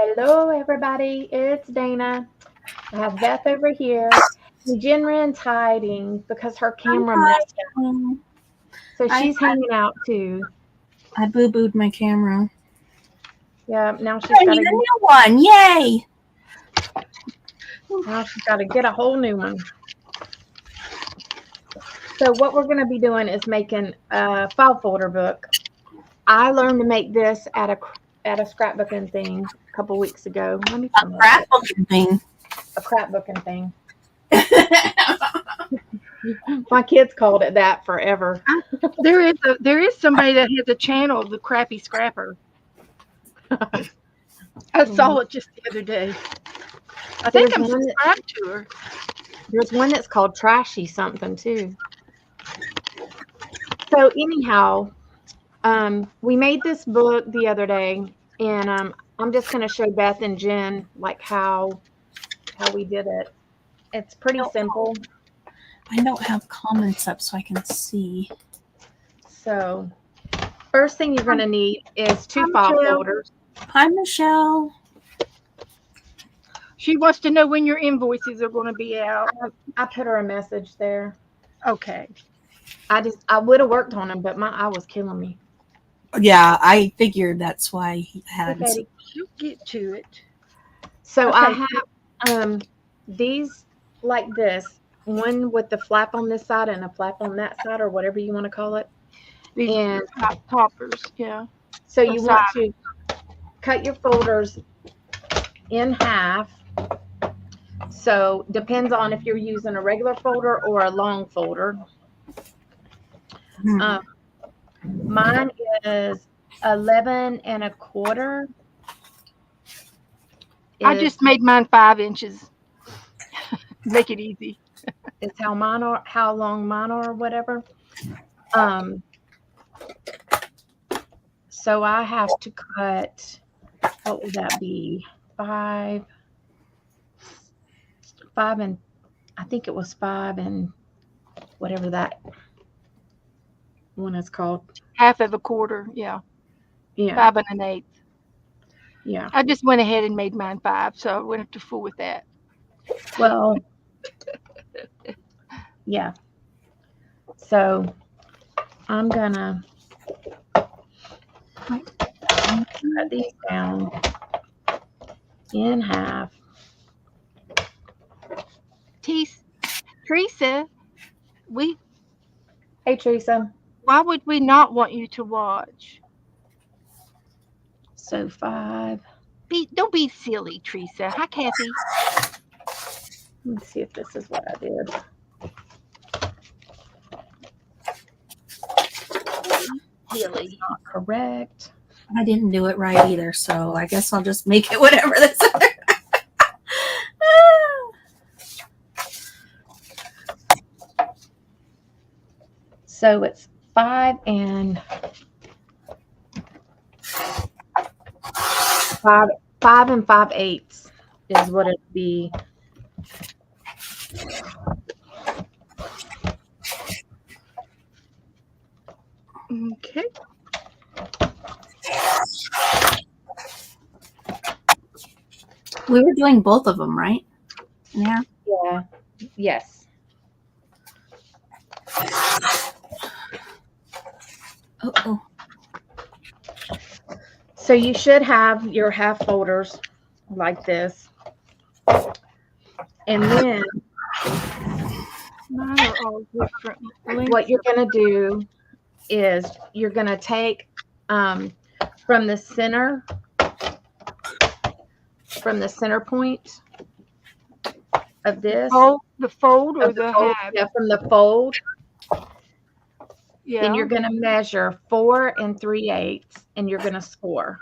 Hello, everybody. It's Dana. I have Beth over here. And Jinren's hiding because her camera Hi. messed up. So I she's hanging out too. I boo-booed my camera. Yeah, now I need a new one. Yay! she's got to get a whole new one. So what we're going to be doing is making a file folder book. I learned to make this at a scrapbooking thing a couple weeks ago. Let me turn that up. Scrapbooking thing. A scrapbooking thing. My kids called it that forever. There is somebody that has a channel, the Crappy Scrapper. I saw it just the other day. I think I'm subscribed to her. There's one that's called Trashy something too. So anyhow, we made this book the other day, and I'm just going to show Beth and Jen like how we did it. It's pretty simple. I don't have comments up so I can see. So first thing you're going to need is two file folders. Hi, Michelle. She wants to know when your invoices are going to be out. I put her a message there. Okay. I would have worked on them, but my eye was killing me. Yeah, I figured that's why he had. Okay, she'll get to it. So okay. I have these like this, one with the flap on this side and a flap on that side, or whatever you want to call it. These and toppers, yeah. So you want to cut your folders in half. So depends on if you're using a regular folder or a long folder. Mine is 11 1/4. I just made mine 5 inches. Make it easy. Is how long mine are, or whatever. So I have to cut, what would that be? 5 and I think it was 5 and whatever that one is called. 1/2 1/4, yeah. 5 1/8. Yeah. I just went ahead and made mine 5, so I went up to fool with that. Well, yeah. So I'm gonna cut these down in half. Teresa, Hey, Teresa. Why would we not want you to watch? So 5. Don't be silly, Teresa. Hi, Kathy. Let me see if this is what I did. Silly. Not correct. I didn't do it right either, so I guess I'll just make it whatever this is. So it's 5 and 5/8 is what it'd be. Okay. We were doing both of them, right? Yeah. Yeah. Yes. Oh. So you should have your half folders like this. And then mine are all different. What you're going to do is you're going to take from the center point of this. Oh, the fold or the half? Yeah, from the fold. Yeah. Then you're going to measure 4 3/8, and you're going to score.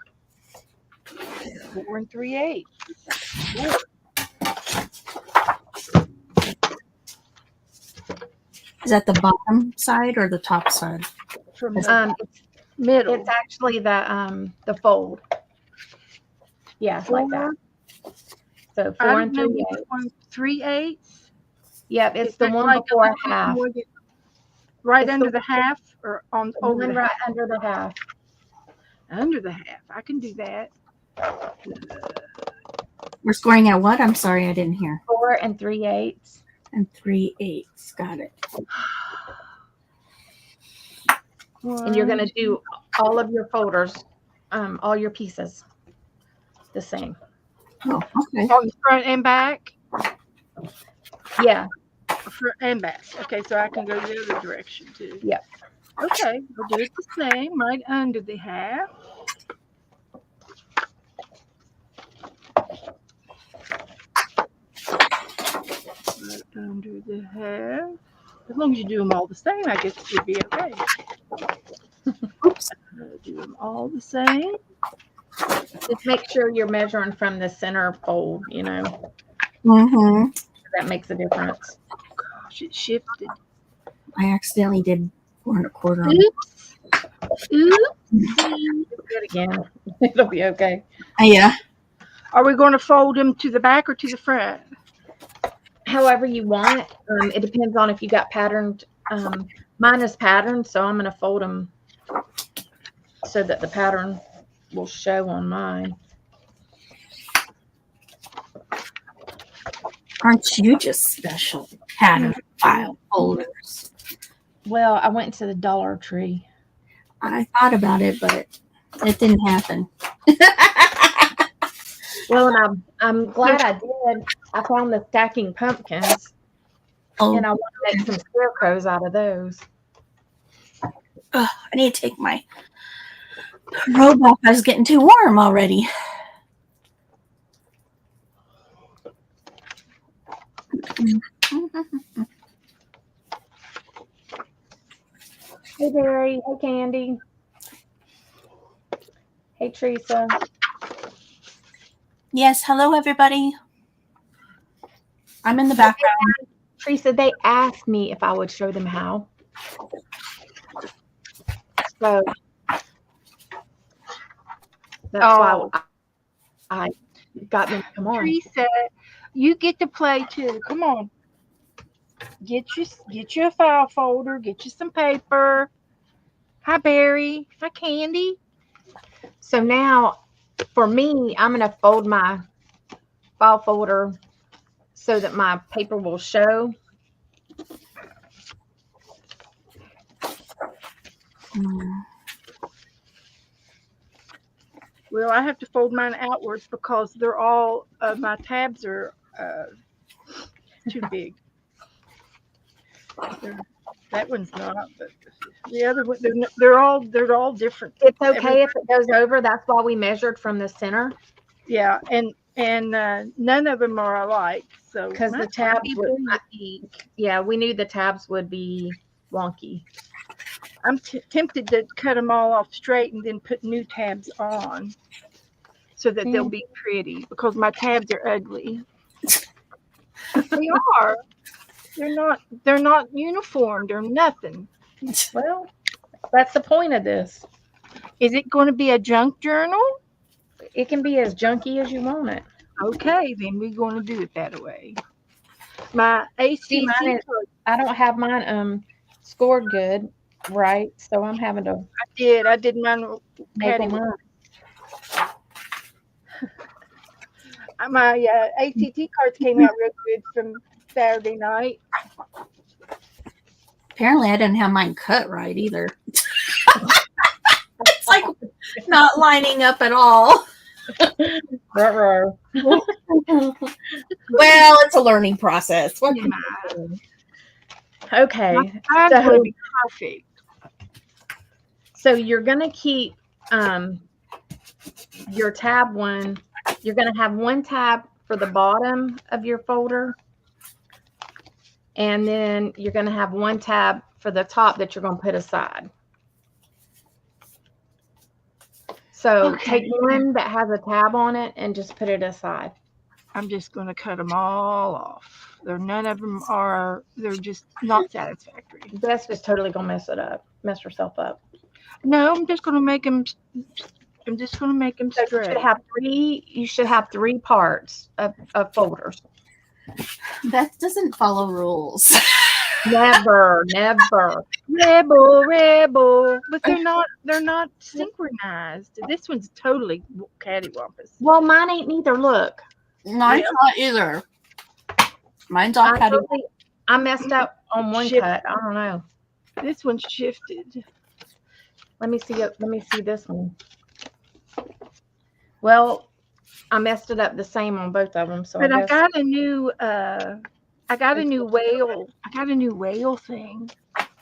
4 3/8. Is that the bottom side or the top side? From middle. It's actually the fold. Yeah, 4, like that. So 4 3/8. Yep, it's the one before half. Right under the half, or on over right under the half. Under the half. I can do that. We're scoring at what? I'm sorry, I didn't hear. 4 3/8. And 3/8. Got it. And you're going to do all of your folders, all your pieces the same. Oh, okay. On the front and back? Yeah. Front and back. Okay, so I can go the other direction too. Yep. Okay, we'll do it the same, right under the half. Right under the half. As long as you do them all the same, I guess it should be okay. Oops. Do them all the same. Just make sure you're measuring from the center fold, you know. Mm-hmm. That makes a difference. Gosh, it shifted. I accidentally did 4 1/4. Oops. Oops. Do it again. It'll be okay. Yeah. Are we going to fold them to the back or to the front? However you want. It depends on if you got patterned. Mine is patterned, so I'm going to fold them so that the pattern will show on mine. Aren't you just special pattern file folders? Well, I went to the Dollar Tree. I thought about it, but it didn't happen. Well, and I'm glad I did. I found the stacking pumpkins, Oh, and I want to make some scarecrows out of those. I need to take my robe off. I was getting too warm already. Hey, Barry. Hey, Candy. Hey, Teresa. Yes, hello everybody. I'm in the background. Teresa, they asked me if I would show them how. So that's why I got them to come on. Teresa, you get to play too. Come on. Get you a file folder. Get you some paper. Hi, Barry. Hi, Candy. So now, for me, I'm going to fold my file folder so that my paper will show. Well, I have to fold mine outwards because they're all my tabs are too big. That one's not, but the other one, they're all different. It's okay if it goes over. That's why we measured from the center. Yeah, and none of them are alike. So because the tabs would, yeah, we knew the tabs would be wonky. I'm tempted to cut them all off straight and then put new tabs on so that they'll be pretty because my tabs are ugly. They are. They're not uniform. They're nothing. Well, that's the point of this. Is it going to be a junk journal? It can be as junky as you want it. Okay, then we're going to do it that way. My ACT I don't have mine scored good, right? So I'm having to. I did mine. My ACT cards came out real good from Saturday night. Apparently, I didn't have mine cut right either. It's like not lining up at all. Well, it's a learning process. Okay. Mine's going to be perfect. So you're going to keep your tab one. You're going to have one tab for the bottom of your folder. And then you're going to have one tab for the top that you're going to put aside. So take one that has a tab on it and just put it aside. I'm just going to cut them all off. None of them are, they're just not satisfactory. Bess is totally going to mess herself up. No, I'm just going to make them straight. You should have three parts of folders. Beth doesn't follow rules. Never. Rebel. But they're not synchronized. This one's totally cattywampus. Well, mine ain't neither. Look. Mine's not either. Mine's all cutting. I messed up on one Shift. cut. I don't know. This one shifted. Let me see it. Let me see this one. Well, I messed it up the same on both of them. So But I I guess got a new whale. I got a new whale thing.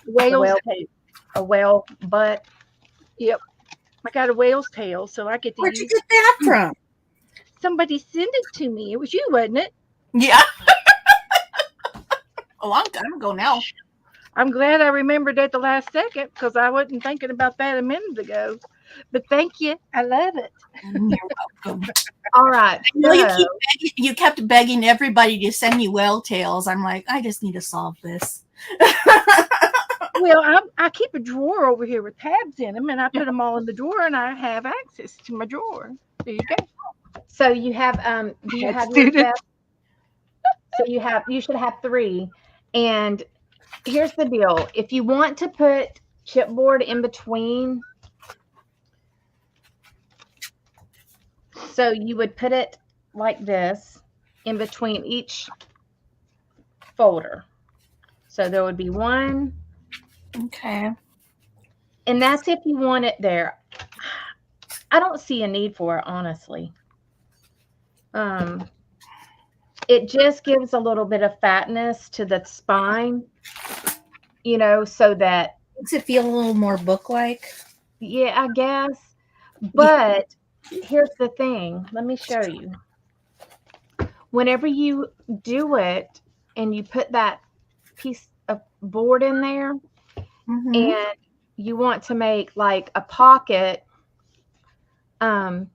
Whale's tail. a whale butt. Yep. I got a whale's tail, so I get to Where'd you use get that from? Somebody sent it to me. It was you, wasn't it? Yeah. A long time ago now. I'm glad I remembered at the last second because I wasn't thinking about that a minute ago. But thank you. I love it. You're welcome. All right. Well, So, you kept begging everybody to send me whale tails. I'm like, I just need to solve this. Well, I keep a drawer over here with tabs in them, and I put them all in the drawer, and I have access to my drawer. There you go. so you have do you have your best? So you should have 3. And here's the deal. If you want to put chipboard in between, so you would put it like this in between each folder. So there would be one. Okay. And that's if you want it there. I don't see a need for it, honestly. It just gives a little bit of fatness to the spine, so that Makes it feel a little more book-like. yeah, I guess. But here's the thing. Let me show you. Whenever you do it and you put that piece of board in there, and you want to make like a pocket out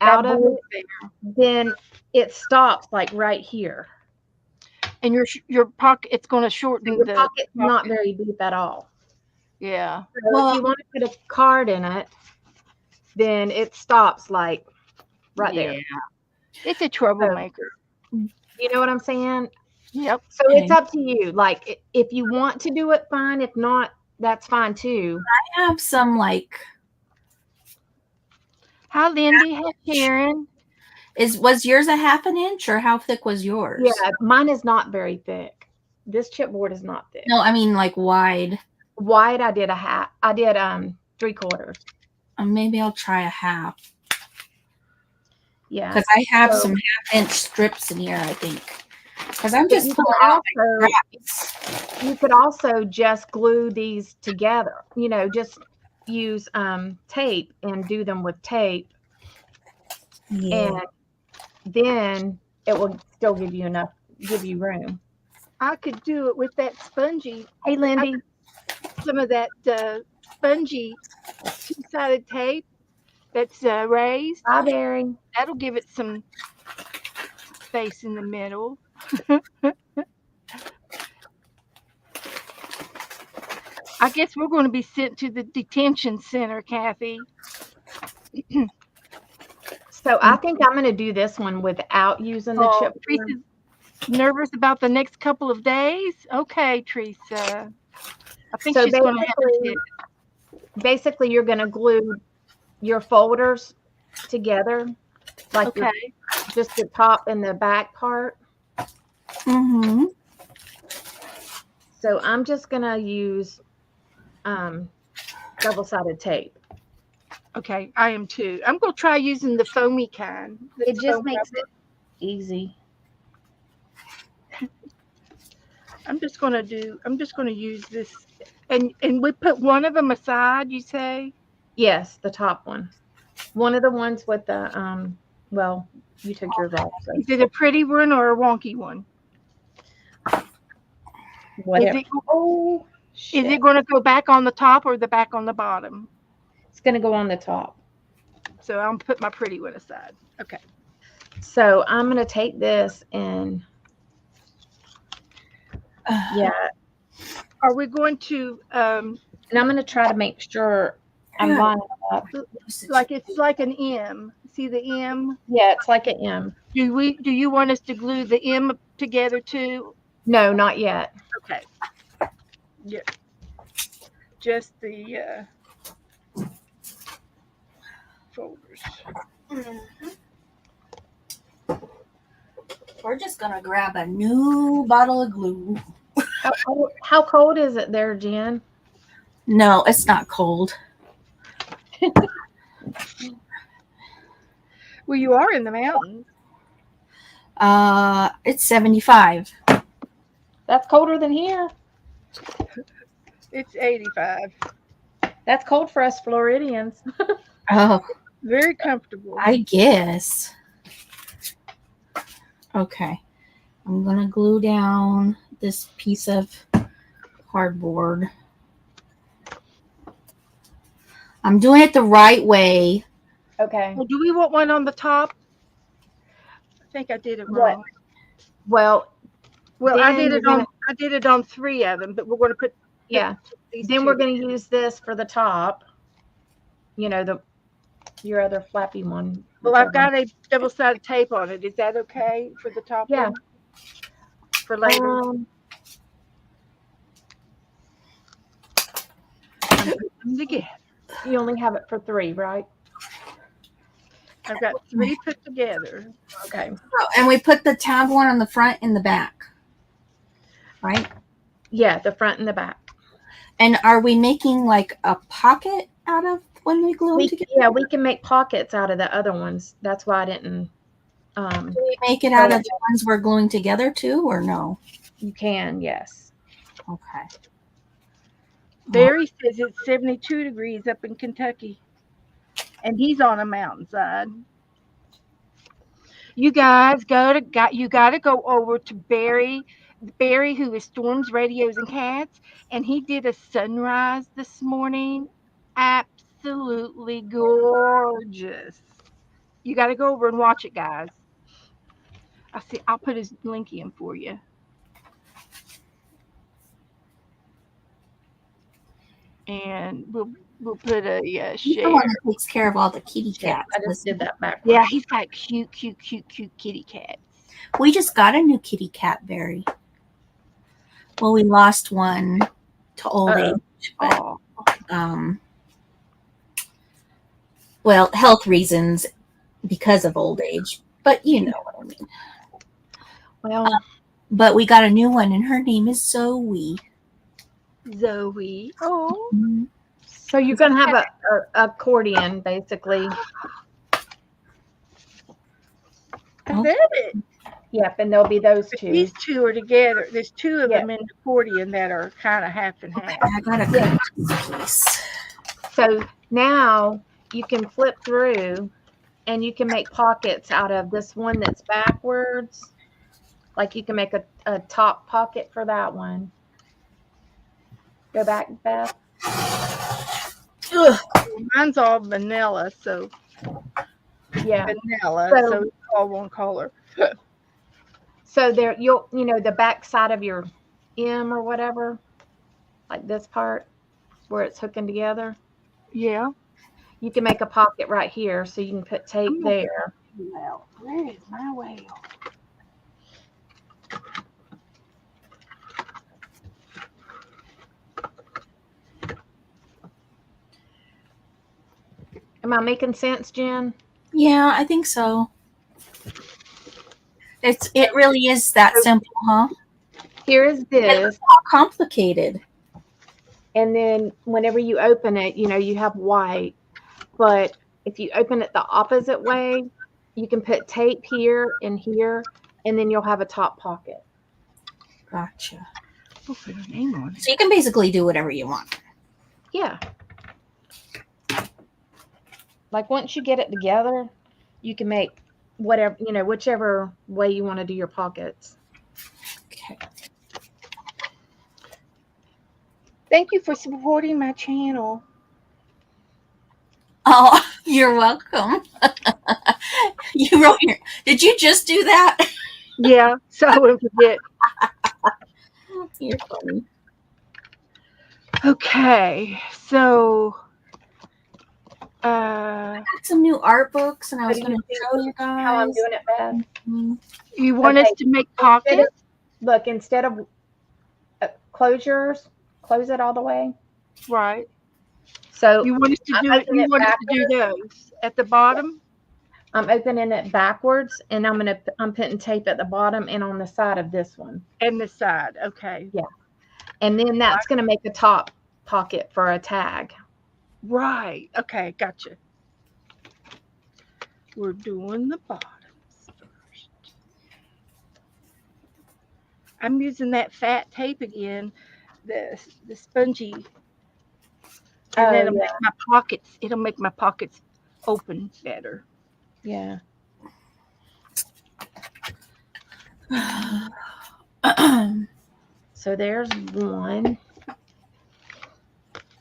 of it, then it stops like right here. And your pocket, it's going to shorten Your the pocket's not very deep at all. Yeah. So if you want to put a card in it, then it stops like right there. It's a troublemaker. You know what I'm saying? Yep. So it's up to you. Like if you want to do it, fine. If not, that's fine too. I have some like. Hi, Lindy. Hi, Sharon. Was yours a ½ an inch, or how thick was yours? Yeah, mine is not very thick. This chipboard is not thick. No, I mean like wide. Wide, I did a half. I did 3/4. Maybe I'll try a half. Yeah, because I have some ½ inch strips in here. I think because I'm just pulling out my scraps. You could also just glue these together. Just use tape and do them with tape, and then it will still give you room. I could do it with that spongy. Hey, Lindy. Some of that spongy 2-sided tape that's raised. Hi, Barry. That'll give it some space in the middle. I guess we're going to be sent to the detention center, Kathy. So I think I'm going to do this one without using the chipboard. Teresa's nervous about the next couple of days. Okay, Teresa. I think she's going to have to. Basically, you're going to glue your folders together, like just the top and the back part. Mm-hmm. So I'm just going to use double-sided tape. Okay, I am too. I'm going to try using the foamy kind. It just makes it easy. I'm just going to use this. And we put one of them aside, you say? Yes, the top one. One of the ones with the, well, you took yours off. So. Is it a pretty one or a wonky one? Whatever. Is it going to go back on the top or the back on the bottom? It's going to go on the top. So I'll put my pretty one aside. Okay. So I'm going to take this and, Are we going to and I'm going to try to make sure I'm lining up. Like it's like an M. See the M? Yeah, it's like an M. Do you want us to glue the M together too? No, not yet. Okay. Yeah. Just the folders. we're just gonna grab a new bottle of glue. How cold is it there, Jen? No, it's not cold. Well, you are in the mountains. It's 75. That's colder than here. It's 85. That's cold for us Floridians. Oh, Very comfortable. I guess. Okay. I'm going to glue down this piece of cardboard. I'm doing it the right way. Okay. Well, do we want one on the top? I think I did it What? wrong. Well, Well, I then did it on 3 of them, but we're going to put yeah. these Then 2. we're going to use this for the top. You know, your other flappy one. Well, I've got a double-sided tape on it. Is that okay for the top Yeah. one? For later. I'm putting them together. You only have it for 3, right? I've got 3 put together. Okay. Oh, and we put the tab one on the front and the back. Right? Yeah, the front and the back. And are we making like a pocket out of when we glue them together? Yeah, we can make pockets out of the other ones. That's why I didn't. Do we make it out of the ones we're gluing together too, or no? You can, yes. Okay. Barry says it's 72 degrees up in Kentucky, and he's on a mountainside. You guys you got to go over to Barry, who is Storms, Radios, and Cats, and he did a sunrise this morning. Absolutely gorgeous. You got to go over and watch it, guys. I'll put his link in for you. And we'll put a He's share. the one that takes care of all the kitty cats. I just did that back. Yeah, he's got cute kitty cats. We just got a new kitty cat, Barry. Well, we lost one to old age, but well, health reasons because of old age. But you know what I mean. Well, but we got a new one, and her name is Zoe. Zoe. Oh. Mm-hmm. So you're going to have a accordion, basically. I love it. Yep, and there'll be those But 2. these 2 are together. There's 2 of them in the accordion that are kind of half and half. I got a cut piece. So now you can flip through, and you can make pockets out of this one that's backwards. Like you can make a top pocket for that one. Go back, Beth. Ugh. Mine's all vanilla, so Yeah. vanilla, so it's all one color. So there, the back side of your M or whatever, like this part where it's hooking together. Yeah. You can make a pocket right here, so you can put tape there. Well, where is my whale? Am I making sense, Jen? Yeah, I think so. It really is that simple, huh? Here is this. It's not complicated. And then whenever you open it, you have white. But if you open it the opposite way, you can put tape here and here, and then you'll have a top pocket. Gotcha. We'll put a name on it. So you can basically do whatever you want. Yeah. Like once you get it together, you can make whatever, whichever way you want to do your pockets. Okay. Thank you for supporting my channel. Oh, you're welcome. You wrote here. Did you just do that? Yeah, so I wouldn't forget. You're funny. Okay, so I got some new art books, and I was going to show you guys. How I'm doing it, Beth? you want us to make pockets? Look, instead of close it all the way. Right. So You want us to do it? You want us to do those at the bottom? I'm opening it backwards, and I'm putting tape at the bottom and on the side of this one. And the side. Okay. Yeah. And then that's going to make a top pocket for a tag. Right. Okay. Gotcha. We're doing the bottoms first. I'm using that fat tape again, the spongy, and Oh, it'll make my pockets. It'll make my pockets open better. Yeah. So there's one.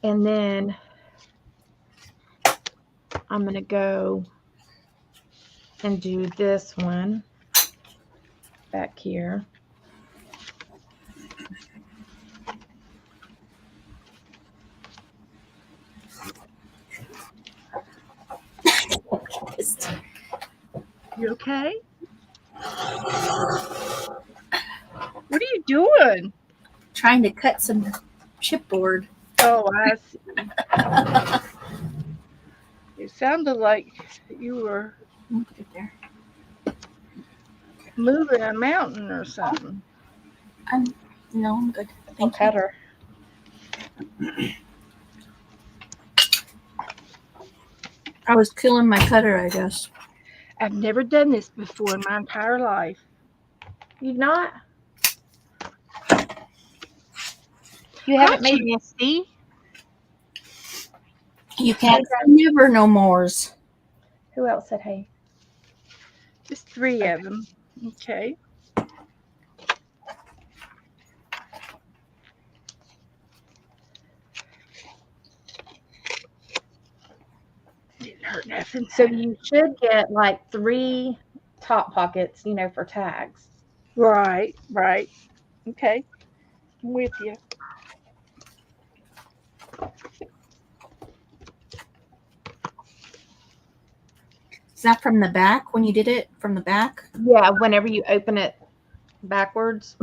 And then I'm going to go and do this one back here. You okay? What are you doing? Trying to cut some chipboard. Oh, I see. It sounded like you were Put it there. moving a mountain or something. No, I'm good. I'll Thank you. cut her. I was killing my cutter, I guess. I've never done this before in my entire life. You've not? You haven't made Misty. You can't say never no mores. Who else said hey? Just 3 of them. Okay. Didn't hurt nothing. So you should get like 3 top pockets, for tags. Right. Okay. I'm with you. Is that from the back when you did it from the back? Yeah, whenever you open it backwards,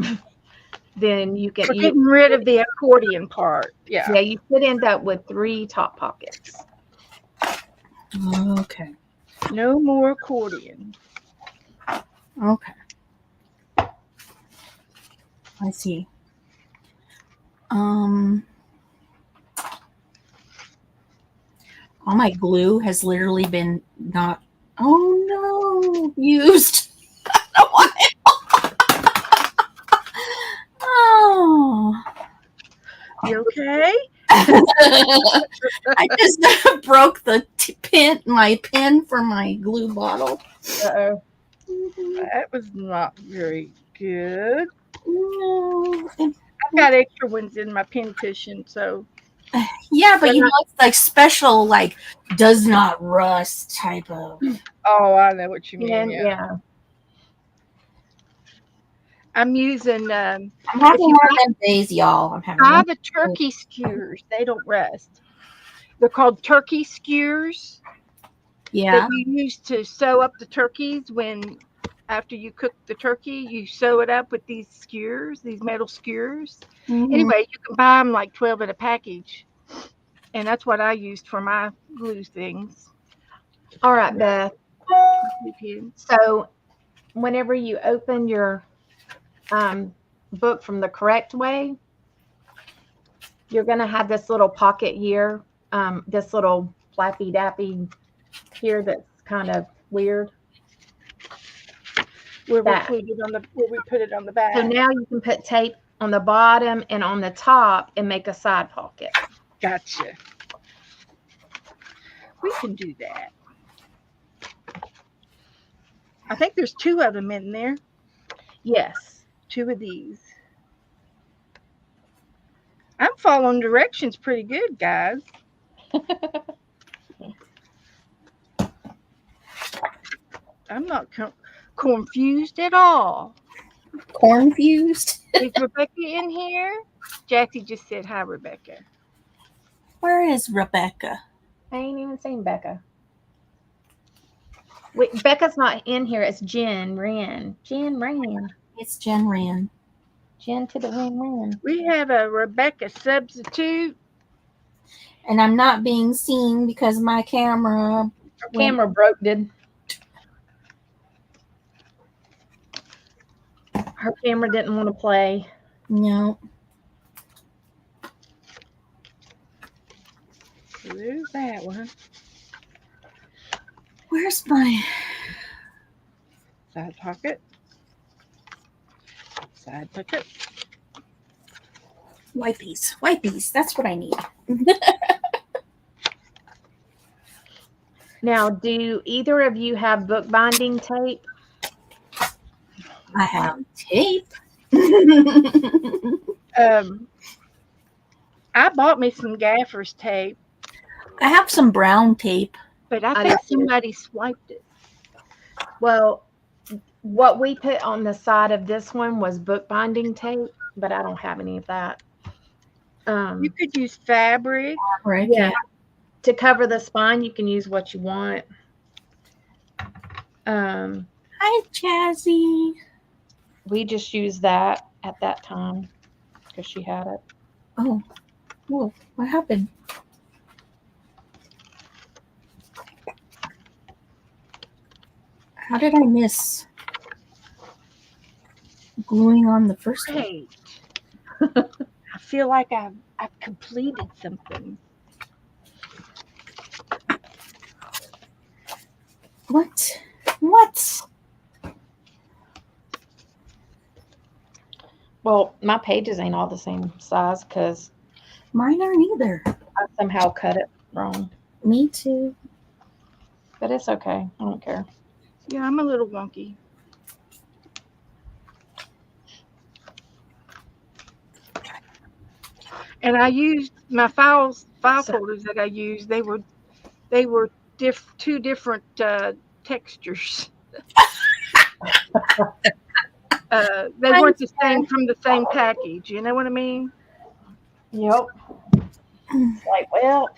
then you can. We're getting rid of the accordion part. Yeah. Yeah, you should end up with 3 top pockets. Okay. No more accordion. Okay. I see. All my glue has literally been not. Oh no, used. I don't want it. Oh. You okay? I just broke the my pin for my glue bottle. Uh-oh. That was not very good. No. I've got extra ones in my pin cushion, so. Yeah, but it's like special, like does not rust type of. Oh, I know what you mean. Yeah. I'm using. I'm having one of them days, y'all. I'm having. Buy the turkey skewers. They don't rust. They're called turkey skewers. Yeah. That you use to sew up the turkeys after you cook the turkey, you sew it up with these skewers, these metal skewers. Mm-hmm. Anyway, you can buy them like 12 in a package. And that's what I used for my glue things. All right, Beth. Okay. So whenever you open your book from the correct way, you're going to have this little pocket here, this little flappy dappy here that's kind of weird. Where we put it on the back. So now you can put tape on the bottom and on the top and make a side pocket. Gotcha. We can do that. I think there's 2 of them in there. Yes. 2 of these. I'm following directions pretty good, guys. I'm not confused at all. Cornfused. Is Rebecca in here? Jackie just said hi, Rebecca. Where is Rebecca? I ain't even seen Becca. Wait, Becca's not in here. It's Jen Wren. Jen Wren. It's Jen Wren. Jen to the Wren. We have a Rebecca substitute. And I'm not being seen because my camera Camera broke, did. Her camera didn't want to play. No. So there's that one. Where's my Side pocket. Side pocket. wipies? Wipies. That's what I need. Now, do either of you have bookbinding tape? I have tape. I bought me some gaffer's tape, I have some brown tape. but I I think do too. somebody swiped it. Well, what we put on the side of this one was bookbinding tape, but I don't have any of that. You could use fabric. Right? Yeah. To cover the spine, you can use what you want. Hi, Jazzy. We just used that at that time because she had it. Oh, whoa! What happened? How did I miss gluing on the first one? Great. I feel like I've completed something. What? What? Well, my pages ain't all the same size because Mine aren't either. I somehow cut it wrong. Me too. But it's okay. I don't care. Yeah, I'm a little wonky. And I used my file folders that I used. They were two different textures. They weren't the same from the same package. You know what I mean? Yep. It's like, well.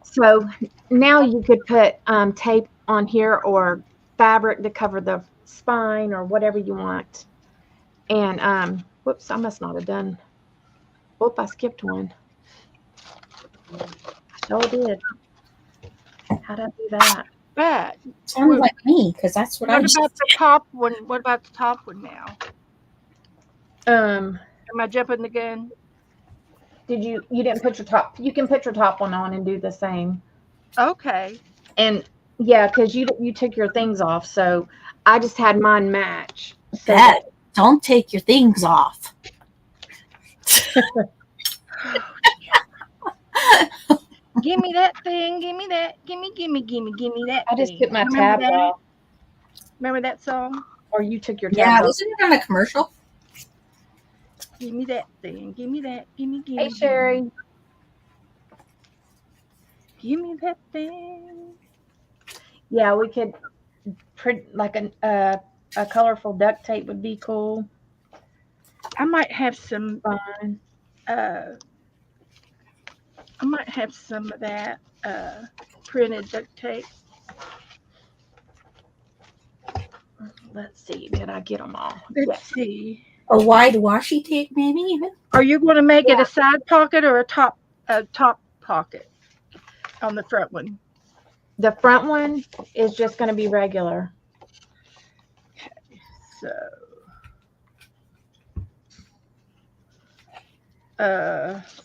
So now you could put tape on here or fabric to cover the spine or whatever you want. And whoops, I must not have done. Whoop, I skipped one. I sure did. How'd I do that? But Sounded like me because that's what I what just. about the top one? What about the top one now? Am Am I jumping the gun? you didn't put your top? You can put your top one on and do the same. Okay. And yeah, because you took your things off, so I just had mine match. So Dad, don't take your things off. Give me that thing. Give me that. Give me that. I just thing. put my Remember tabs that? off, Remember that song? or you took your Yeah, tabs off. wasn't it on a commercial? Give me that thing. Give me that. Give me. Hey, Sherry. Give me that thing. Yeah, we could print like a colorful duct tape would be cool. I might have some. Fine. I might have some of that printed duct tape. Let's see. Did I get them all? Let's see. A wide washi tape, maybe even. Are you going to make it Yeah. a side pocket or a top pocket on the front one? The front one is just going to be regular. So,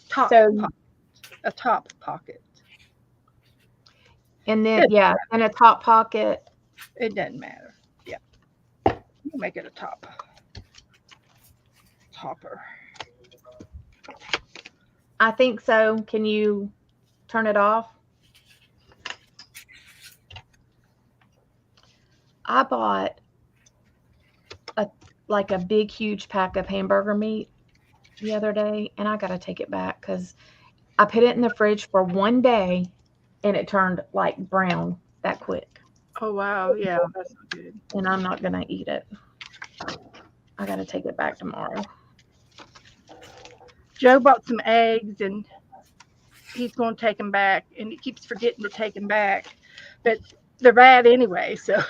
top So- a top pocket. And then, yeah, and a top pocket. It doesn't matter. Yeah, we'll make it a topper. I think so. Can you turn it off? I bought a big, huge pack of hamburger meat the other day, and I got to take it back because I put it in the fridge for one day, and it turned like brown that quick. Oh wow, yeah, that's not good. And I'm not gonna eat it. I got to take it back tomorrow. Joe bought some eggs and he's going to take them back, and he keeps forgetting to take them back, but they're bad anyway. So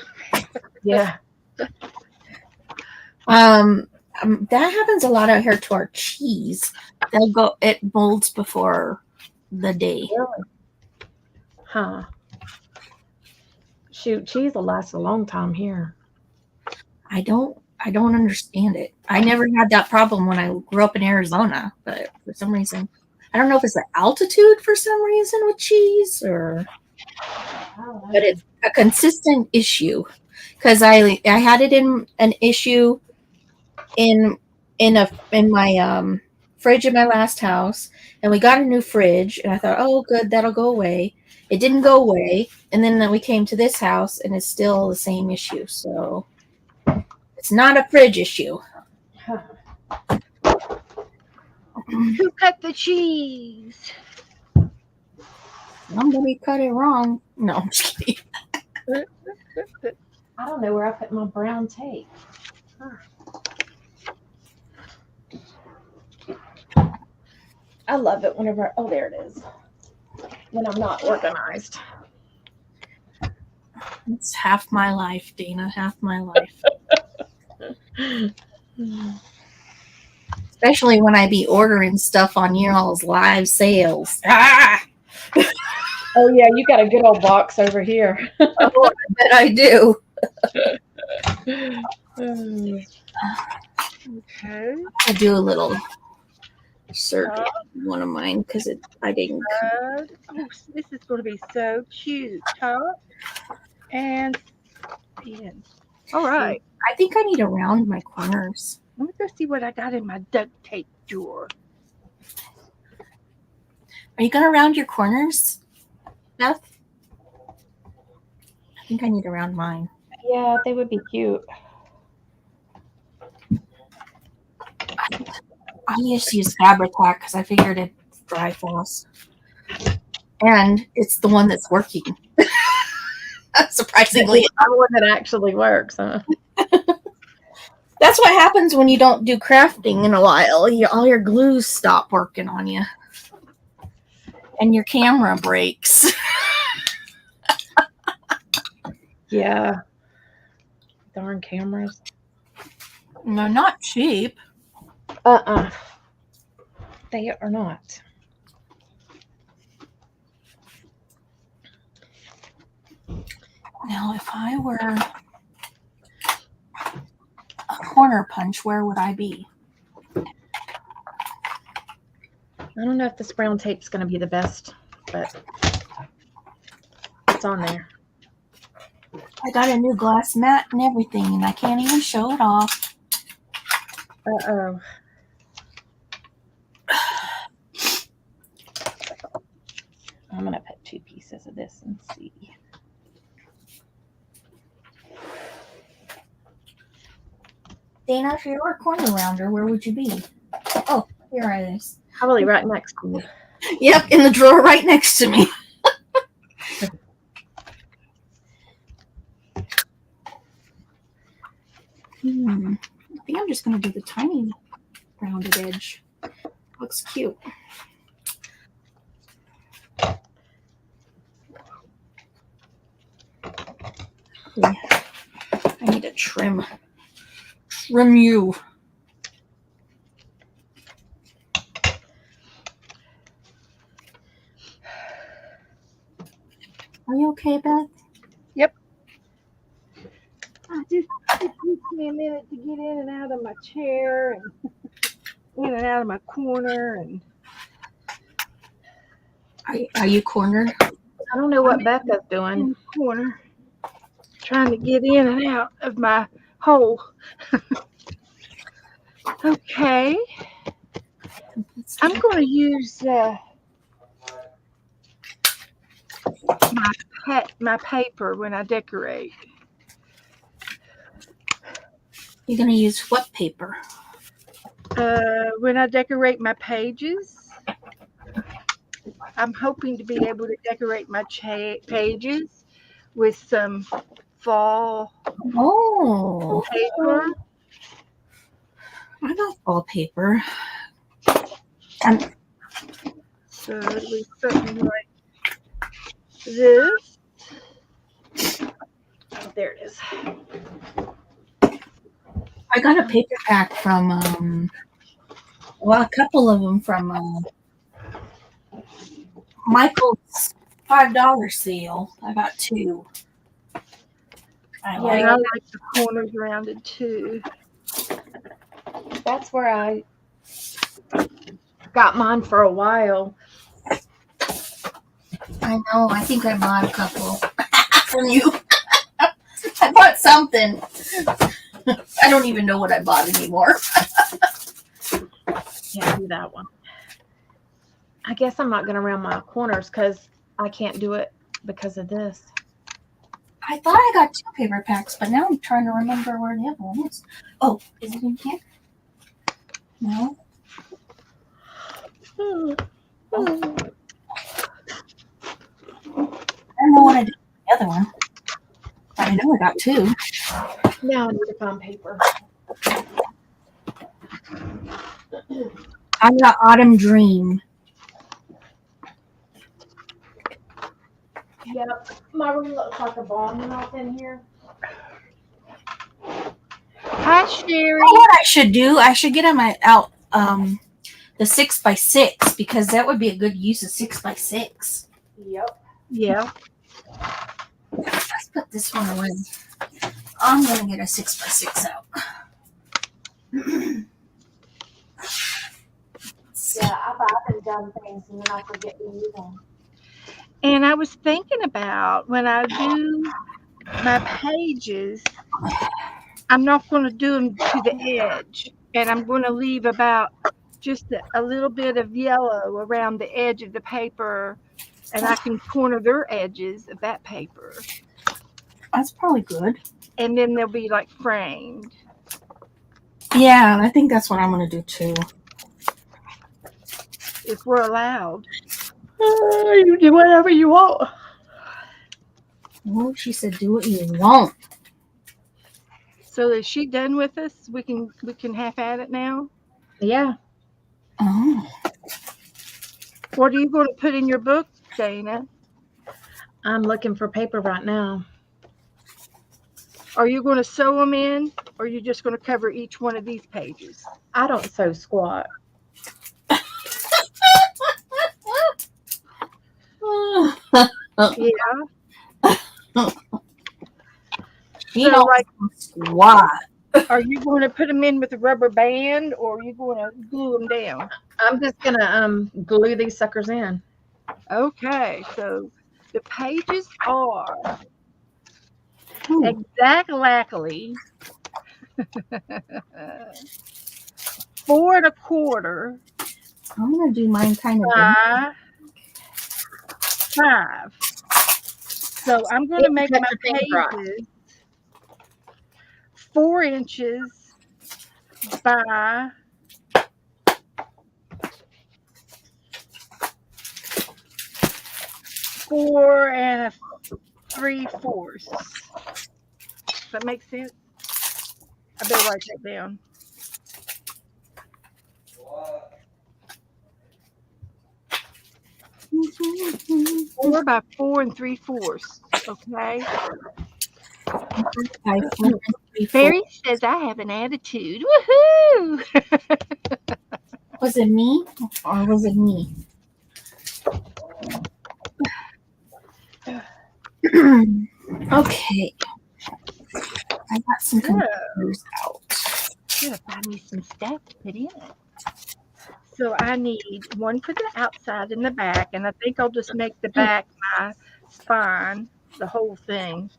Yeah. That happens a lot out here to our cheese. It molds before the day. Really? Huh. Shoot, cheese will last a long time here. I don't I don't understand it. I never had that problem when I grew up in Arizona, but for some reason, I don't know if it's the altitude for some reason with cheese or, but it's a consistent issue because I had it in an issue in my fridge in my last house, and we got a new fridge, and I thought, oh, good, that'll go away. It didn't go away, and then we came to this house, and it's still the same issue. So it's not a fridge issue. Who cut the cheese? Somebody cut it wrong. No, I'm just kidding. I don't know where I put my brown tape. I love it whenever, oh, there it is. When I'm not organized. It's half my life, Dana. Half my life. Especially when I be ordering stuff on y'all's live sales. Ah! Oh, yeah, you got a good old box over here. Oh, I bet I do. Okay. I'll do a little search on one of mine because I didn't. Oh, this is going to be so cute. Top and pin. All right. I think I need to round my corners. Let me go see what I got in my duct tape drawer. Are you going to round your corners, Beth? I think I need to round mine. Yeah, they would be cute. I used to use Fabri-Tac because I figured it'd dry fast. And it's the one that's working. Surprisingly. It's the one that actually works, huh? That's what happens when you don't do crafting in a while. All your glues stop working on you. And your camera breaks. Yeah. Darn cameras. No, not cheap. They are not. Now, if I were a corner punch, where would I be? I don't know if this brown tape's going to be the best, but it's on there. I got a new glass mat and everything, and I can't even show it off. Uh-oh. I'm going to put 2 pieces of this and see. Dana, if you were a corner rounder, where would you be? Oh, here it is. Probably right next to you. Yep, in the drawer right next to me. I think I'm just going to do the tiny rounded edge. Looks cute. I need to trim you. Are you okay, Beth? Yep. It takes me a minute to get in and out of my chair and in and out of my corner. And are you cornered? I don't know what Becca's doing. in the corner, trying to get in and out of my hole. Okay. I'm going to use my paper when I decorate. You're going to use what paper? When I decorate my pages, I'm hoping to be able to decorate my pages with some fall paper. I got fall paper. So it'll be something like this. Oh, there it is. I got a paper pack from, a couple of them from Michael's $5 sale. I got 2. I like the corners rounded too. That's where I got mine for a while. I know. I think I bought a couple from you. I bought something. I don't even know what I bought anymore. Can't do that one. I guess I'm not going to round my corners because I can't do it because of this. I thought I got 2 paper packs, but now I'm trying to remember where the other one is. Oh, is it in here? No. Oh. I don't know what I did with the other one. But I know I got 2. Now I need to find paper. I got Autumn Dream. Yep. My room looks like a bomb enough in here. Hi, Sherry. You know what I should do? I should get out the 6x6 because that would be a good use of 6x6. Yep. Yeah. Let's put this one away. I'm gonna get a 6x6 out. Yeah, I buy them dumb things and then I forget to use them. And I was thinking about when I do my pages, I'm not going to do them to the edge, and I'm going to leave about just a little bit of yellow around the edge of the paper, and I can corner their edges of that paper, That's probably good. and then they'll be like framed. Yeah, I think that's what I'm gonna do too. If we're allowed. You do whatever you want. Oh, she said, "Do what you want." So is she done with us? We can half at it now. Yeah. Oh, What are you going to put in your book, Dana? I'm looking for paper right now. Are you going to sew them in, or are you just going to cover each one of these pages? I don't sew squat. Yeah. you know, like, squat. are you going to put them in with a rubber band, or are you going to glue them down? I'm just gonna glue these suckers in. Okay, so the pages are Ooh, exactly 4 1/4 I'm gonna do mine kind of. by 5. So I'm going to make my pages 4 inches by 4 3/4. Does that make sense? I better write that down. 4 by 4 3/4. Okay. Barry says I have an attitude. Woohoo! Was it me or was it me? Okay. I got some computers out. Gotta find me some stuff to put in it. So I need one for the outside and the back, and I think I'll just make the back my spine, the whole thing.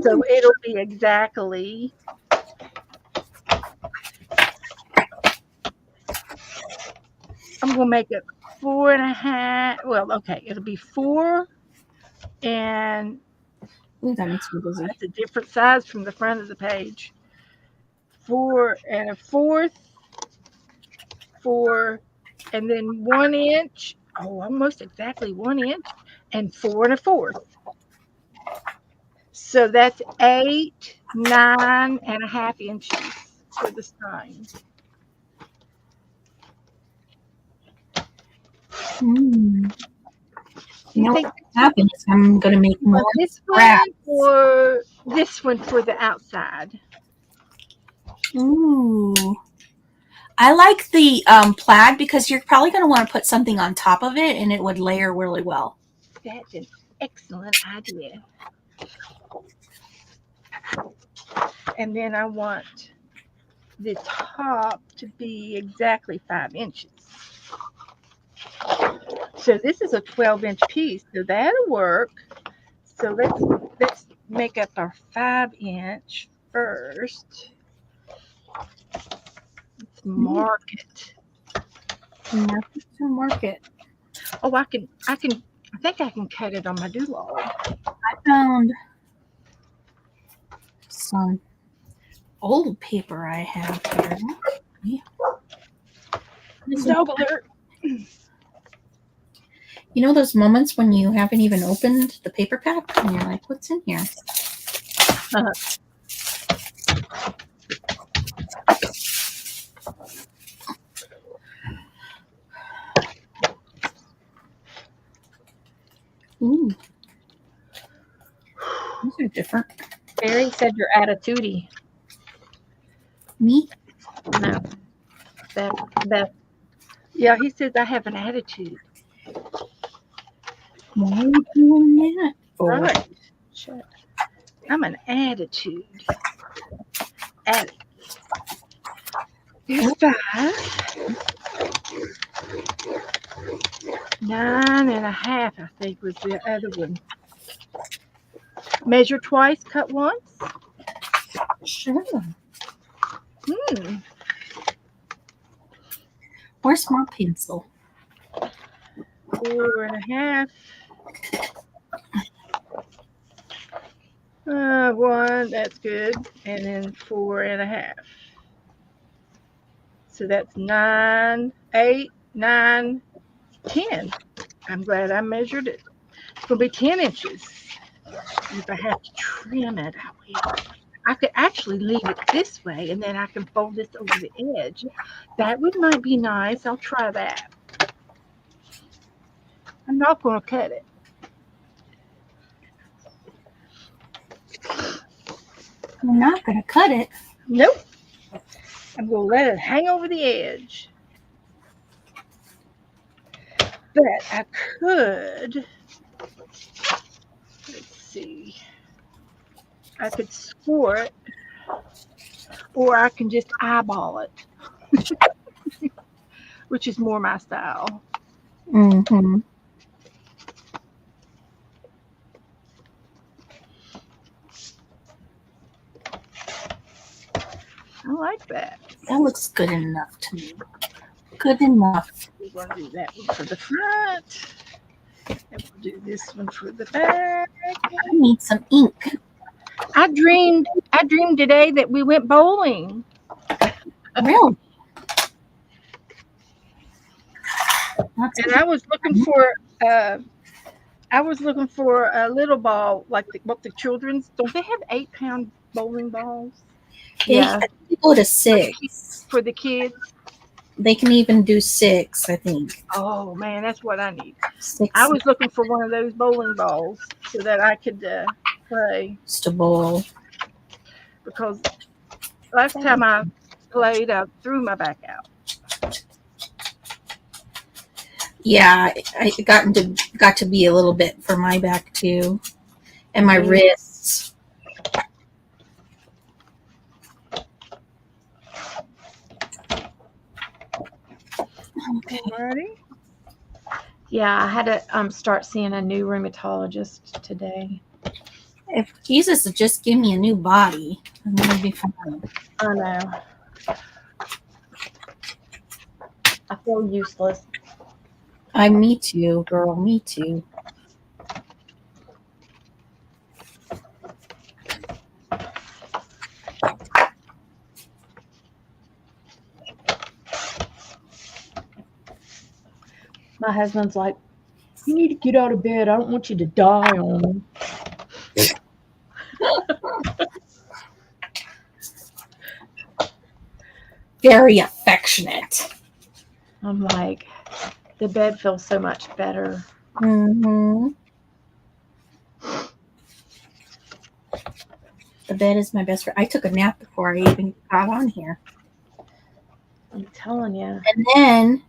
So it'll be exactly I'm gonna make it 4 1/2. Well, okay, it'll be 4 and Ooh, that makes me busy. that's a different size from the front of the page. 4 1/4, 4, and then 1 inch. Oh, almost exactly 1 inch, and 4 1/4. So that's 8, 9 1/2 inches for the spine. You know what happens is I'm gonna make more this scraps. one or this one for the outside? Ooh. I like the plaid because you're probably going to want to put something on top of it and it would layer really well. That's an excellent idea. And then I want the top to be exactly 5 inches. So this is a 12-inch piece, so that'll work. So let's make up our 5-inch first. Let's mark it. Market. Oh, I think I can cut it on my doolog. I found some old paper I have here. Dog alert. You know those moments when you haven't even opened the paper pack and you're like, what's in here? Ooh. These are different. Barry said you're attitudey. Me? No. Beth. Yeah, he says I have an attitude. Why are you doing that? All right. Shut. I'm an attitude. Attitude. There's 5. 9.5, I think, was the other one. Measure twice, cut once. Sure. Hmm. Where's my pencil? 4.5. 1, that's good. And then 4.5. So that's 9, 8, 9, 10. I'm glad I measured it. It's going to be 10 inches. If I have to trim it, I will. I could actually leave it this way, and then I can fold this over the edge. That might be nice. I'll try that. I'm not going to cut it. You're not going to cut it. Nope. I'm going to let it hang over the edge. But I could, let's see, I could score it, or I can just eyeball it, which is more my style. Mm-hmm. I like that. That looks good enough to me. Good enough. We're going to do that one for the front. And we'll do this one for the back. I need some ink. I dreamed today that we went bowling. Really? And I was looking for a little ball like what the children's, don't they have 8-pound bowling balls? Yeah. They go to 6. For the kids. They can even do 6, I think. Oh man, that's what I need. 6. I was looking for one of those bowling balls so that I could play. Just a bowl. Because last time I played, I threw my back out. Yeah, I got to be a little bit for my back too, and my wrists. Okay. Ready? Yeah, I had to start seeing a new rheumatologist today. If Jesus would just give me a new body, then it would be fine. I know. I feel useless. Me too, girl. Me too. My husband's like, you need to get out of bed. I don't want you to die on me. Very affectionate. I'm like, the bed feels so much better. Mm-hmm. The bed is my best friend. I took a nap before I even got on here. I'm telling you. And then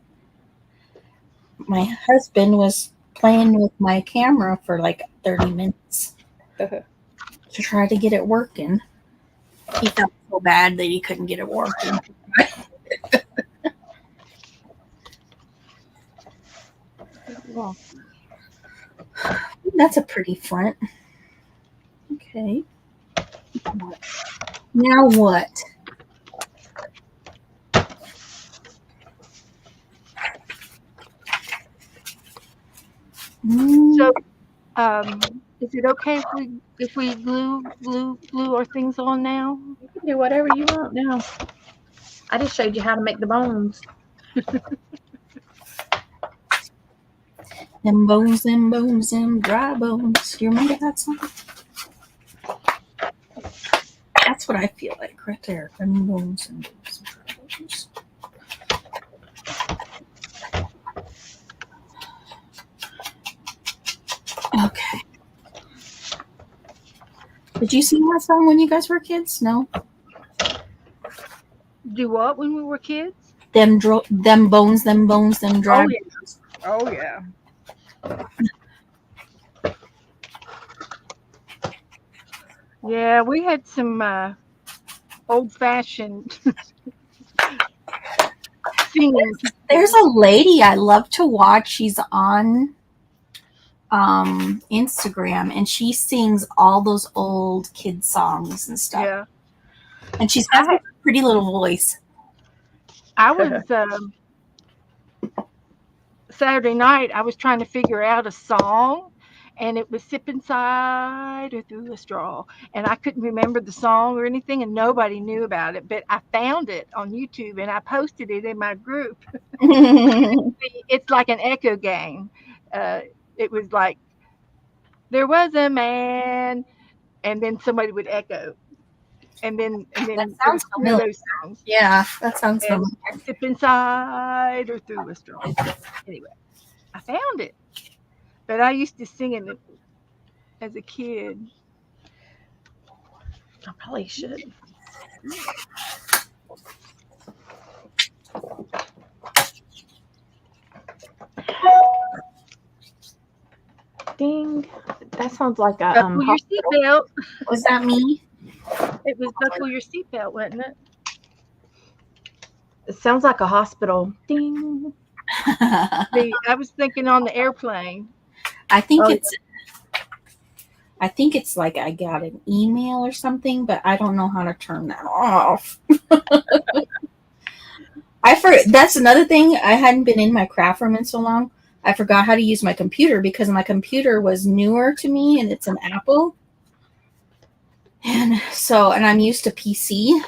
my husband was playing with my camera for like 30 minutes to try to get it working. He felt so bad that he couldn't get it working. Well, That's a pretty front. Okay. Now what? So, is it okay if we glue our things on now? you can do whatever you want now. I just showed you how to make the bones. Them bones, them dry bones. Do you remember that song? That's what I feel like right there. Them bones and dry bones. Okay. Did you sing that song when you guys were kids? No. Do what when we were kids? Them bones, them dry. Oh, yeah. Oh yeah. Yeah, we had some old-fashioned singing. There's a lady I love to watch. She's on Instagram, and she sings all those old kid songs and stuff. Yeah, And she's got a pretty little voice. I was Saturday night. I was trying to figure out a song, and it was "Sip Inside" or "Through a Straw," and I couldn't remember the song or anything, and nobody knew about it. But I found it on YouTube, and I posted it in my group. It's like an echo game. It was like there was a man, and then somebody would echo, and then That it was sounds one of familiar. those songs. Yeah, that sounds And familiar. "Sip Inside" or "Through a Straw." Anyway, I found it, but I used to sing it as a kid. I probably should. Ding. That sounds like a Buckle your seatbelt. Was that me? It was buckle your seatbelt, wasn't it? It sounds like a hospital. Ding. I was thinking on the airplane. I think Oh, it's like I got an email or something, but I don't know how to turn that off. That's another thing. I hadn't been in my craft room in so long. I forgot how to use my computer because my computer was newer to me and it's an Apple. And I'm used to PC.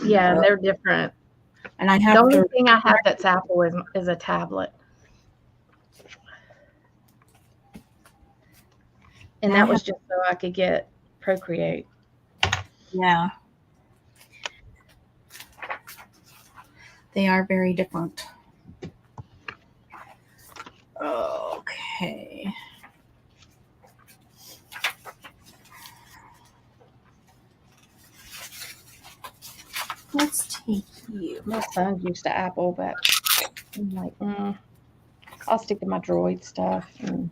Yeah, they're different. And I The have only thing I have that's Apple is a tablet. And that was just so I could get Procreate. Yeah. They are very different. Okay. Let's take you. My son's used to Apple, but I'm like, I'll stick to my Droid stuff. And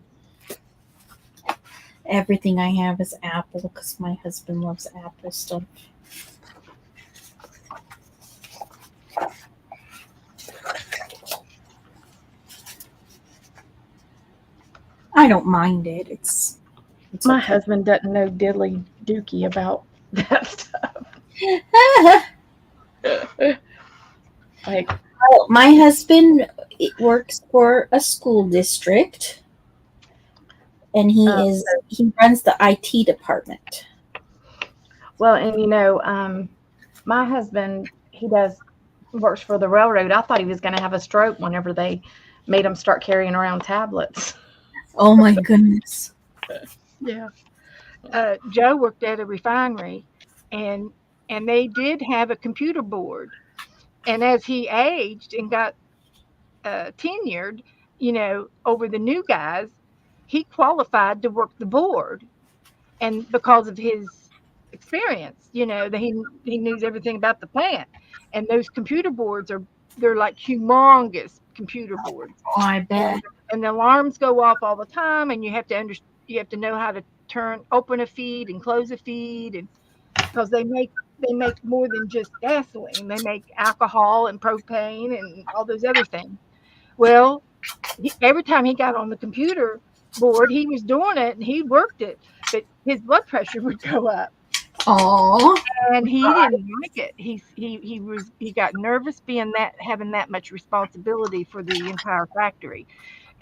Everything I have is Apple because my husband loves Apple stuff. I don't mind it. It's my okay. husband doesn't know diddly dookie about that stuff. Like, Well, my husband works for a school district, and he runs the IT department. well, and my husband, works for the railroad. I thought he was going to have a stroke whenever they made him start carrying around tablets. Oh my goodness! Yeah. Joe worked at a refinery, and they did have a computer board. And as he aged and got tenured, over the new guys, he qualified to work the board, and because of his experience, that he knows everything about the plant. And those computer boards they're like humongous computer boards. Oh, I bet. And the alarms go off all the time, and you have to know how to open a feed and close a feed, and because they make they make more than just gasoline. They make alcohol and propane and all those other things. Well, every time he got on the computer board, he was doing it and he worked it, but his blood pressure would go up. Oh, And he didn't like it. He got nervous being having that much responsibility for the entire factory.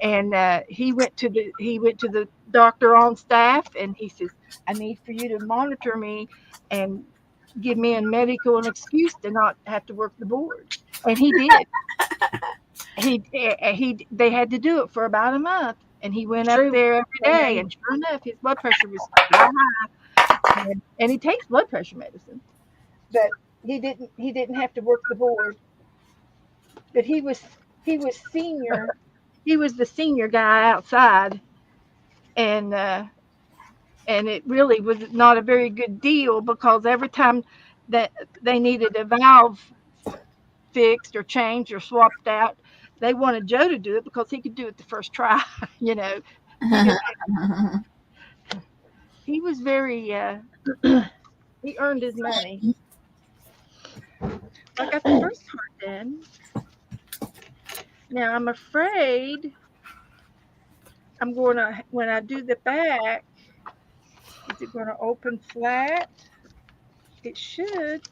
And he went to the doctor on staff, and he says, "I need for you to monitor me and give me a medical an excuse to not have to work the board." And he did. They had to do it for about a month, and he went up True. there every day, and sure enough, his blood pressure was sky high. And he takes blood pressure medicine, but he didn't have to work the board. But he was senior. He was the senior guy outside, and it really was not a very good deal because every time that they needed a valve fixed or changed or swapped out, they wanted Joe to do it because he could do it the first try. You know, he just he was very he earned his money. I got the first part done. Now I'm afraid I'm going to, when I do the back, is it going to open flat? It should.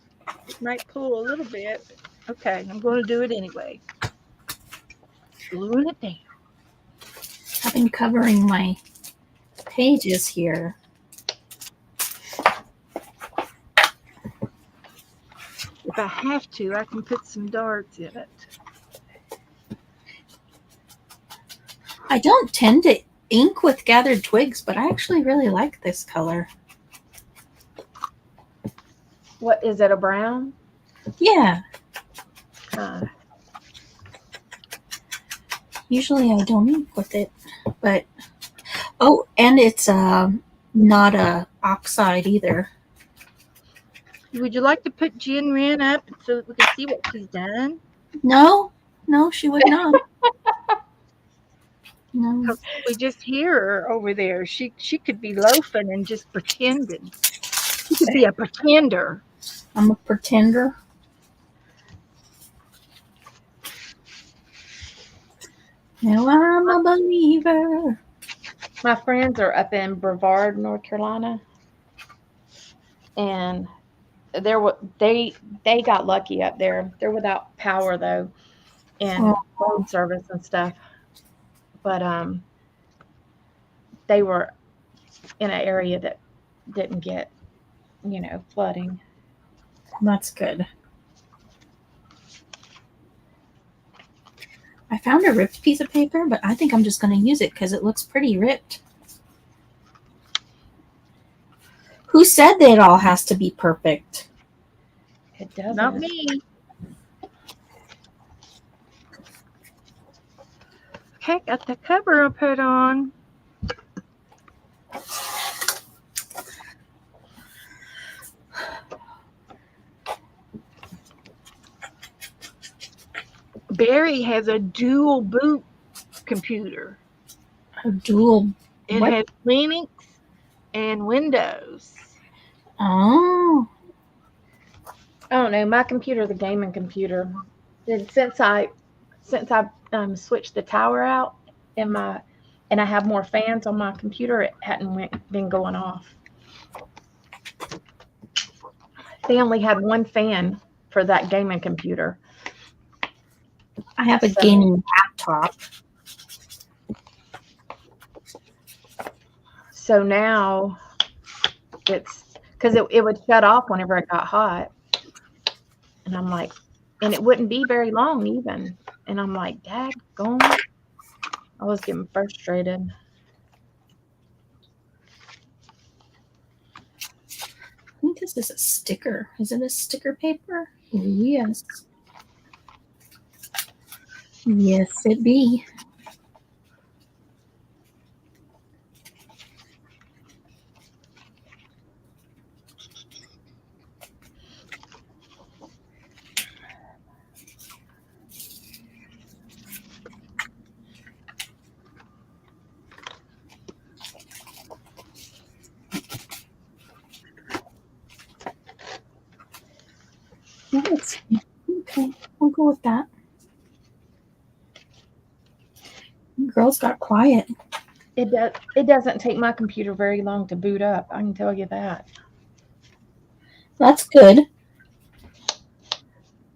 It might pull a little bit. Okay, I'm going to do it anyway. Gluing it down. I've been covering my pages here. If I have to, I can put some darts in it. I don't tend to ink with gathered twigs, but I actually really like this color. What is it? A brown? Yeah. Uh, Usually I don't ink with it, but oh, and it's not a oxide either. Would you like to put Jen Wren up so that we can see what she's done? No, she would not. No. We just hear her over there. She could be loafing and just pretending. She could be a pretender. I'm a pretender. Now I'm a believer. my friends are up in Brevard, North Carolina, and they got lucky up there. They're without power though, and phone service and stuff. But they were in an area that didn't get, flooding. That's good. I found a ripped piece of paper, but I think I'm just going to use it because it looks pretty ripped. Who said that it all has to be perfect? It doesn't. Not me. Okay, got the cover I put on. Barry has a dual boot computer. A dual. It What? has Linux and Windows. Oh. I don't know. My computer, the gaming computer, since I switched the tower out and I have more fans on my computer, it hadn't been going off. They only had one fan for that gaming computer. I have a gaming laptop. So now it's because it would shut off whenever it got hot. And I'm like, and it wouldn't be very long even. And I'm like, daggone. I was getting frustrated. I think this is a sticker. Is it a sticker paper? Yes. Yes, it be. Yes. Okay, I'll go with that. Girls got quiet. It doesn't take my computer very long to boot up. I can tell you that. That's good.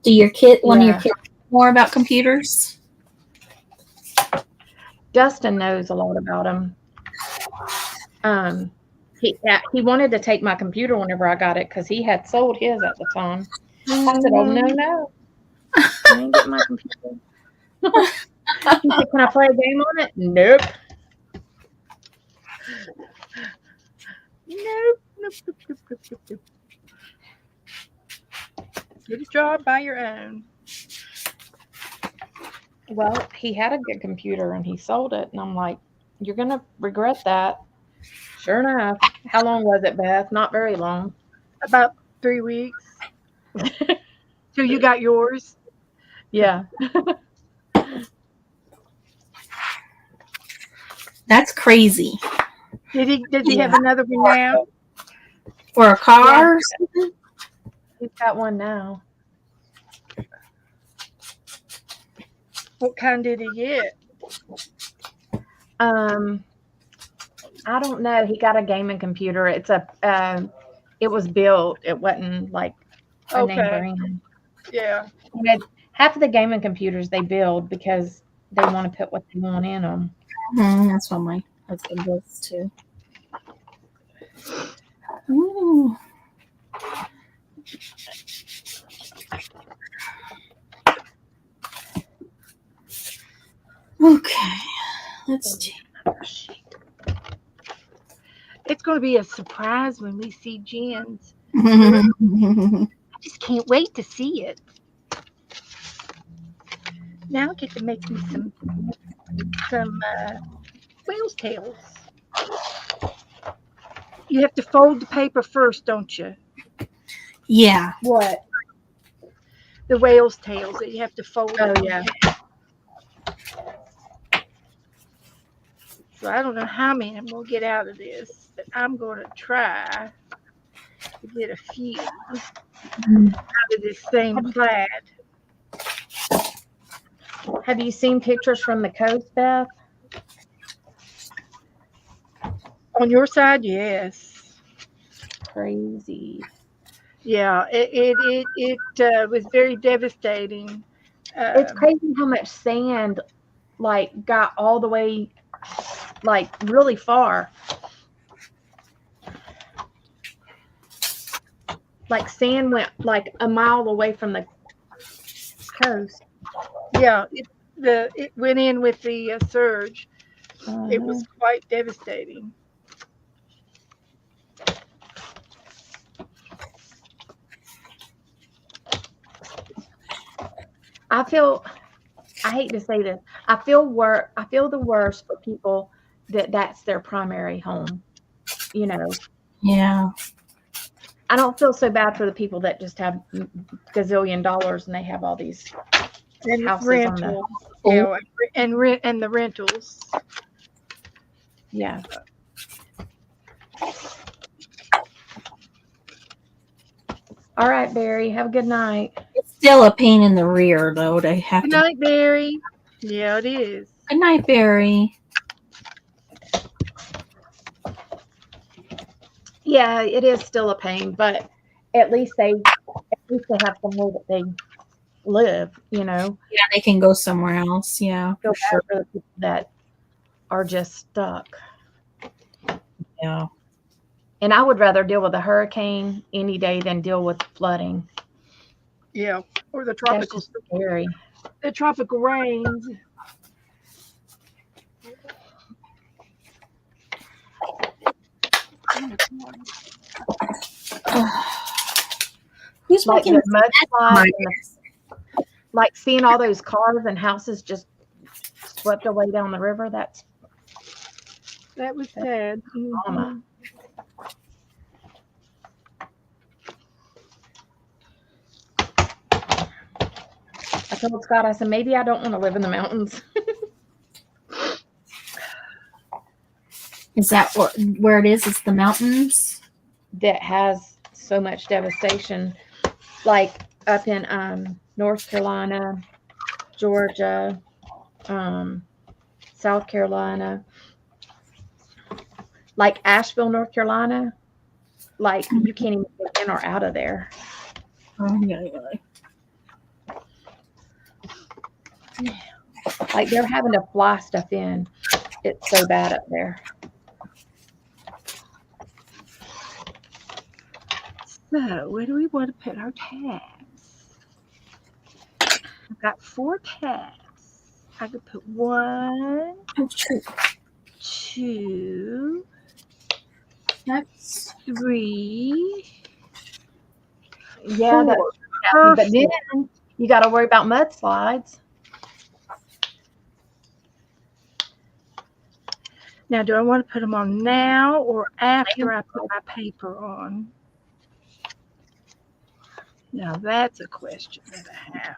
Do one of your Yeah. kids know more about computers? Dustin knows a lot about them. He wanted to take my computer whenever I got it because he had sold his at the time. I said, "Oh no, you ain't getting my computer." He said, "Can I play a game on it?" Nope. Nope. Get a job by your own. Well, he had a good computer and he sold it, and I'm like, "You're gonna regret that." Sure enough. How long was it, Beth? Not very long. About 3 weeks. So you got yours? Yeah. That's crazy. Did he have another one now? For a car or something? He's got one now. What kind did he get? I don't know. He got a gaming computer. It was built. It wasn't like a name Okay. brand. Yeah. Half of the gaming computers they build because they want to put what they want in them. That's what my husband does too. Ooh. Okay, let's see. It's going to be a surprise when we see Jen's. I just can't wait to see it. Now I get to make me some whale's tails. You have to fold the paper first, don't you? Yeah. What? The whale's tails that you have to fold. Oh yeah. So I don't know how many I'm going to get out of this, but I'm going to try to get a few out of this same plaid. Have you seen pictures from the coast, Beth? On your side, yes. Crazy. Yeah, it was very devastating. It's crazy how much sand like got all the way like really far. Like sand went like a mile away from the coast. Yeah, it went in with the surge. It was quite devastating. I hate to say this. I feel the worst for people that's their primary home. You know, Yeah. I don't feel so bad for the people that just have gazillion dollars and they have all these And houses rentals, on the and the rentals. yeah. All right, Barry. Have a good night. It's still a pain in the rear, though, to have Good to. night, Barry. Yeah, it is. Good night, Barry. Yeah, it is still a pain, but at least they have somewhere that they live. You know, Yeah, they can go somewhere else. Yeah, feel for bad sure. for the people that are just stuck. Yeah. And I would rather deal with a hurricane any day than deal with flooding. Yeah, or the That's tropical just scary. the tropical rains. Who's Like making the this mudslide, noise? like seeing all those cars and houses just swept away down the river. That was sad. drama. I told Scott, I said, maybe I don't want to live in the mountains. Is that where it is? It's the mountains? That has so much devastation. Like up in North Carolina, Georgia, South Carolina, like Asheville, North Carolina. Like you can't even get in or out of there. Oh, yeah. Like they're having to fly stuff in. It's so bad up there. So, where do we want to put our tabs? I've got 4 tabs. I could put 1, Oh, true. 2, That's 3, Yeah, 4. that's happy. But Perfect. then you got to worry about mudslides. Now, do I want to put them on now or after I put my paper on? Now, that's a question that I have.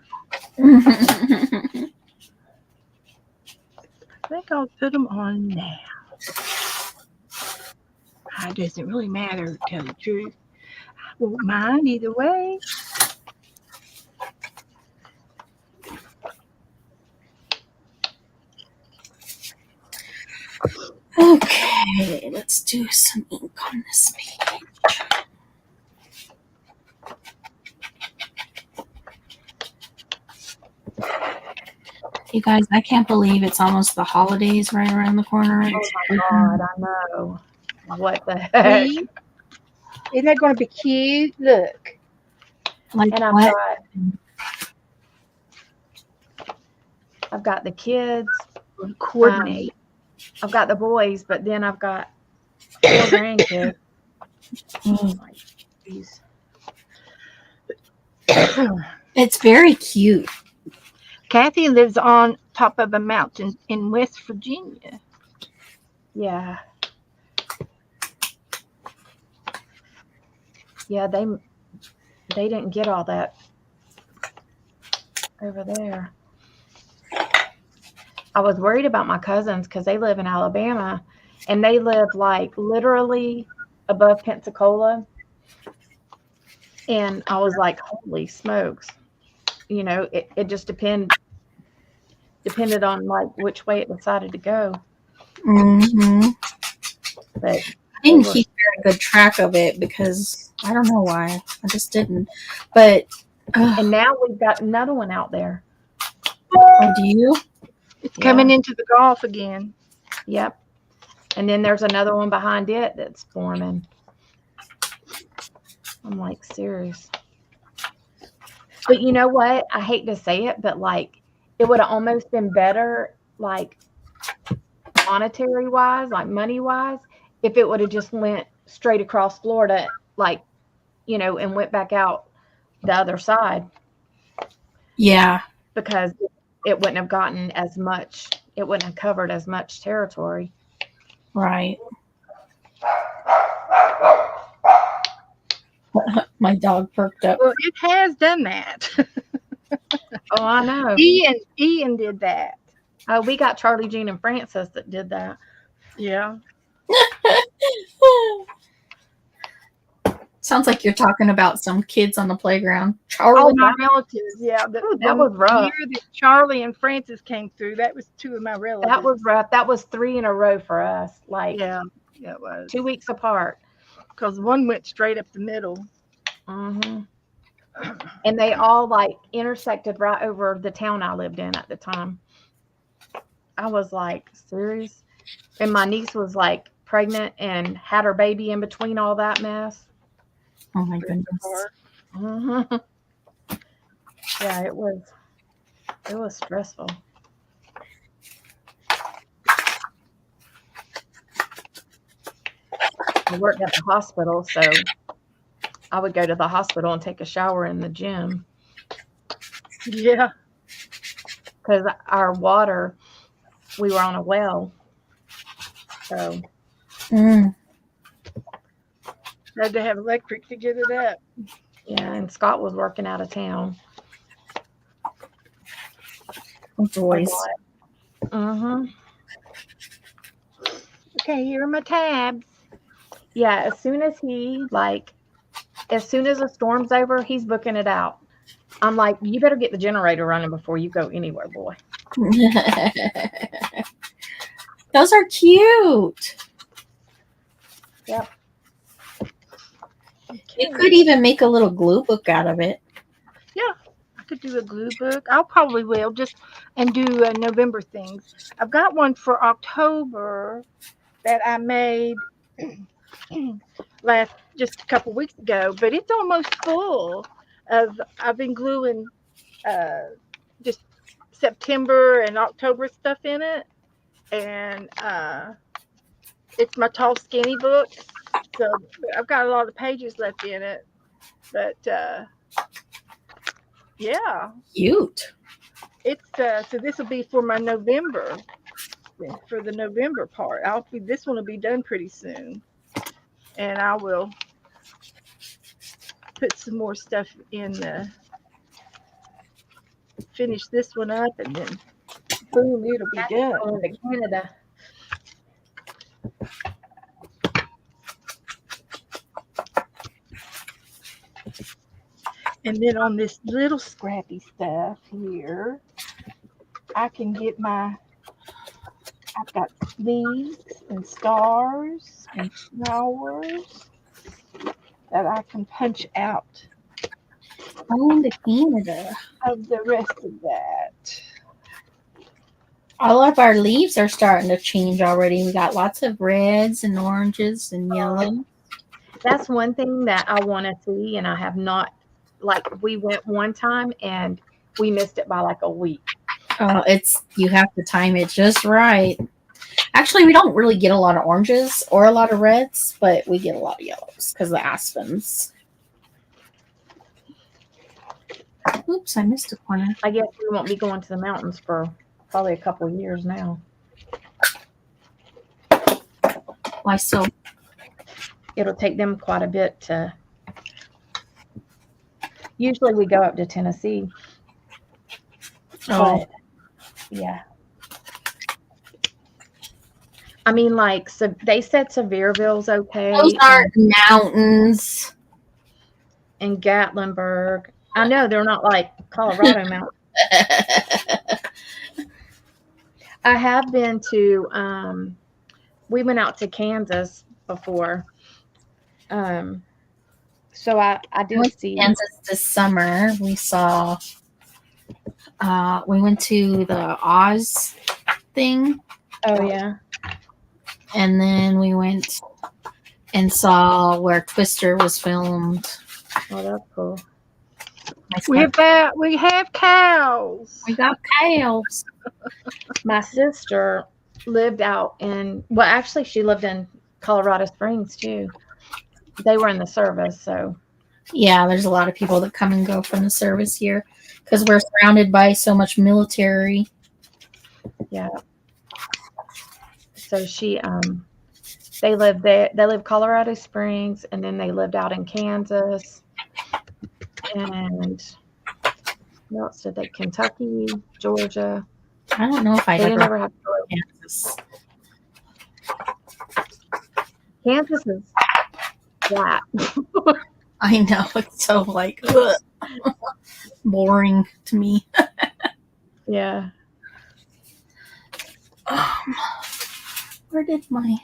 I think I'll put them on now. It doesn't really matter, to tell the truth. I won't mind either way. Okay, let's do some ink on this page. You guys, I can't believe it's almost the holidays right around the corner. Oh my God, I know. What the heck? See? Isn't that going to be cute? Look. Like And what? I've got the kids. Coordinate. I've got the boys, but then I've got 4 grandkids. Oh my geez. It's very cute. Kathy lives on top of a mountain in West Virginia. Yeah. Yeah, they didn't get all that over there. I was worried about my cousins because they live in Alabama, and they live like literally above Pensacola. And I was like, holy smokes. You know, it just depended on like which way it decided to go. Mm-hmm. But I didn't keep very good track of it because I don't know why. I just didn't. But and now we've got another one out there. oh, do you? It's coming into the Gulf again. Yep. And then there's another one behind it that's forming. I'm like, serious. But you know what? I hate to say it, but like it would have almost been better, like monetary wise, like money wise, if it would have just went straight across Florida, like, you know, and went back out the other side. Yeah. Because it wouldn't have gotten as much, it wouldn't have covered as much territory. Right. My dog perked up. Well, it has done that. Oh, I know. Ian did that. Oh, we got Charlie, Jean, and Francis that did that. Yeah. Sounds like you're talking about some kids on the playground. Charlie. Oh, my relatives. Yeah. That was rough. The year that Charlie and Francis came through, that was 2 of my relatives. That was rough. That was 3 in a row for us. Like, yeah, it was 2 weeks apart. Because one went straight up the middle. Mm-hmm. And they all like intersected right over the town I lived in at the time. I was like, serious? And my niece was like pregnant and had her baby in between all that mess. Oh my goodness. Mm-hmm. Yeah, it was stressful. I worked at the hospital, so I would go to the hospital and take a shower in the gym. Yeah. Because our water, we were on a well. So. Had to have electric to get it up. Yeah, and Scott was working out of town. Boys. Mm-hmm. Okay, here are my tabs. Yeah, as soon as the storm's over, he's booking it out. I'm like, you better get the generator running before you go anywhere, boy. Those are cute. Yep. You could even make a little glue book out of it. Yeah, I could do a glue book. I'll probably will just and do November things. I've got one for October that I made just a couple weeks ago, but it's almost full of. I've been gluing just September and October stuff in it, and it's my tall skinny book, so I've got a lot of pages left in it, but yeah, Cute. it's so this will be for my November, for the November part. This one will be done pretty soon, and I will put some more stuff in finish this one up, and then boom, it'll be done. Going to Canada. And then on this little scrappy stuff here, I can get I've got leaves and stars and flowers that I can punch out Going to Canada. of the rest of that. All of our leaves are starting to change already. We got lots of reds and oranges and yellow. That's one thing that I want to see, and I have not. Like, we went one time and we missed it by like a week. You have to time it just right. Actually, we don't really get a lot of oranges or a lot of reds, but we get a lot of yellows because of the aspens. Oops, I missed a corner. I guess we won't be going to the mountains for probably a couple of years now. Why so? It'll take them quite a bit to. Usually we go up to Tennessee. Oh, But, yeah. I mean, like, so they said Sevierville's okay. those aren't mountains. And Gatlinburg. I know they're not like Colorado mountains. I have been to, we went out to Kansas before. So I did see Kansas this summer. We saw. We went to the Oz thing. Oh yeah. And then we went and saw where Twister was filmed. Oh, that's cool. We have cows. We got cows. My sister lived out in, well, actually, she lived in Colorado Springs too. They were in the service, so. Yeah, there's a lot of people that come and go from the service here because we're surrounded by so much military. Yeah. So they lived there. They lived Colorado Springs, and then they lived out in Kansas. And what else did they? Kentucky, Georgia. I don't know if I'd They didn't ever ever have to go. Kansas. Kansas is flat. I know, it's so like boring to me. Yeah. Where did my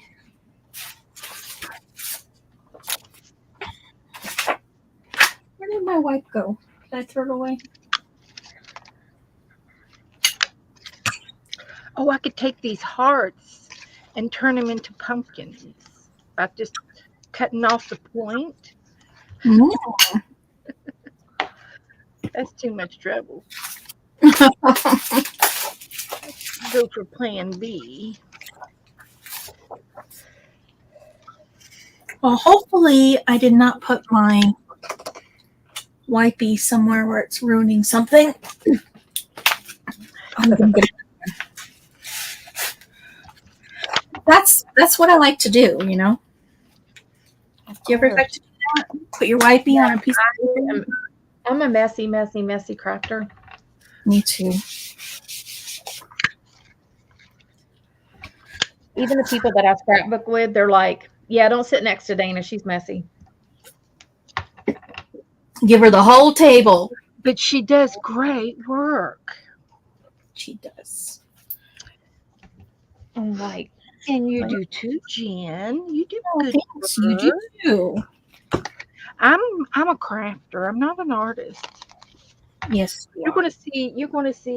wipe go? Did I throw it away? Oh, I could take these hearts and turn them into pumpkins by just cutting off the point. Mm. That's too much trouble. Go for plan B. Well, hopefully I did not put my wipey somewhere where it's ruining something. That's what I like to do, you know. Do you ever like to do that? Put your wipey on a piece of paper? I'm a messy crafter. Me too. Even the people that I scrapbook with, they're like, yeah, don't sit next to Dana. She's messy. Give her the whole table. But she does great work. She does. I'm like, And you do too, Jen. You do Oh, good thanks. You do work. too. I'm a crafter. I'm not an artist. Yes, you You're are. gonna see. You're gonna see.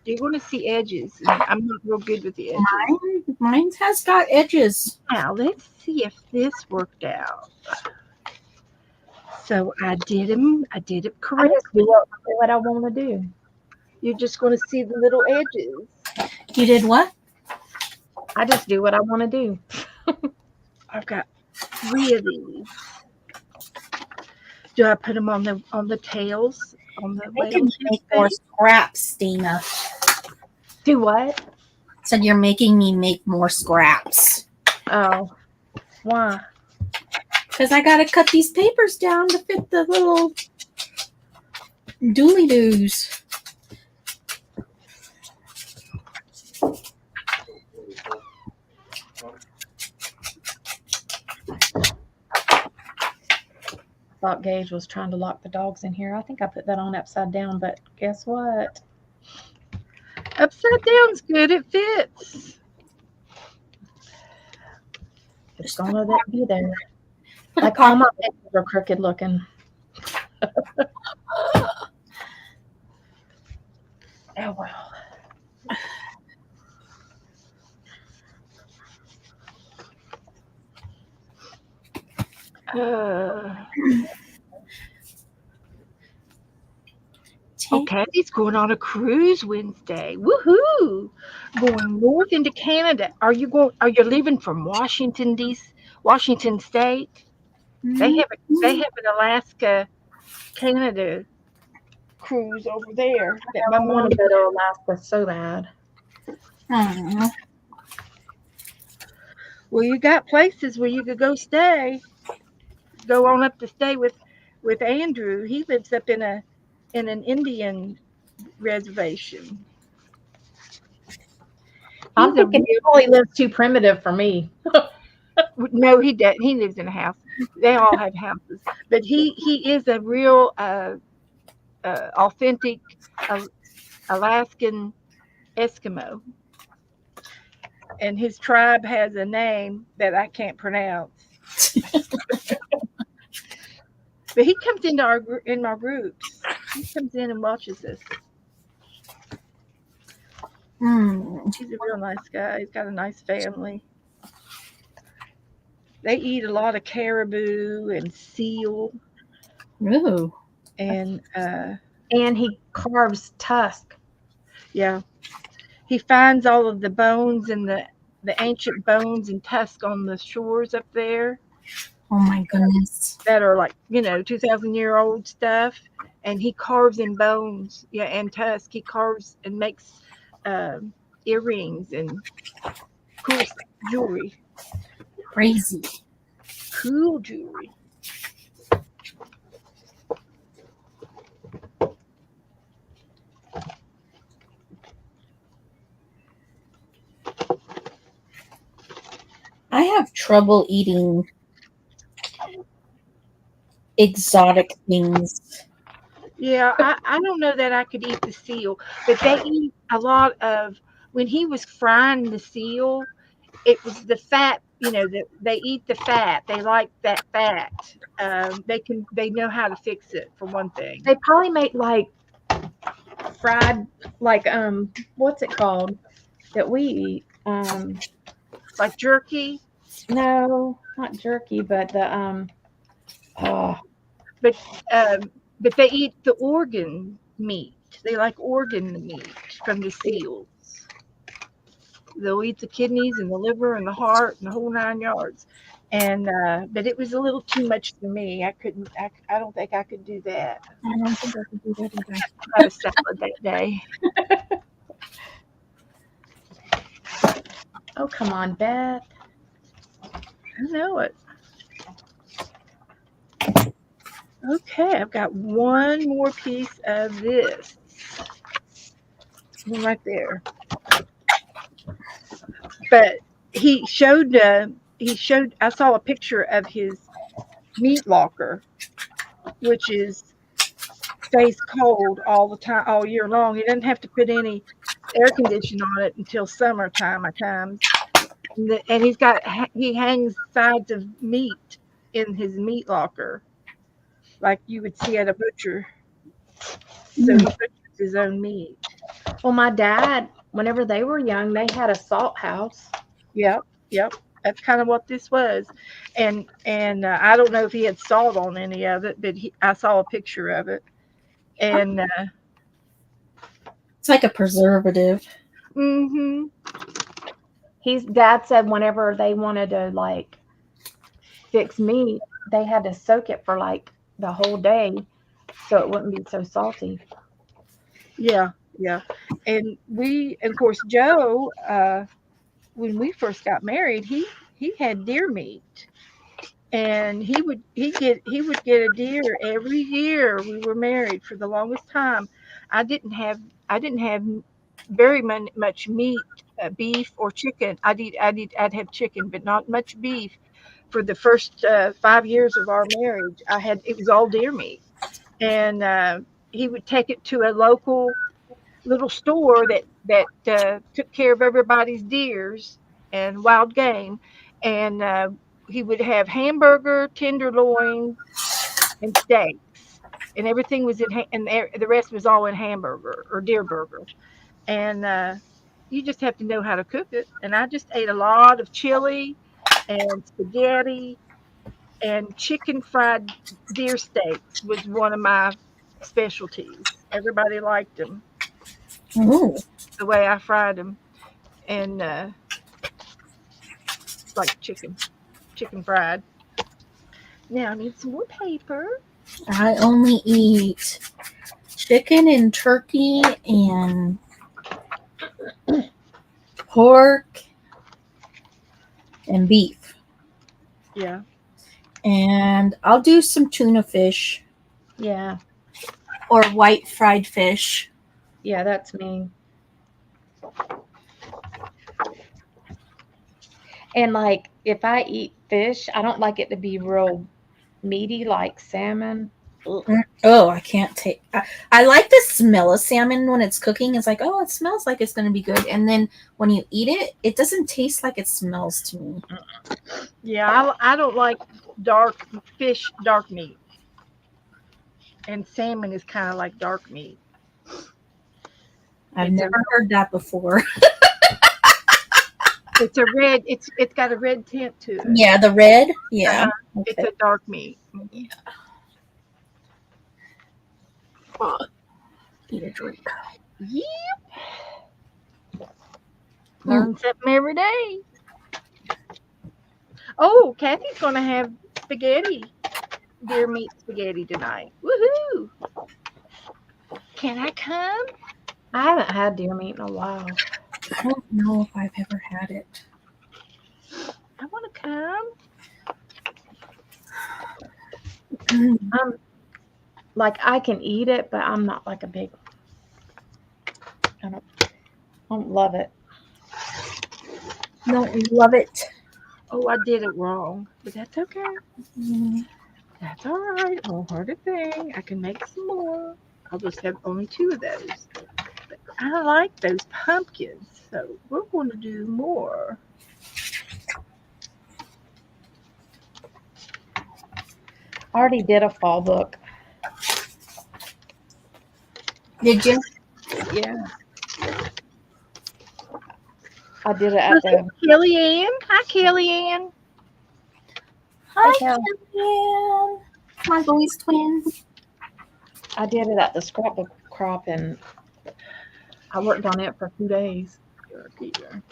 You're gonna see edges. And I'm not real good with the edges. Mine has got edges. Now let's see if this worked out. So I did them. I did it I just correctly. do what I want to do. You're just gonna see the little edges. You did what? I just do what I want to do. I've got 3 of these. Do I put them on the tails on the I can whale's make more face? scraps, Dina. Do what? Said you're making me make more scraps. Oh, why? Because I gotta cut these papers down to fit the little dooley doos. Thought Gage was trying to lock the dogs in here. I think I put that on upside down, but guess what? Upside down's good. It fits. It's gonna be there. Put a Like all my pocket. pictures are crooked looking. Oh well. Okay, he's going on a cruise Wednesday. Woohoo! Going north into Canada. Are you leaving from Washington State? They have an Alaska Canada cruise over there that my I want mom. to go to Alaska so bad. Aw. Well, you got places where you could go stay. Go on up to stay with Andrew. He lives up in an Indian reservation. I'm He's a thinking he probably lives too primitive for me. No, he doesn't. He lives in a house. They all have houses, but he is a real authentic Alaskan Eskimo, and his tribe has a name that I can't pronounce. But he comes into my groups. He comes in and watches us. He's a real nice guy. He's got a nice family. They eat a lot of caribou and seal, Ooh. and And he carves tusk. yeah, he finds all of the bones and the ancient bones and tusks on the shores up there Oh my goodness. that are like 2,000-year-old stuff, and he carves in bones, and tusk. He carves and makes earrings and cool jewelry. Crazy. Cool jewelry. I have trouble eating exotic things. Yeah, I don't know that I could eat the seal, but they eat a lot of. When he was frying the seal, it was the fat. That they eat the fat. They like that fat. They know how to fix it, for one thing. They probably make like fried, like what's it called that we eat? Like jerky, No, not jerky, but the oh, but they eat the organ meat. They like organ meat from the seals. They'll eat the kidneys and the liver and the heart and the whole 9 yards. And but it was a little too much for me. I couldn't. I don't think I could do that. I don't think I can do that either. I had a salad that day. oh come on, Beth. I know it. Okay, I've got one more piece of this. One right there. But he showed. I saw a picture of his meat locker, which is stays cold all the time, all year long. He doesn't have to put any air conditioning on it until summertime. At times, and he hangs sides of meat in his meat locker, like you would see at a butcher. So he butchers his own meat. Well, my dad, whenever they were young, they had a salt house. Yep, yep. That's kind of what this was, and I don't know if he had salt on any of it, but I saw a picture of it, and It's like a preservative. mm-hmm. His dad said whenever they wanted to like fix meat, they had to soak it for like the whole day so it wouldn't be so salty. Yeah, yeah. And of course, Joe, when we first got married, he had deer meat, and he would get a deer every year. We were married for the longest time. I didn't have very much meat, beef or chicken. I'd have chicken, but not much beef. For the first 5 years of our marriage, it was all deer meat, and he would take it to a local little store that took care of everybody's deers and wild game, and he would have hamburger, tenderloin, and steaks, and everything was and the rest was all in hamburger or deer burger, and you just have to know how to cook it. And I just ate a lot of chili and spaghetti and chicken fried deer steaks was one of my specialties. Everybody liked them Ooh. the way I fried them, and like chicken fried. Now I need some more paper. I only eat chicken and turkey and pork and beef. Yeah. And I'll do some tuna fish Yeah. or white fried fish. Yeah, that's me. And like if I eat fish, I don't like it to be real meaty like salmon. Ugh. Oh, I can't take. I like the smell of salmon when it's cooking. It's like, oh, it smells like it's going to be good. And then when you eat it, it doesn't taste like it smells to me. Yeah, I don't like dark meat, and salmon is kind of like dark meat. I've It's never heard that before. it's a red. It's got a red tint to it. Yeah, the red. Yeah. It's Okay. a dark meat. Yeah. Need a drink. Yep. Learn something every day. Oh, Kathy's gonna have spaghetti, deer meat spaghetti tonight. Woohoo! Can I come? I haven't had deer meat in a while. I don't know if I've ever had it. I want to come. Like I can eat it, but I'm not like a big. I don't love it. Don't love it. Oh, I did it wrong, but that's okay. That's all right. Won't hurt a thing. I can make some more. I'll just have only 2 of those. But I like those pumpkins, so we're going to do more. I already did a fall book. Did you? Yeah. I did it at the. Kellyanne. Hi, Kellyanne. Hi, Cal. Kellyanne. My voice twin. I did it at the scrapbook crop, and I worked on it for 2 days. Peter.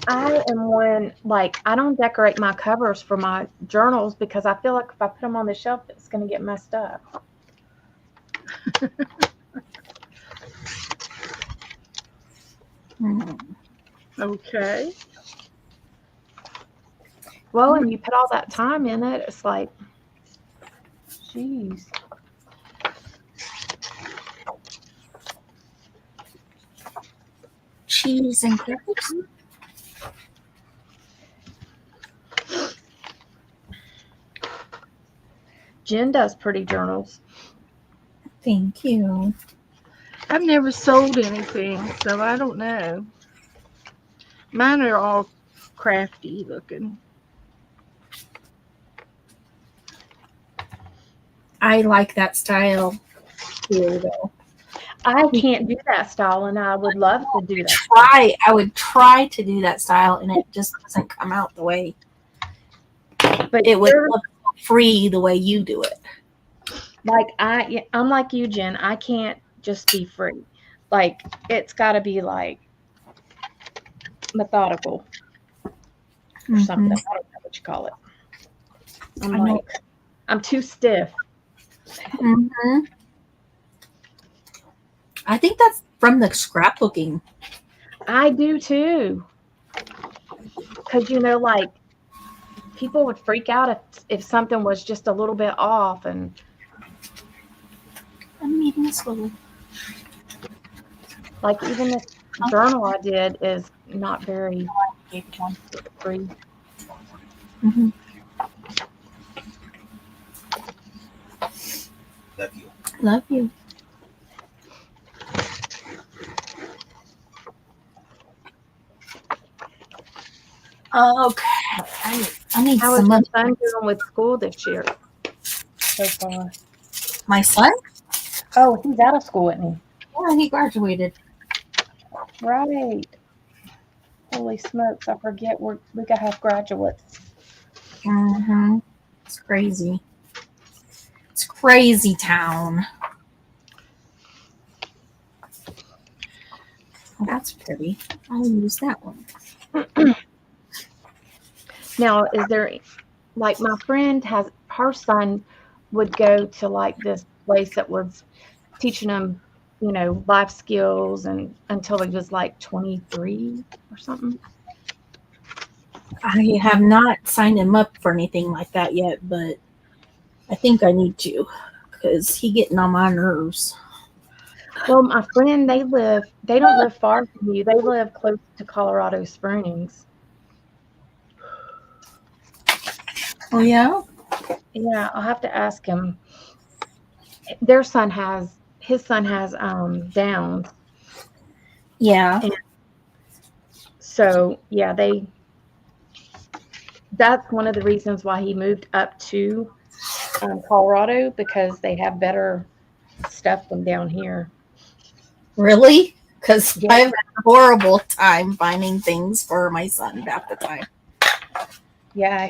I am one, like, I don't decorate my covers for my journals because I feel like if I put them on the shelf, it's going to get messed up. Okay. Well, and you put all that time in it, it's like, jeez. cheese and crackers. Jen does pretty journals. Thank you. I've never sold anything, so I don't know. Mine are all crafty looking. I like that style too, though. I can't do that style, and I would love to do that. I would try to do that style, and it just doesn't come out the way But it would look free the way you do it. like I'm like you, Jen. I can't just be free. Like it's got to be like methodical or something. I don't know what you call it. I'm too stiff. Mm-hmm. I think that's from the scrapbooking. I do too. Because like people would freak out if something was just a little bit off, and I'm eating slowly. like even this journal I did is not very free. Mm-hmm. Love you. Love you. Okay. I need How is some your money. son doing with school this year so far? My son? Oh, he's out of school, isn't he? Yeah, he graduated. Right. Holy smokes! I forget we gotta have graduates. Mm-hmm. It's crazy. It's crazy town. Oh, that's pretty. I'll use that one. Now, is there like my friend has her son would go to like this place that was teaching him, life skills and until he was like 23 or something. I have not signed him up for anything like that yet, but I think I need to because he getting on my nerves. Well, my friend, they don't live far from you. They live close to Colorado Springs. Oh yeah? Yeah, I'll have to ask him. His son has Downs. Yeah. And so yeah, that's one of the reasons why he moved up to Colorado, because they have better stuff than down here. Really? Because Yeah. I have a horrible time finding things for my son half the time. Yeah,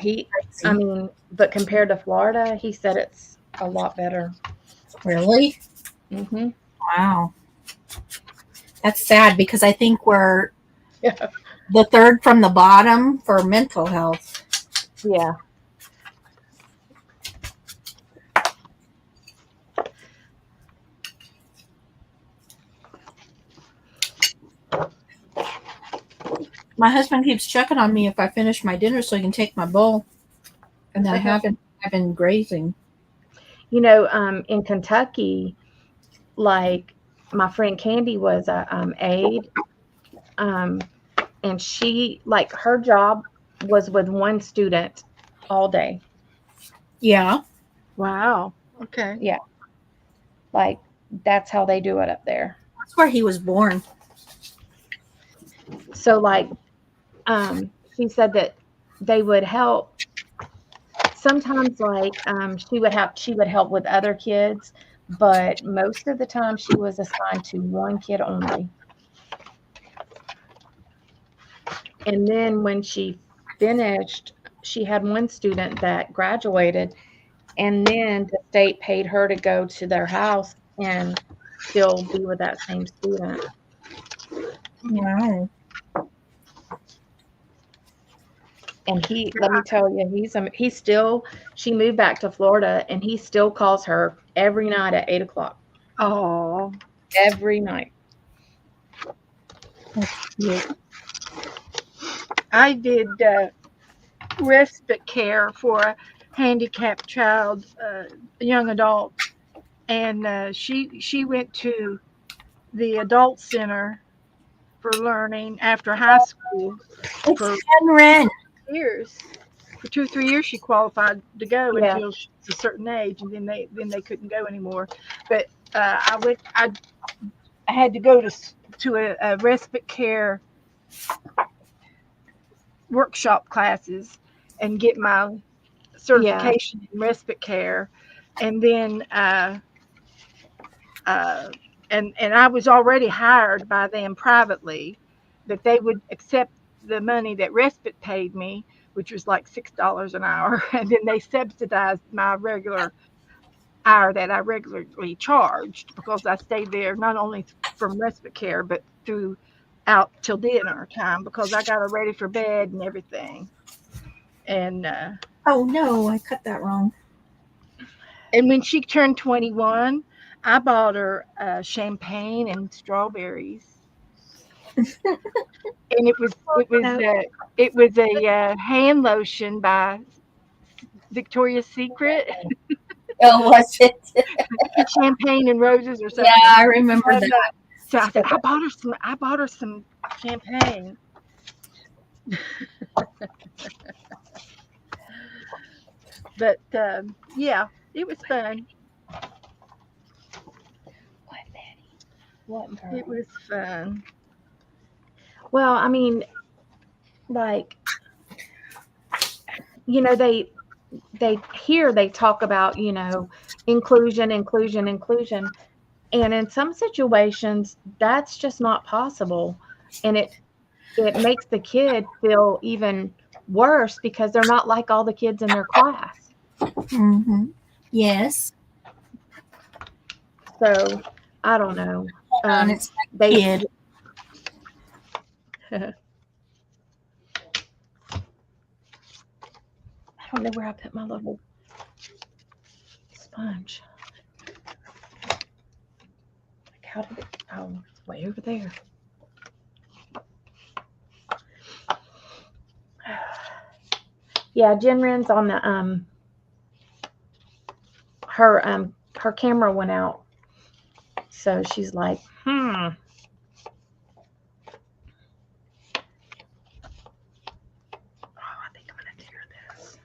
but compared to Florida, he said it's a lot better. Really? Mm-hmm. Wow. That's sad because I think we're Yeah. the third from the bottom for mental health. Yeah. My husband keeps checking on me if I finish my dinner so he can take my bowl. And I haven't. I've been grazing. In Kentucky, like my friend Candy was a aide, and she her job was with one student all day. Yeah. Wow. Okay. Yeah, like that's how they do it up there. That's where he was born. So she said that they would help. Sometimes she would help with other kids, but most of the time she was assigned to one kid only. And then when she finished, she had one student that graduated, and then the state paid her to go to their house and still be with that same student. Wow. And let me tell you, she moved back to Florida, and he still calls her every night at 8:00. Oh. Every night. Yeah. I did respite care for a handicapped child, a young adult, and she went to the adult center for learning after high school It's for Henry. years. For 2 or 3 years, she qualified to go Yeah. until she was a certain age, and then they couldn't go anymore. But I had to go to a respite care workshop classes and get my certification in respite care, and then and I was already hired by them privately that they would accept the money that respite paid me, which was like $6 an hour, and then they subsidized my regular hour that I regularly charged because I stayed there not only from respite care but through out till dinner time because I got her ready for bed and everything. And Oh no, I cut that wrong. and when she turned 21, I bought her champagne and strawberries. And it was a hand lotion by Victoria's Secret, Oh, was it? champagne and roses or something. Yeah, I remember And, that. so I said, I bought her some champagne. But yeah, it was fun. What? It was fun. Well, I mean, like, you know, they here they talk about, you know, inclusion, inclusion, inclusion. And in some situations, that's just not possible. And it makes the kid feel even worse because they're not like all the kids in their class. Mm-hmm. Yes. So I don't know. Hold on, it's my They kid. I don't know where I put my little sponge. Like how did it? Oh, it's way over there. Yeah, Jen Ren's on the her camera went out. So she's like, Oh, I think I'm gonna tear this.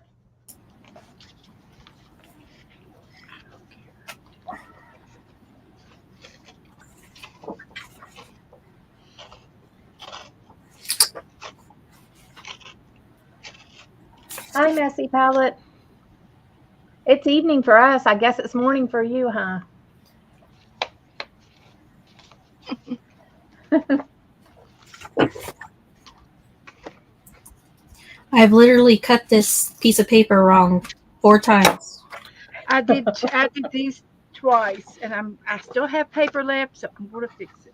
Hi, Messy Palette. It's evening for us. I guess it's morning for you, huh? I've literally cut this piece of paper wrong 4 times. I did these twice, and I still have paper left, so I'm going to fix it.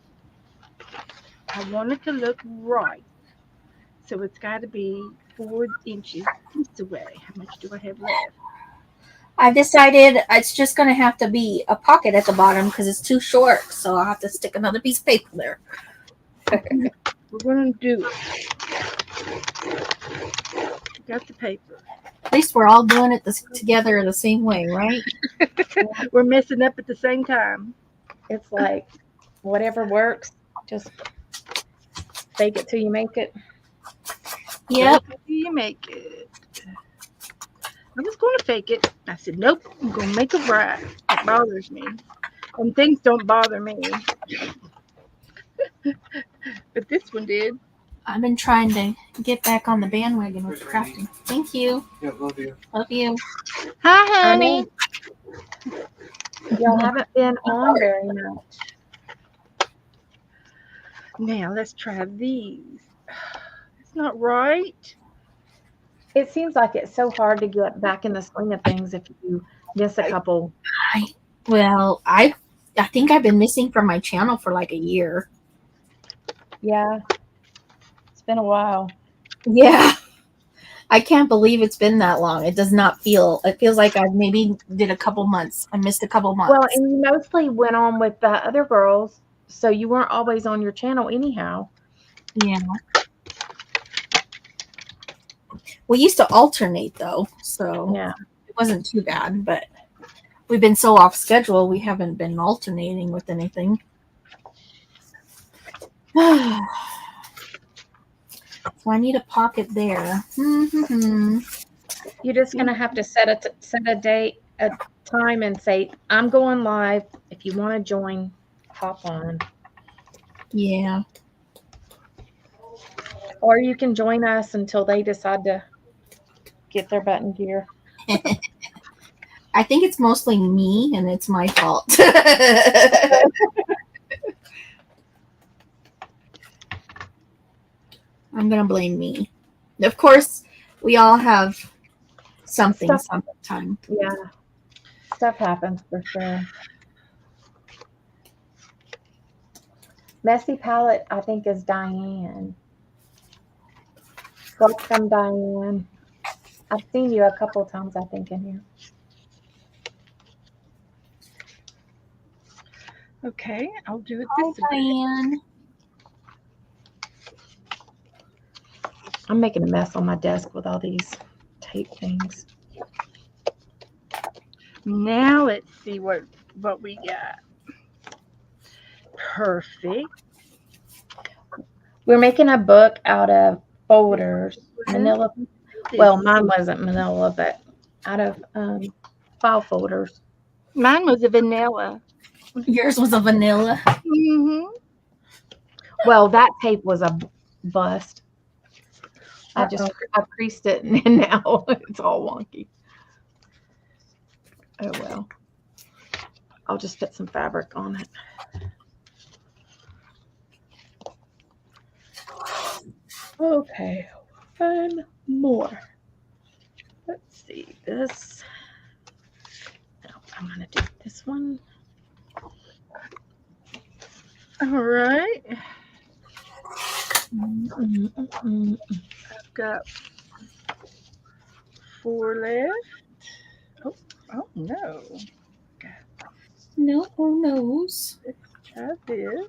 I want it to look right, so it's got to be 4 inches this away. How much do I have left? I've decided it's just going to have to be a pocket at the bottom because it's too short, so I'll have to stick another piece of paper there. We're going to do it. Got the paper. At least we're all doing it together the same way, right? We're messing up at the same time. It's like whatever works, just fake it till you make it. Yep. Fake it till you make it. I was going to fake it. I said, nope, I'm going to make it right. It bothers me. And things don't bother me. But this one did. I've been trying to get back on the bandwagon with crafting. Thank you. Yeah, love you. Love you. Hi, I honey. mean, y'all haven't been on very much. Now let's try these. It's not right. It seems like it's so hard to get back in the swing of things if you miss a couple. I think I've been missing from my channel for like a year. Yeah, it's been a while. Yeah. I can't believe it's been that long. It does not feel. It feels like I maybe did a couple months. I missed a couple months. Well, and you mostly went on with the other girls, so you weren't always on your channel anyhow. Yeah. We used to alternate though, so Yeah. it wasn't too bad. But we've been so off schedule, we haven't been alternating with anything. So I need a pocket there. Mm-hmm. You're just gonna have to set a date, a time, and say, "I'm going live. If you want to join, hop on." Yeah. Or you can join us until they decide to get their button gear. I think it's mostly me, and it's my fault. I'm gonna blame me. Of course, we all have something Stuff, sometime. yeah, stuff happens for sure. Messy Palette, I think, is Diane. Welcome, Diane. I've seen you a couple times, I think, in here. Okay, I'll do it Hi, this way. Diane. I'm making a mess on my desk with all these tape things. Now let's see what we got. Perfect. We're making a book out of folders, manila. Well, mine wasn't manila, but out of file folders. Mine was a vanilla. Yours was a vanilla. Mm-hmm. Well, that tape was a bust. I creased it and now it's all wonky. Oh well. I'll just put some fabric on it. Okay, one more. Let's see this. No, I'm gonna do this one. All right. Mm-mm-mm-mm. I've got 4 left. Oh no. No, who knows? Let's try this.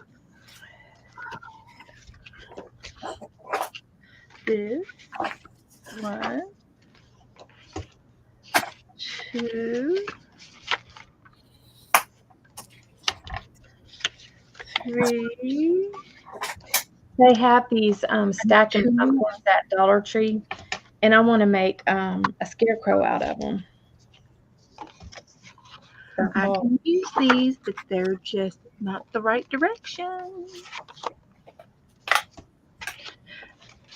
This. 1, 2, 3. They have these stacking pumpkins at Dollar Tree, and I want to make a scarecrow out of them. I can use these, but they're just not the right direction.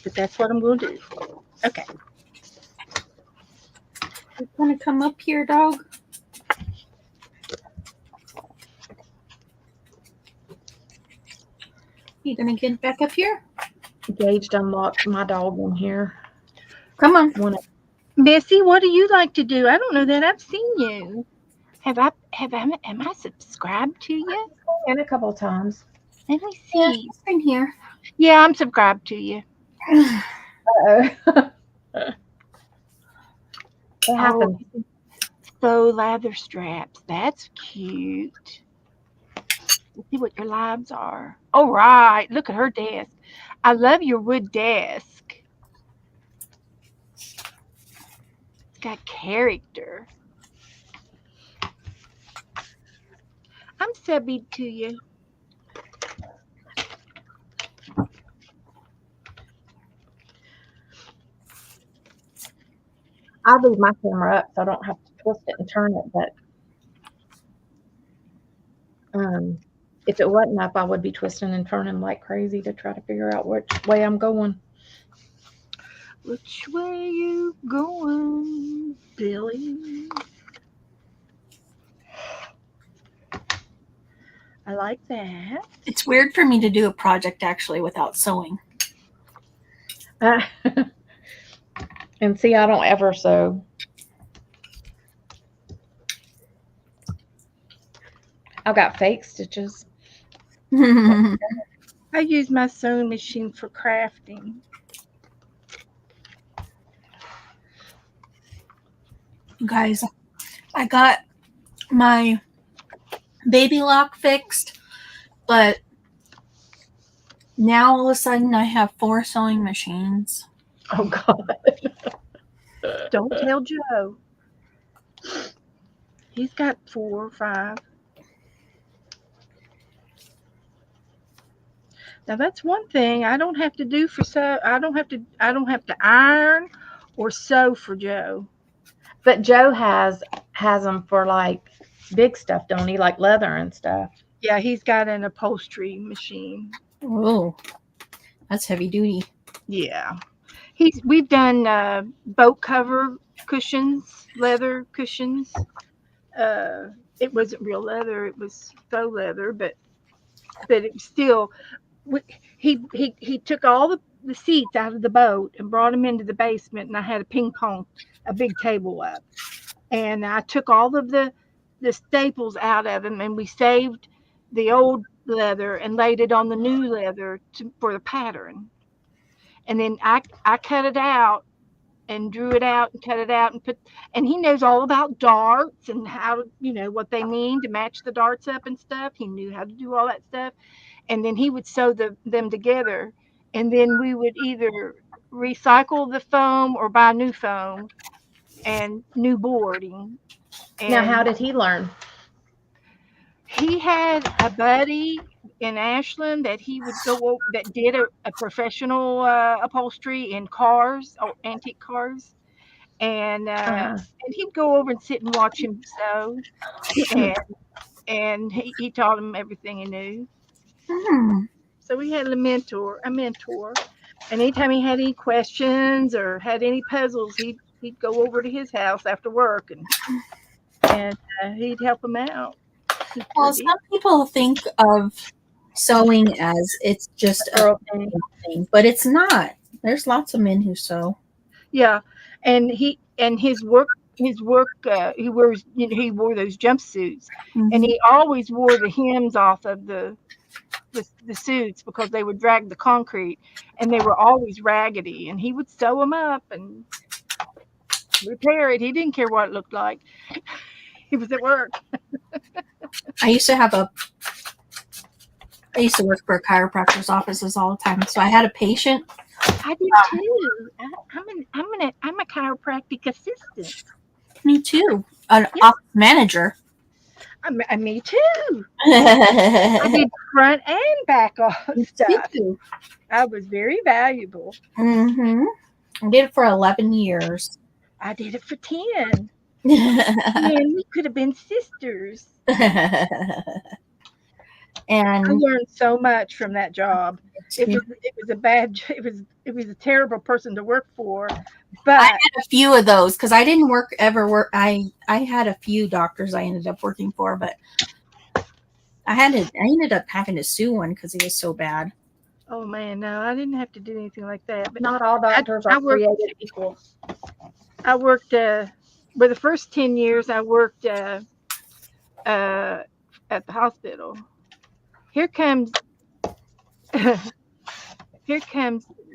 But that's what I'm going to do. Okay. You want to come up here, dog? You gonna get back up here? Gage unlocked my dog in here. Come on. Missy, what do you like to do? I don't know that I've seen you. Am I subscribed to you? In a couple of times. Let me Yeah, see. she's in here. Yeah, I'm subscribed to you. Uh-oh. What happened? Faux leather straps. That's cute. Let's see what your lives are. All right. Look at her desk. I love your wood desk. It's got character. I'm subbied to you. I leave my camera up so I don't have to twist it and turn it, but if it wasn't up, I would be twisting and turning like crazy to try to figure out which way I'm going. Which way you going, Billy? I like that. It's weird for me to do a project actually without sewing. And see, I don't ever sew. I've got fake stitches. I use my sewing machine for crafting. Guys, I got my baby lock fixed, but now all of a sudden I have 4 sewing machines. Oh God. Don't tell Joe. He's got 4 or 5. Now that's one thing I don't have to do for sew. I don't have to iron or sew for Joe. But Joe has them for like big stuff, don't he? Like leather and stuff. Yeah, he's got an upholstery machine. Oh, that's heavy duty. Yeah. We've done boat cover cushions, leather cushions. It wasn't real leather; it was faux leather, but it was still. He took all the seats out of the boat and brought them into the basement, and I had a big table up, and I took all of the staples out of them, and we saved the old leather and laid it on the new leather for the pattern, and then I cut it out and drew it out and cut it out and he knows all about darts and how to what they mean to match the darts up and stuff. He knew how to do all that stuff, and then he would sew them together, and then we would either recycle the foam or buy new foam and new boarding. Now, how And did he learn? he had a buddy in Ashland that he would that did a professional upholstery in cars, antique cars, and he'd go over and sit and watch him sew, and he taught him everything he knew. Hmm. So we had a mentor, and anytime he had any questions or had any puzzles, he'd go over to his house after work and he'd help him out. He Well, sure did. some people think of sewing as it's just a Girl thing. thing, but it's not. There's lots of men who sew. Yeah, and his work he wears he wore those jumpsuits, and he always wore the hems off of the suits because they would drag the concrete, and they were always raggedy, and he would sew them up and repair it. He didn't care what it looked like. He was at work. I used to work for a chiropractor's offices all the time. So I had a patient. I did too. I'm a chiropractic assistant. Me too. An office manager. Me too. I did front and back stuff. I was very valuable. Mm-hmm. I did it for 11 years. I did it for 10. Man, we could have been sisters. And I learned so much from that job. It was a terrible person to work for, but I had a few of those because I didn't ever work. I had a few doctors I ended up working for, but I ended up having to sue one because he was so bad. Oh man, no, I didn't have to do anything like that. But Not all doctors are created equal. I worked for the first 10 years. I worked at the hospital. Here comes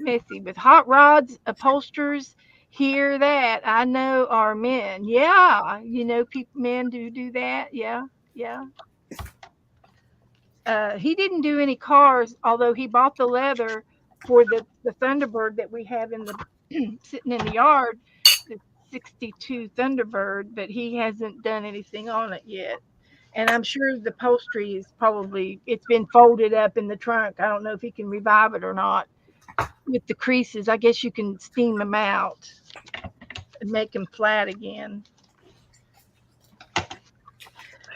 Missy with hot rods, upholsters. Hear that? I know our men. Yeah, men do that. Yeah. He didn't do any cars, although he bought the leather for the Thunderbird that we have in the sitting in the yard, the 62 Thunderbird, but he hasn't done anything on it yet. And I'm sure the upholstery is it's been folded up in the trunk. I don't know if he can revive it or not. With the creases, I guess you can steam them out and make them flat again.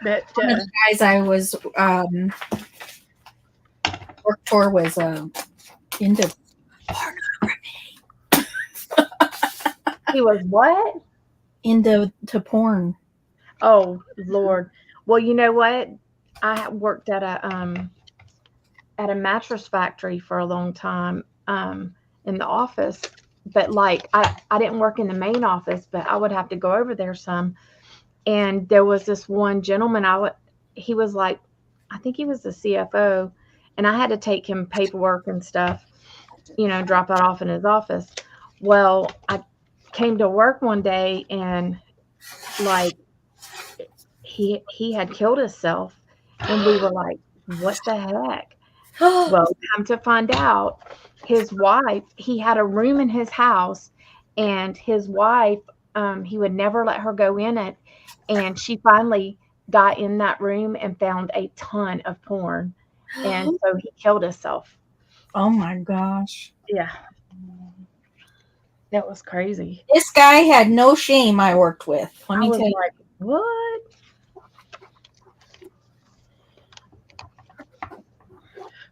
But one of the guys I was worked for was into pornography. He was what? Into porn. Oh Lord. Well, you know what? I worked at a mattress factory for a long time in the office, but like I didn't work in the main office, but I would have to go over there some. And there was this one gentleman. He was like, I think he was the CFO, and I had to take him paperwork and stuff, drop it off in his office. Well, I came to work one day and like he had killed himself, and we were like, what the heck? Well, come to find out, his wife, he had a room in his house, and his wife, he would never let her go in it, and she finally got in that room and found a ton of porn, and so he killed himself. Oh my gosh. Yeah. That was crazy. This guy had no shame I worked with. Let I me was tell you. like, what?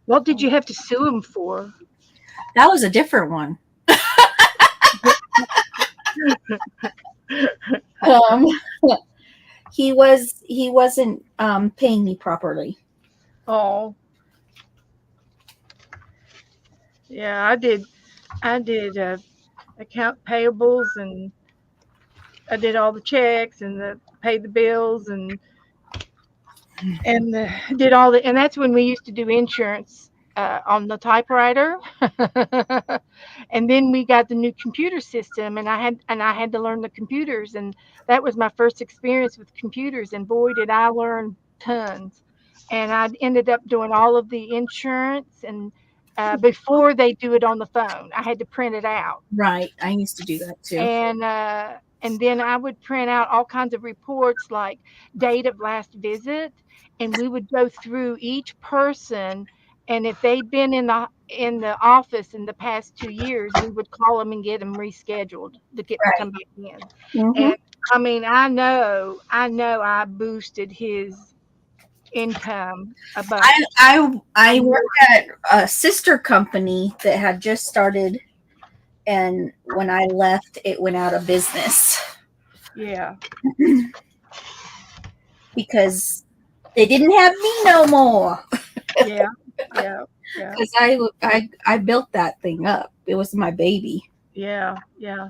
What did you have to sue him for? That was a different one. Um, he wasn't paying me properly. Oh, yeah, I did account payables, and I did all the checks and paid the bills, and did all the, and that's when we used to do insurance on the typewriter. And then we got the new computer system, and I had to learn the computers, and that was my first experience with computers, and boy did I learn tons. And I ended up doing all of the insurance, and before they do it on the phone, I had to print it out. Right. I used to do that too. And then I would print out all kinds of reports like date of last visit, and we would go through each person, and if they'd been in the office in the past 2 years, we would call them and get them rescheduled to get to Right. come back in. Mm-hmm. And I mean, I boosted his income a bunch. I worked at a sister company that had just started, and when I left, it went out of business Yeah, because they didn't have me no more. yeah, yeah, yeah, Because I built that thing up. It was my baby. yeah, yeah.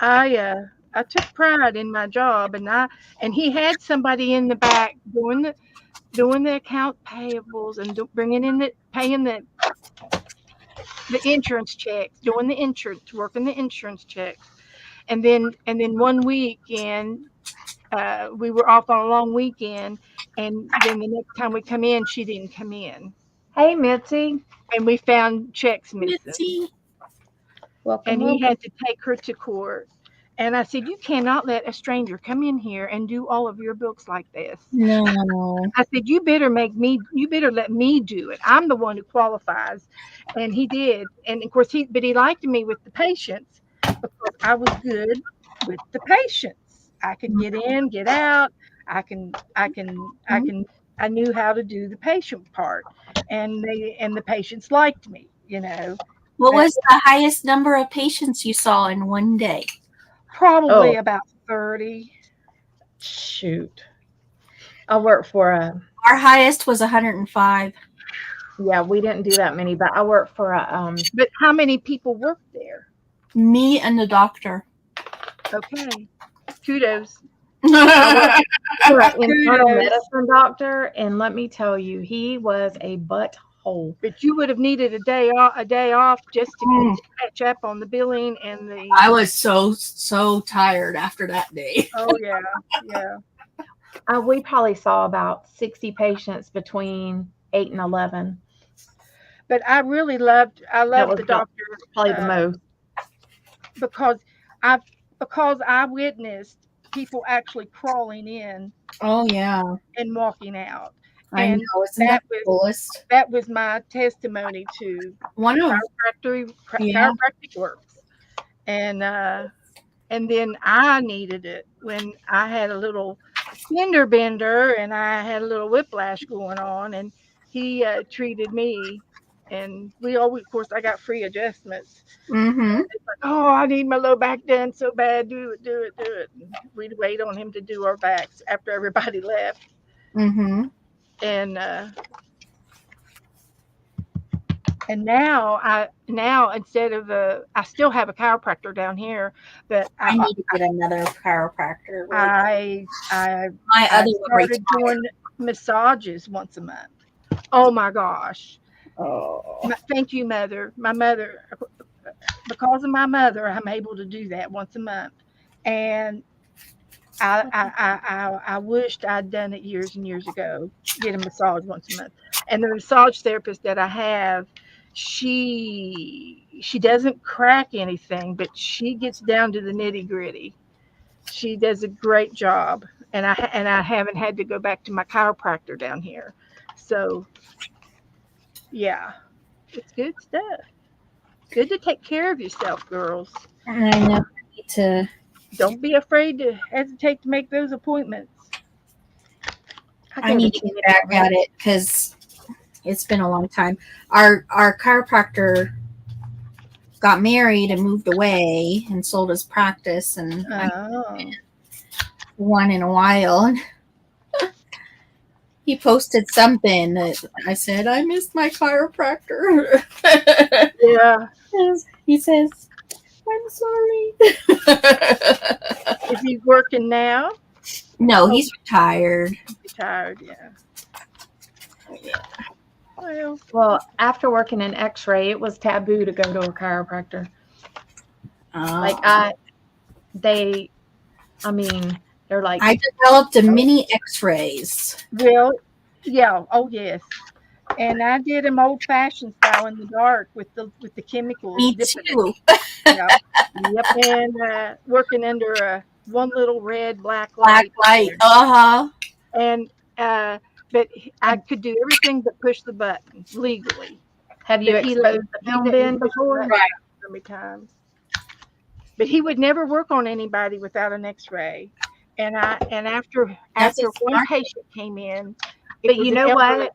I took pride in my job, and he had somebody in the back doing the account payables, and bringing in the paying the insurance checks, doing the insurance, working the insurance checks. And then one weekend, we were off on a long weekend, and then the next time we come in, she didn't come in, Hey, Mitzi. and we found checks missing. Mitzi. Welcome, And he welcome. had to take her to court. And I said, "You cannot let a stranger come in here and do all of your books like this." No. I said, you better let me do it. I'm the one who qualifies." And he did. And of course, but he liked me with the patients because I was good with the patients. I could get in, get out. I knew how to do the patient part. And the patients liked me, What that was the highest number of patients you saw in one day? probably Oh. about 30. Shoot. I work for Our highest was 105. yeah, we didn't do that many, but I work for But how many people worked there? Me and the doctor. Okay. Kudos. for an internal Kudos. medicine doctor, and let me tell you, he was a butthole. But you would have needed a day off just to catch up on the billing and the. I was so tired after that day. Oh yeah, yeah. We probably saw about 60 patients between 8 and 11. But I loved was the about- doctor Probably the most. because I witnessed people actually crawling in Oh yeah, and walking out. I And know. Isn't that the coolest? that was my testimony to One of yeah. chiropractic works. And then I needed it when I had a little fender bender and I had a little whiplash going on, and he treated me, and of course, I got free adjustments. Mm-hmm. It's like, oh, I need my low back done so bad. Do it, do it, do it. And we'd wait on him to do our backs after everybody left, Mm-hmm. and now instead of I still have a chiropractor down here, but I need to get another chiropractor. I My I other one started retired. doing massages once a month. Oh my gosh. Oh. Thank you, mother. My mother, because of my mother, I'm able to do that once a month. And I wished I'd done it years and years ago, get a massage once a month. And the massage therapist that I have, she doesn't crack anything, but she gets down to the nitty gritty. She does a great job, and I haven't had to go back to my chiropractor down here. So, yeah, It's good stuff. Good to take care of yourself, girls. I know I need to. Don't be afraid to hesitate to make those appointments. I need to get back at it because it's been a long time. Our chiropractor got married and moved away and sold his practice, and I Oh. one in a while. He posted something that I said, I missed my chiropractor. Yeah. He says, I'm sorry. Is he working now? No, he's retired. Retired, yeah. Well, after working in X-ray, it was taboo to go to a chiropractor. Like I mean, they're like, I developed a mini X-rays. Well, yeah. Oh, yes. And I did them old-fashioned style in the dark with the chemicals. Me dipping it. too. Yeah. yep. And working under a one little red black Black light. light. And but I could do everything but push the button legally. Have you But he exposed the he film let me bin push the before? button so many times. But he would never work on anybody without an X-ray. And after one patient came in, But you know what?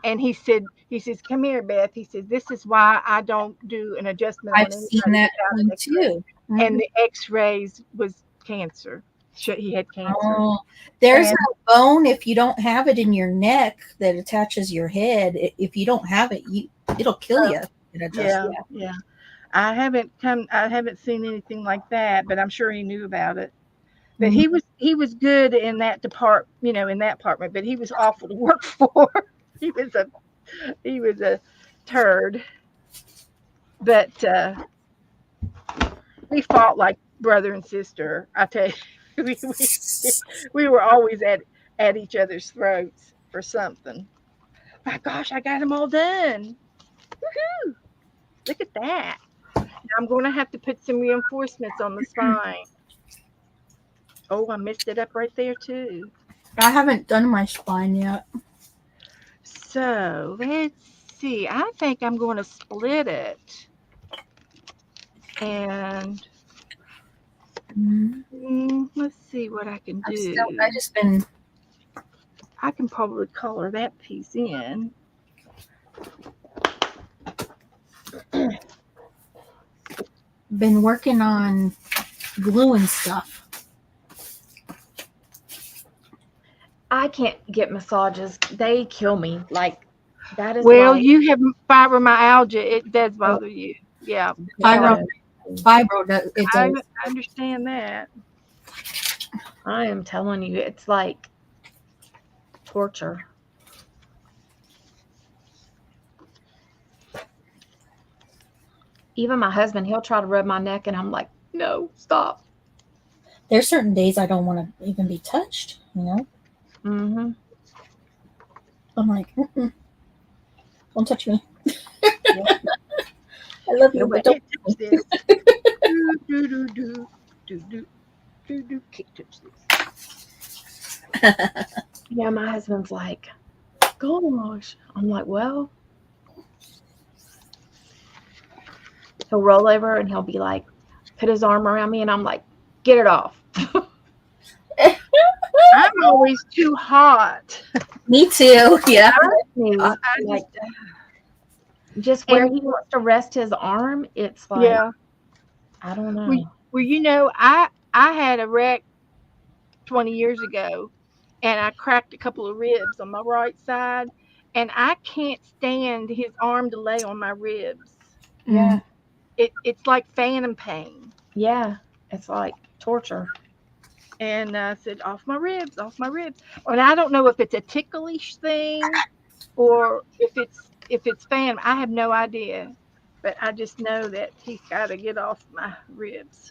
and he says, come here, Beth. He says, this is why I don't do an adjustment I've on anybody seen that without one an X-ray. too. Mm-hmm. And the X-rays was cancer. He had cancer. Oh, there's a bone if you don't have it in your neck that attaches your head. If you don't have it, it'll kill you. Yeah. I haven't seen anything like that, but I'm sure he knew about it. But he was good in that department, in that department, but he was awful to work for. he was a turd. But we fought like brother and sister. I tell you, we were always at each other's throats for something. My gosh, I got them all done. Woohoo! Look at that. Now I'm going to have to put some reinforcements on the spine. Oh, I messed it up right there too. I haven't done my spine yet. So let's see. I think I'm going to split it. And let's see what I can do. I can probably color that piece in. Been working on gluing stuff. I can't get massages. They kill me. Like that is you have fibromyalgia. It does bother you. Yeah. Fibro does. I understand that. I am telling you, it's like torture. Even my husband, he'll try to rub my neck, and I'm like, no, stop. There's certain days I don't want to even be touched, Mm-hmm. I'm like, don't touch me. I love you, but don't touch this. Can't touch this. Yeah, my husband's like, gosh. I'm like, well. He'll roll over and he'll be like, put his arm around me, and I'm like, get it off. I'm always too hot. Me too. Yeah. Just where he wants to rest his arm, it's like, I don't know. Well, I had a wreck 20 years ago, and I cracked a couple of ribs on my right side, and I can't stand his arm to lay on my ribs. Yeah. It's like phantom pain. Yeah. It's like torture. And I said, off my ribs. And I don't know if it's a ticklish thing or if it's phantom. I have no idea. But I just know that he's got to get off my ribs.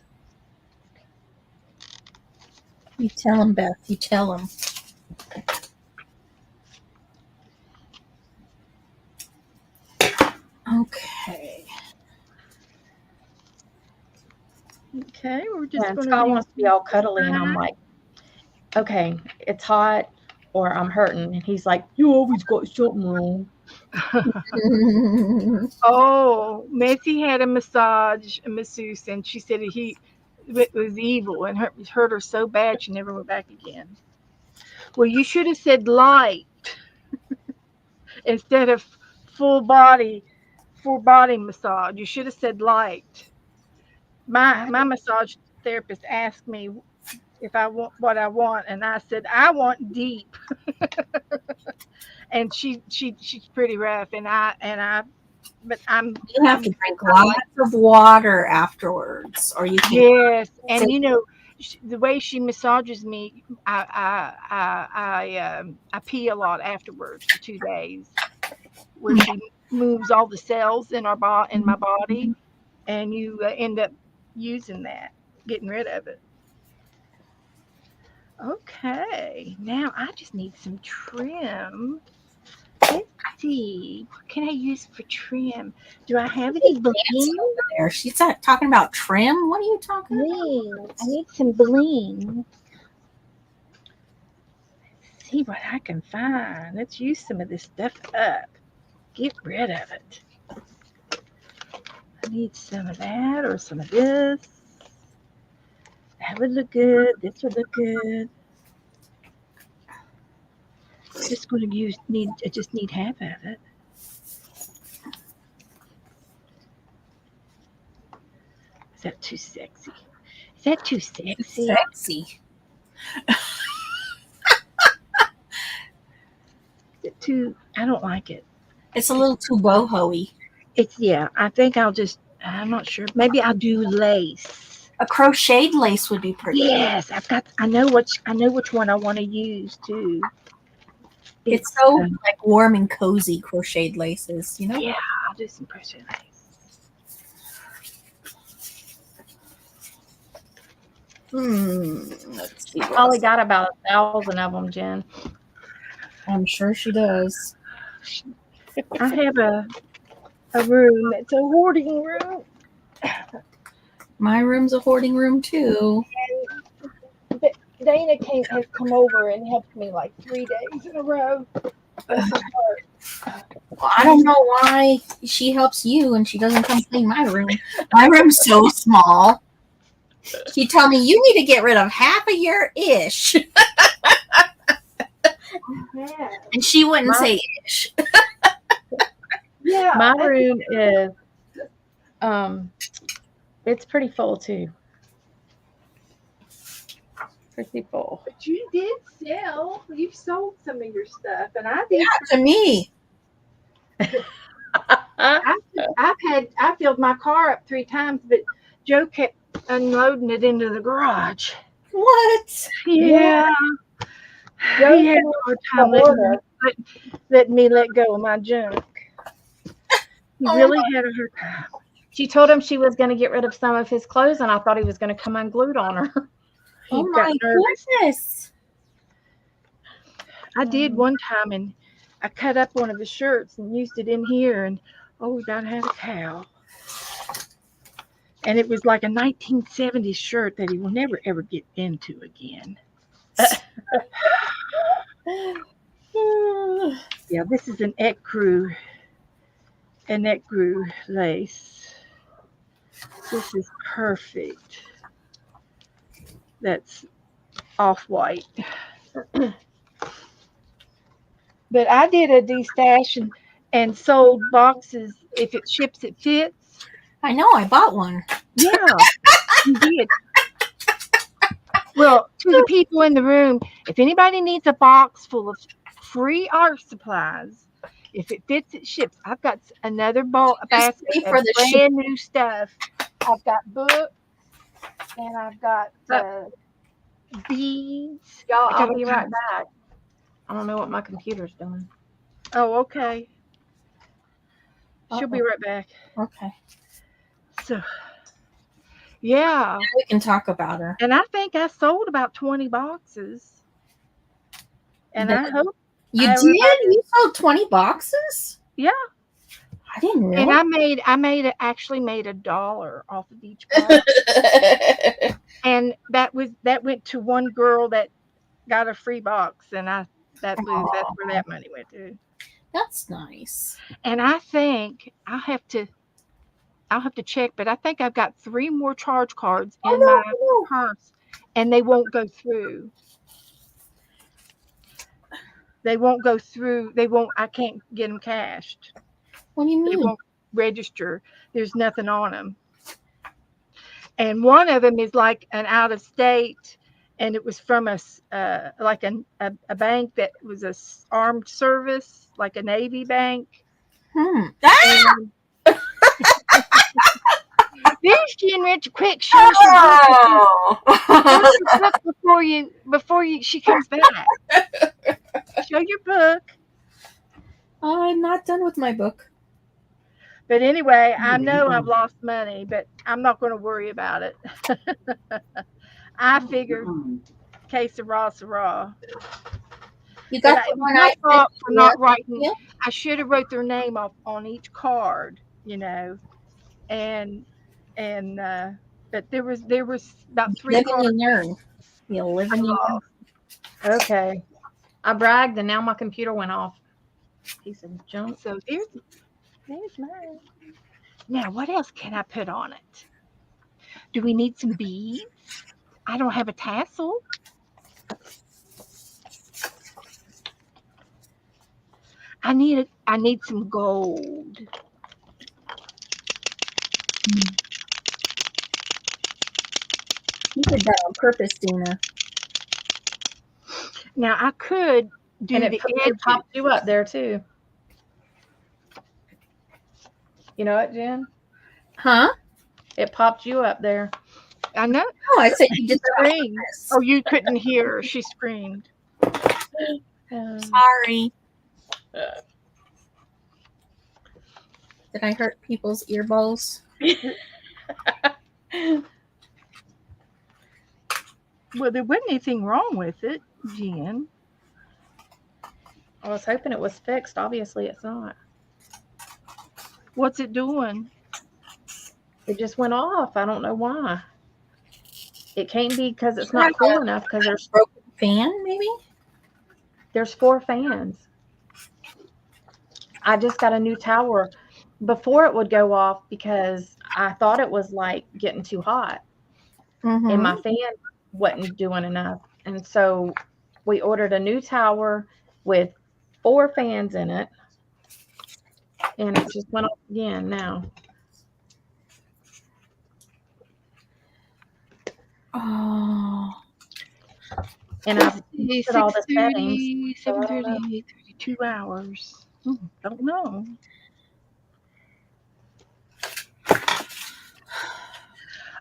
You tell him, Beth. You tell him. Okay. Okay, we're just going to. Scott wants to be all cuddly, and I'm like, okay, it's hot, or I'm hurting, and he's like, you always got something wrong. Oh, Missy had a masseuse, and she said it was evil and hurt her so bad she never went back again. Well, you should have said light instead of full body, full body massage. You should have said light. My massage therapist asked me if I want what I want, and I said I want deep. And she's pretty rough, but You have to drink lots of water afterwards, or you can. yes, and the way she massages me, I pee a lot afterwards for 2 days, where she moves all the cells in in my body, and you end up using that, getting rid of it. Okay, now I just need some trim. Let's see, what can I use for trim? Do I have any bling? Over there. She's not talking about trim. What are you talking Bling. I need some bling. Let's see what I can find. Let's use some of this stuff up. Get rid of it. I need some of that or some of this. That would look good. This would look good. Just going to I just need half of it. Is that too sexy? Is that too sexy? Sexy. Is it too? I don't like it. It's a little too boho-y. I think I'm not sure. Maybe I'll do lace. A crocheted lace would be pretty. Yes, I know which one I want to use too. It's so like warm and cozy crocheted laces, you know? Yeah, I'll do some crochet lace. Let's see. Probably got about 1,000 of them, Jen. I'm sure she does. I have a room. It's a hoarding room. My room's a hoarding room too. But Dana has come over and helped me like 3 days in a row. Well, I don't know why she helps you and she doesn't come clean my room. My room's so small. She told me you need to get rid of half of your ish. Yeah. And she wouldn't say ish. Yeah. My room is, it's pretty full too. Pretty full. But you did sell. You've sold some of your stuff, and I did. Yeah, to me. I filled my car up 3 times, but Joe kept unloading it into the garage. What? Yeah. He had a hard time letting me let go of my junk. He really had a hard time. She told him she was going to get rid of some of his clothes, and I thought he was going to come unglued on her. Oh my goodness. I did one time, and I cut up one of his shirts and used it in here, and we got to have a towel. And it was like a 1970s shirt that he will never, ever get into again. Yeah, this is an ecru lace. This is perfect. That's off-white. But I did a destash and sold boxes. If it ships, it fits. I know, I bought one. Yeah, you did. Well, to the people in the room, if anybody needs a box full of free art supplies, if it fits, it ships. I've got another basket of brand new stuff. I've got books, and I've got beads. Y'all, I'll be right back. I don't know what my computer's doing. Oh, okay. She'll be right back. Okay. So, yeah. We can talk about her. And I think I sold about 20 boxes. And I hope you did. You sold 20 boxes? Yeah. I didn't really. And I actually made $1 off of each box. And that went to one girl that got a free box, and that's where that money went to. That's nice. And I think I'll have to check, but I think I've got 3 more charge cards in my purse, and they won't go through. They won't go through. They won't. I can't get them cashed. What do you They mean? won't register. There's nothing on them. And one of them is like an out of state, and it was from a bank that was armed service, like a Navy bank. And this Jen Rich, quick, show us your book before she comes back. Show your book. I'm not done with my book. But anyway, I know I've lost money, but I'm not going to worry about it. I figured, que sera, sera. You got But the one my I fault for not writing. Yeah. I should have wrote their name off on each card, and but there was about 3 Living cards. and learn. You live and you learn. Okay. I bragged and now my computer went off. Piece of junk. So there's mine. Now, what else can I put on it? Do we need some beads? I don't have a tassel. I need some gold. You did that on purpose, Dina. Now I could do And the it popped you up there too. You know what, Jen? Huh? It popped you up there. I know. Oh, I said you did that on Screamed. purpose. Oh, you couldn't hear her. She screamed. Sorry. Did I hurt people's earballs? Well, there wasn't anything wrong with it, Jen. I was hoping it was fixed. Obviously, it's not. What's it doing? It just went off. I don't know why. It can't be because it's not cool enough because there's Broken fan, maybe? There's 4 fans. I just got a new tower. Before it would go off because I thought it was like getting too hot. Mm-hmm. And my fan wasn't doing enough. And so we ordered a new tower with 4 fans in it. And it just went off again now. Oh. And I've put all the settings. 7:30, 32 hours. Don't know.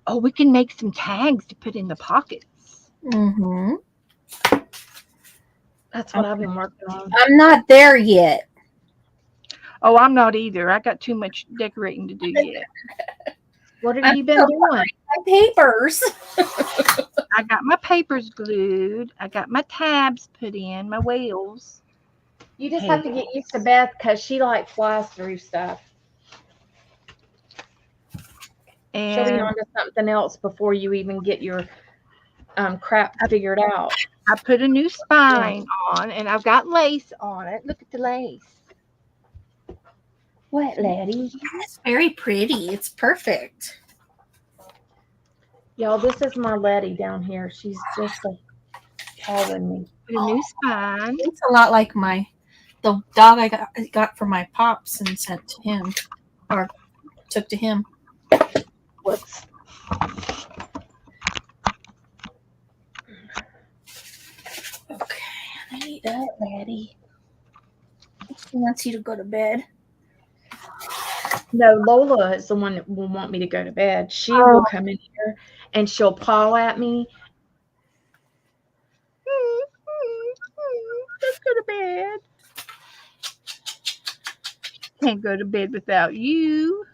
Oh, we can make some tags to put in the pockets. Mm-hmm. That's what I've been working on. I'm not there yet. Oh, I'm not either. I got too much decorating to do yet. What have you been doing? My papers. I got my papers glued. I got my tabs put in, my whales. You just have to get used to Beth because she like flies through stuff. She'll be And on to something else before you even get your crap figured out. I put a new spine on, and I've got lace on it. Look at the lace. What, laddie? It's very pretty. It's perfect. Y'all, this is my Letty down here. She's just taller than me. Put a new spine. It's a lot like the dog I got from my pops and sent to him, or took to him. Whoops. Okay, I need that, Laddie. He wants you to go to bed. No, Lola is the one that will want me to go to bed. She will come in here and she'll paw at me. Let's go to bed. Can't go to bed without you.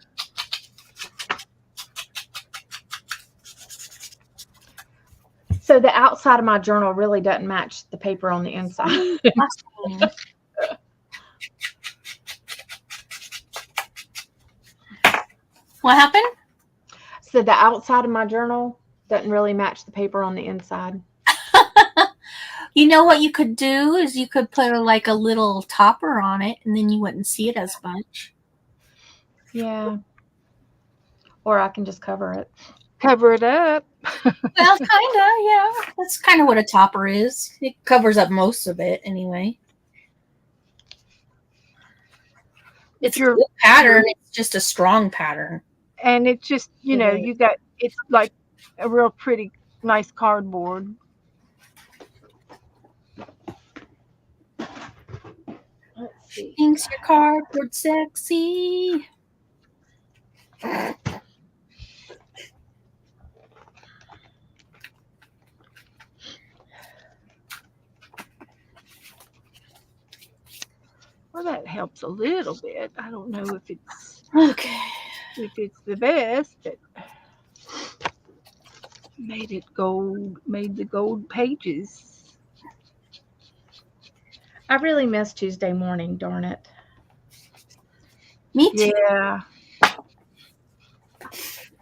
So the outside of my journal really doesn't match the paper on the inside. What happened? So the outside of my journal doesn't really match the paper on the inside. You know what you could do is you could put like a little topper on it, and then you wouldn't see it as much. Yeah. Or I can just cover it. Cover it up. Well, kinda, yeah. That's kind of what a topper is. It covers up most of it anyway. It's a Your good pattern. It's just a strong pattern. and it's just It is. you got it's like a real pretty nice cardboard. Let's see. Thinks your cardboard sexy. Well, that helps a little bit. I don't know Okay. if it's the best, but made it gold. Made the gold pages. I really miss Tuesday morning, darn it. Me too. Yeah.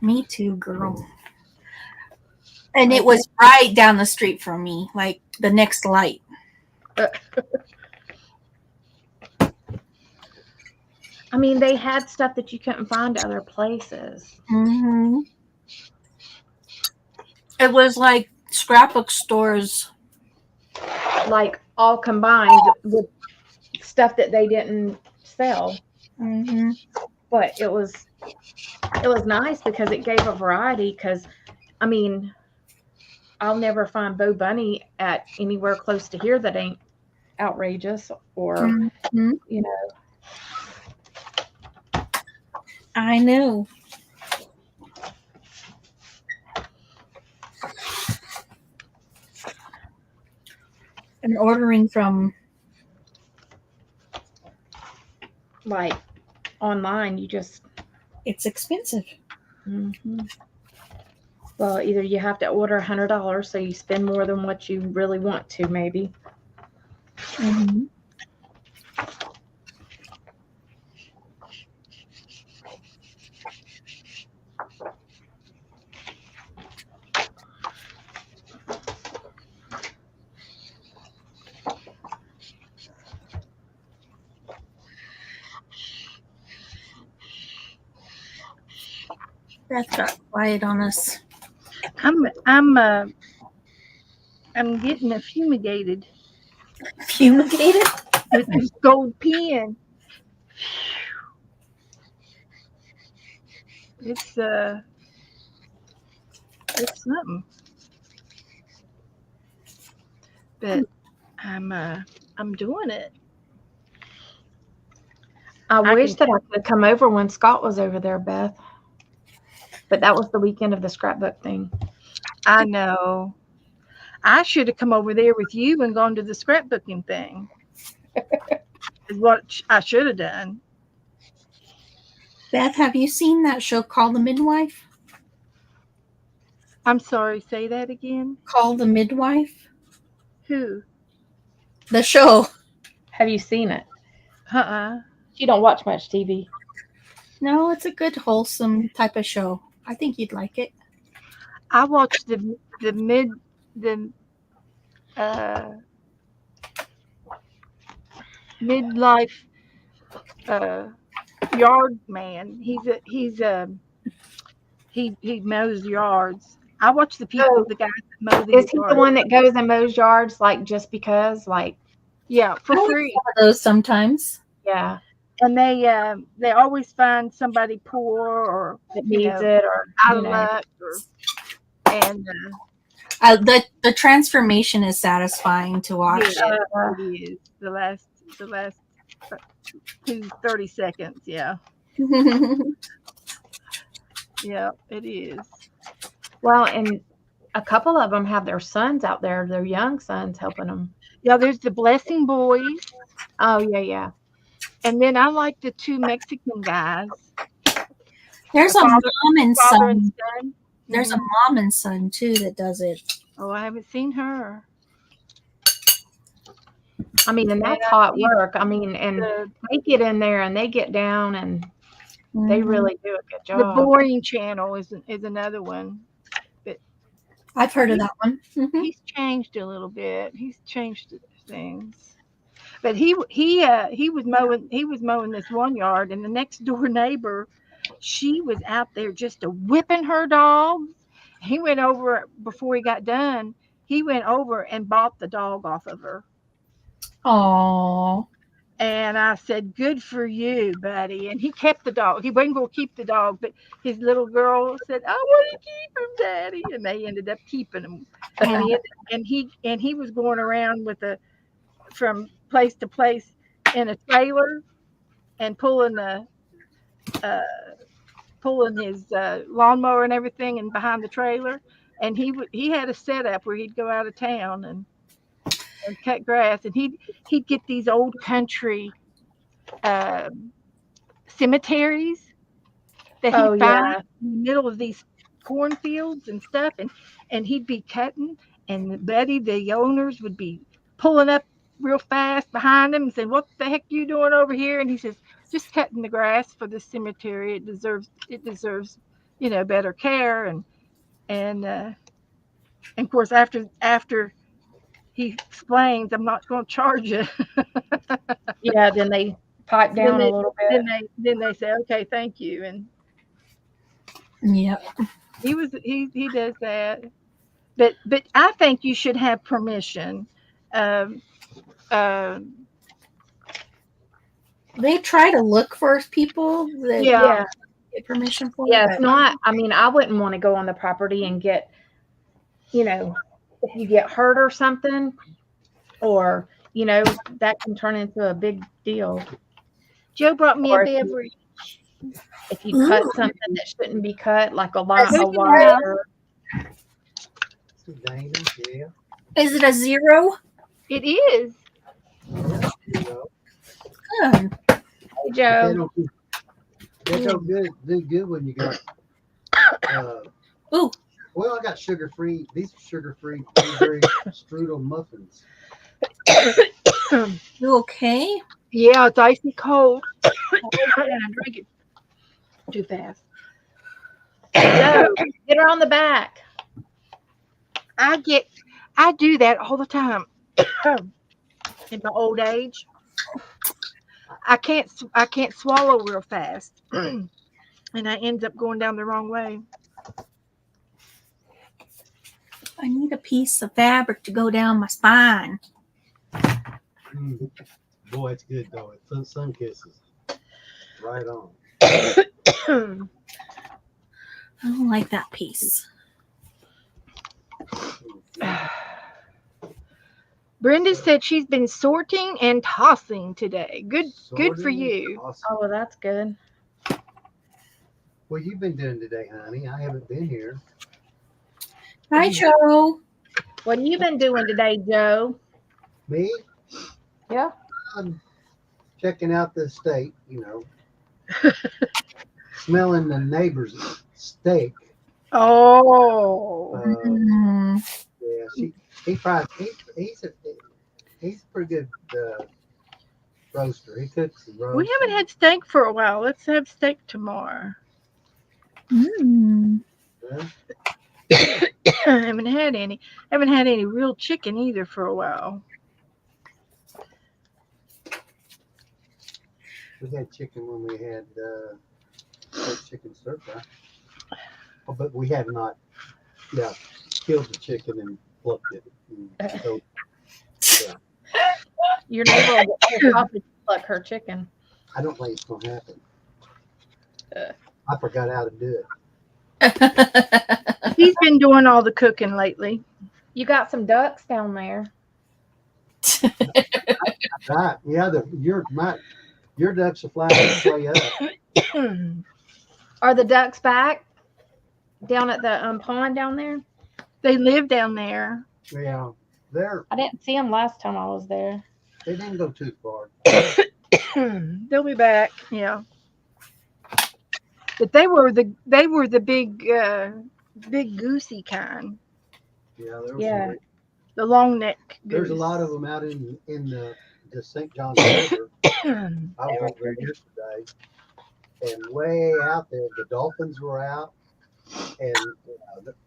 Me too, girl. And it was right down the street from me, like the next light. I mean, they had stuff that you couldn't find other places. Mm-hmm. It was like scrapbook stores. Like all combined with stuff that they didn't sell. Mm-hmm. But it was nice because it gave a variety. Because I mean, I'll never find Bo Bunny at anywhere close to here that ain't outrageous or Mm-hmm. you know. I know. And ordering from Like online, you just it's expensive. Well, either you have to order $100, so you spend more than what you really want to, maybe. Mm-hmm. Beth got quiet on us. I'm getting fumigated Fumigated? with this gold pen. It's something. But I'm doing it. I wish can- that I could have come over when Scott was over there, Beth. But that was the weekend of the scrapbook thing. I know. I should have come over there with you and gone to the scrapbooking thing. Is what I should have done. Beth, have you seen that show called The Midwife? I'm sorry, say that again. Called The Midwife? Who? The show. Have you seen it? Uh-uh. You don't watch much TV. No, it's a good, wholesome type of show. I think you'd like it. I watched the midlife yard man. He mows yards. I watch the Oh. the guys that mow the Is he yards. the one that goes and mows yards, like, just because? Like, Yeah, for I free. some of those sometimes. yeah, And they always find somebody poor or that you needs know, it, or, out you of know. luck and The transformation is satisfying to watch. yeah, it is the last 30 seconds. Yeah, yeah, it is. Well, and a couple of them have their sons out there, their young sons helping them. Yeah, there's the Blessing Boys, Oh, yeah. and then I like the two Mexican guys. There's a mom and Father and son. son. There's a Mhm. mom and son too that does it. Oh, I haven't seen her. I mean, and that's hot work. I mean, and they get in there and they get down and they really do a good The job. Boring Channel is another one. But I've heard of that one. Mhm. He's changed a little bit. He's changed things. But he was mowing this one yard, and the next door neighbor, she was out there just a whipping her dogs. He went over before he got done. He went over and bought the dog off of her. Aw. And I said, "Good for you, buddy." And he kept the dog. He wasn't going to keep the dog, but his little girl said, "I want to keep him, Daddy." And they ended up keeping him. And he was going around with a from place to place in a trailer and uh, pulling his lawnmower and everything and behind the trailer. And he had a setup where he'd go out of town and cut grass, and he'd get these old country uh, cemeteries that Oh he'd find yeah. in the middle of these cornfields and stuff, and he'd be cutting, and Betty, the owners, would be pulling up real fast behind him and saying, "What the heck are you doing over here?" And he says, "Just cutting the grass for the cemetery. It deserves better care." And of course, after he explains, "I'm not going to charge you," Yeah, then they pipe then down a they little bit. then they say, "Okay, thank you." And Yep. he does that. But I think you should have permission. Um, um, They try to look for people that yeah, Yeah. get permission for, Yeah, it's but not, I mean, I wouldn't want to go on the property and get, if you get hurt or something, or, that can turn into a big deal. Joe brought me a Or beverage. if you cut something that shouldn't be cut, like a Who's wire. Dana, yeah. is it a 0? It is. You know, Good. Hey, they Joe. don't they don't do good when you got Ooh. well, I got sugar-free. These are sugar-free blueberry strudel muffins. You okay? Yeah, it's icy cold. And I drank it too fast. Joe, get her on the back. I do that all the time. In my old age, I can't swallow real fast, and I end up going down the wrong way. I need a piece of fabric to go down my spine. Mm. Boy, it's good though. It's sun kisses. Right on. I don't like that piece. Brenda said she's been sorting and tossing today. Good for Sorting, you. awesome. Oh, well, that's good. What you been doing today, honey? I haven't been here. Hi, Joe. What have you been doing today, Joe? Me? Yeah. I'm checking out the estate, smelling the neighbor's steak. Oh, Yeah, he's a pretty good roaster. He cooks the roast. we haven't had steak for a while. Let's have steak tomorrow. Well, haven't had any. Haven't had any real chicken either for a while. we had chicken when we had chicken stir fry. Oh, but we have not, killed the chicken and flipped it. So, Your neighbor will get off to pluck her chicken. I don't think it's going to happen. Uh. I forgot how to do it. He's been doing all the cooking lately. You got some ducks down there. Right. Yeah, your ducks are flying way up. Are the ducks back down at the pond down there? They live down there. Yeah, I didn't see them last time I was there. they didn't go too far. They'll be back. Yeah. But they were the big goosey kind, Yeah, there was Yeah. the long neck goose. there's a lot of them out in the St. Johns River. I was over there yesterday, and way out there, the dolphins were out. and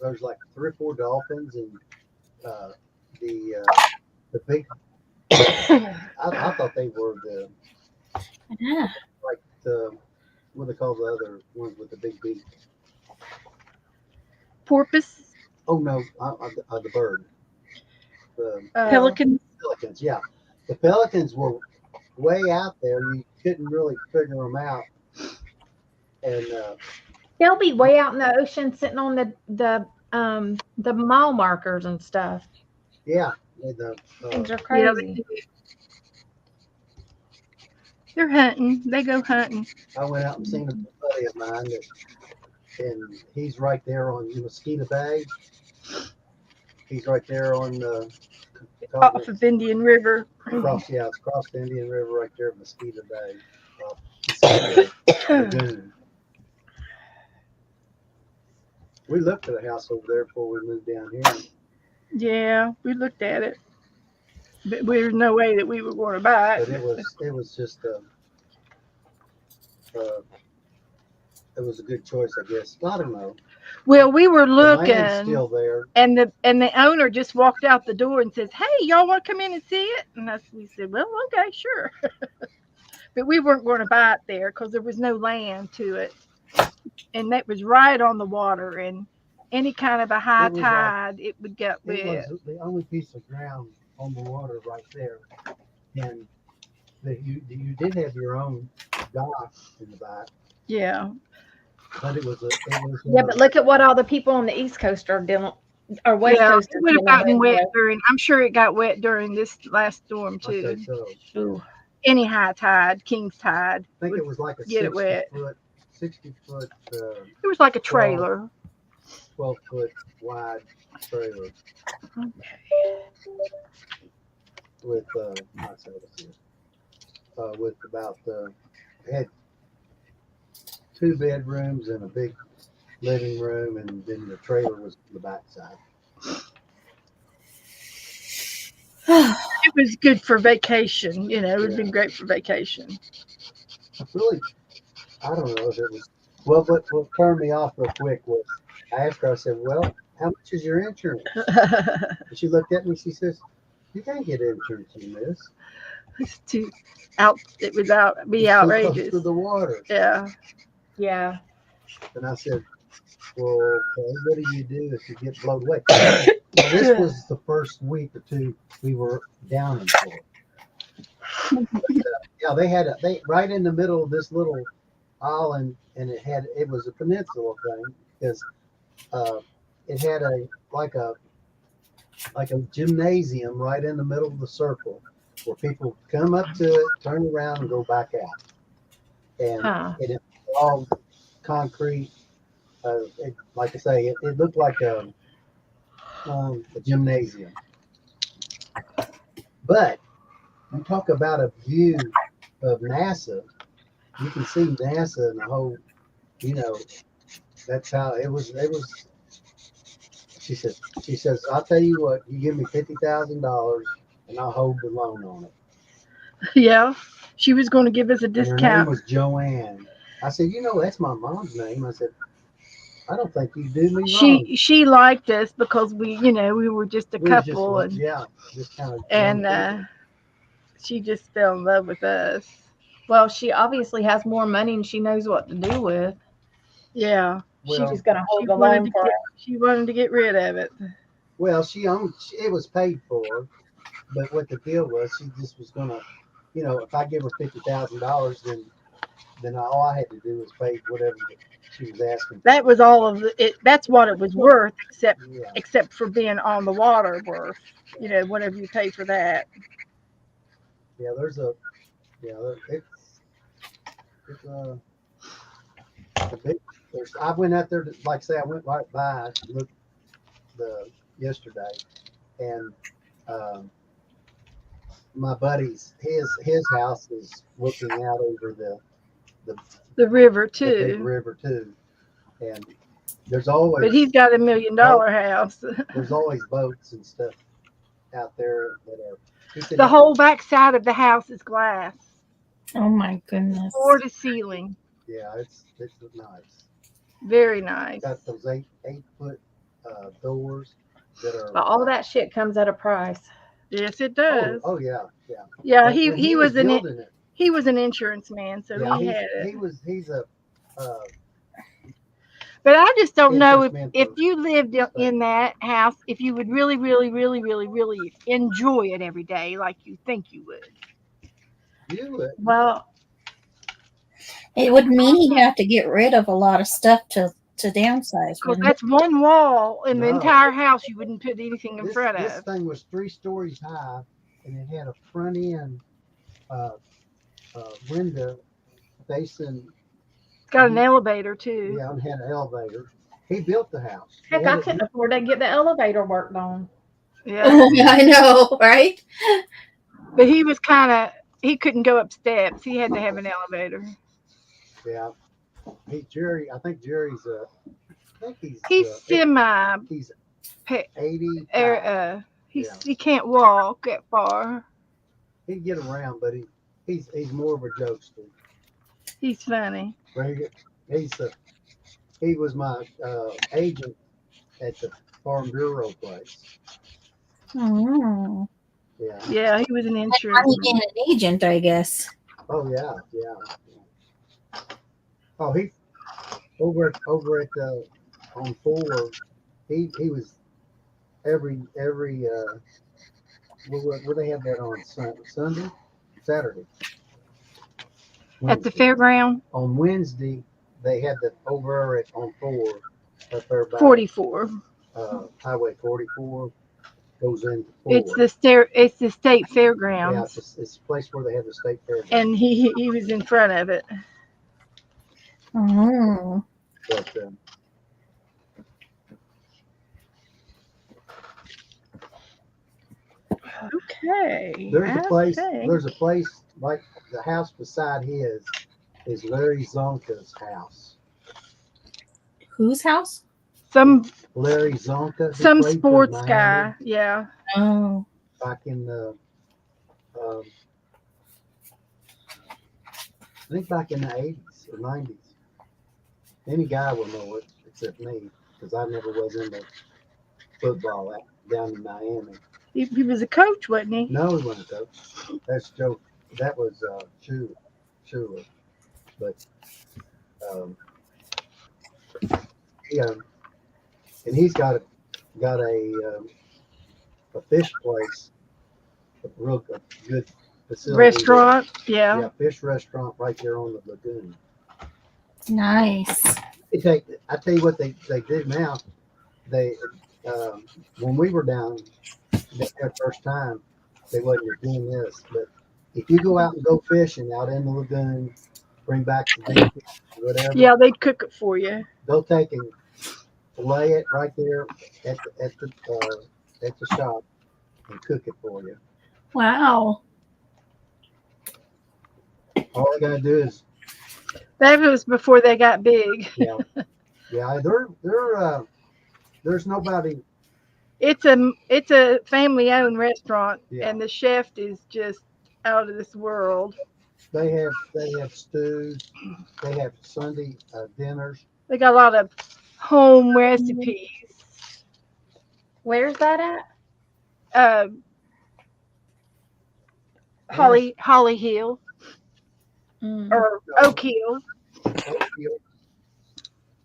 there's like 3 or 4 dolphins, and the big. I thought they were the Yeah. like the what do they call the other ones with the big beak? Porpoise, Oh no, the bird, the Oh, pelican. pelicans. Yeah, the pelicans were way out there. You couldn't really figure them out, and they'll be way out in the ocean sitting on the mile markers and stuff. yeah, and the Things are Yeah, crazy. they're hunting. They go hunting. I went out and seen a buddy of mine and he's right there on Mosquito Bay. He's right there on the Off of Indian River. it's across the Indian River right there at Mosquito Bay, Mosquito Lagoon. We looked at a house over there before we moved down here. Yeah, we looked at it, but there's no way that we were going to buy But it. it was just uh, it was a good choice, I guess. I don't know. Well, we were The land's looking, still there. and the owner just walked out the door and says, "Hey, y'all want to come in and see it?" And we said, "Well, okay, sure." But we weren't going to buy it there because there was no land to it, and that was right on the water. And any kind of a high It was tide, it would get It wet. was the only piece of ground on the water right there, and you did have your own dock in the back, Yeah, but it was Yeah, but look at what all the people on the East Coast are dealing, or West yeah, Coast it are would have dealing gotten with. wet during. I'm sure it got wet during this last storm I say too. so. Ooh. Any high tide, king's tide, I think would it was like a get it 60 wet. foot, 60 foot, It was like a trailer. 12 foot wide trailer with I say let's see, with about it had 2 bedrooms and a big living room, and then the trailer was the backside. It was good for vacation. You know, it would have been Yeah. great for vacation. Really, I don't know if it was. Well, but what turned me off real quick was I asked her. I said, "Well, how much is your insurance?" And she looked at me. She says, "You can't get insurance on this. It's too out. It would out be It's too close outrageous. to the water." Yeah. Yeah. And I said, "Well, okay, what do you do if you get blown away?" Now, this was the first week or two we were down in Florida. Yeah, they right in the middle of this little island, and it was a peninsula thing because it had a gymnasium right in the middle of the circle where people come up to it, turn around, and go back out, and Huh. it was all concrete. Like I say, it looked like a gymnasium. But you talk about a view of NASA. You can see NASA and the whole. You know, that's how it was. It was. She said. She says, "I'll tell you what. You give me $50,000, and I'll hold the loan on it." Yeah. She was going to give us a And her name discount. was Joanne. I said, "That's my mom's name." I said, "I don't think you do me wrong." She liked us because we were just a We were just couple, and just kind of she just fell in love with us. Well, she obviously has more money and she knows what to do with. Yeah. She's well, just gonna hold She the wanted loan to for get it. she wanted to get rid of it. she owned. It was paid for, but what the deal was, she just was gonna, if I give her $50,000, then all I had to do was pay whatever she was asking. That was all of it. That's what it was worth, Yeah, except for being on the water worth. Whatever you pay for that. yeah. It's a big. I went out there, like I say, I went right by, looked yesterday, and um, my buddy's his house is looking out over the The river the big too. river too, and there's But he's always got $1 million house. boats and stuff out there that are. He said, The whole back side of the house is glass, Oh my goodness. floor to ceiling. "Yeah, it's nice." Very nice. Got those 8 foot doors that are. But all that shit comes at a price. Yes, it Oh, does. oh yeah, yeah. Yeah, When he was an building it. he was an insurance man, so Yeah, he had it. he's a uh, But I just don't know insurance man if for you lived in that house, if you would really, really, really, really, really enjoy it every day like you think you would. you. Well, It would mean he'd have to get rid of a lot of stuff to downsize, Because wouldn't it? that's one wall in the No. entire house you wouldn't put anything in front This of. thing was 3 stories high, and it had a front end uh, window facing. It's got an elevator too. Yeah, and had an elevator. He built the house. He heck, had I it- couldn't afford to get the elevator worked on. Yeah. I know, right? But he was he couldn't go up steps. He had to have an elevator. Yeah, Jerry. I think Jerry's. I think He's semi he's pe- 80. he Yeah. he can't walk that far. He can get around, but he's more of a jokester. He's funny. But he was my agent at the Farm Bureau place. Oh. Yeah. Yeah, he was an insurance Money man. being an agent, I guess. Oh yeah, yeah. Oh, he over at on 4. He was every where they have that on Sunday, Saturday. At the Wednesday. fairground, On Wednesday they had the over at on 4 up there by 44. Highway 44 goes into 4. It's the state Yeah, fairgrounds, it's a place where they have the state fair. and he was in front of it. Oh. But Okay. there's a I place. think- There's a place like the house beside his is Larry Zonka's house. Whose house? some Larry Zonka. He some played for sports Miami guy. Yeah. Oh. back in the. I think back in the 80s or 90s. Any guy will know it except me because I never was into football down in Miami. He was a coach, wasn't he? No, he wasn't a coach. That's Joe. That was Schuler. But yeah, and he's got a fish place, a real good facility. Restaurant. Yeah, Yeah. fish restaurant right there on the lagoon. Nice. I tell you what they do now. They when we were down there first time, they wasn't doing this. But if you go out and go fishing out in the lagoon, bring back the big fish, whatever, Yeah, they'd cook it for you. they'll take and fillet it right there at the shop and cook it for you. Wow. All they gotta do is That was before they got big. yeah. There's nobody. It's a family owned restaurant, Yeah. and the chef is just out of this world. They have stews. They have Sunday dinners. They got a lot of home recipes. Where's that at? Uh, Holly Hill or Oak Hill.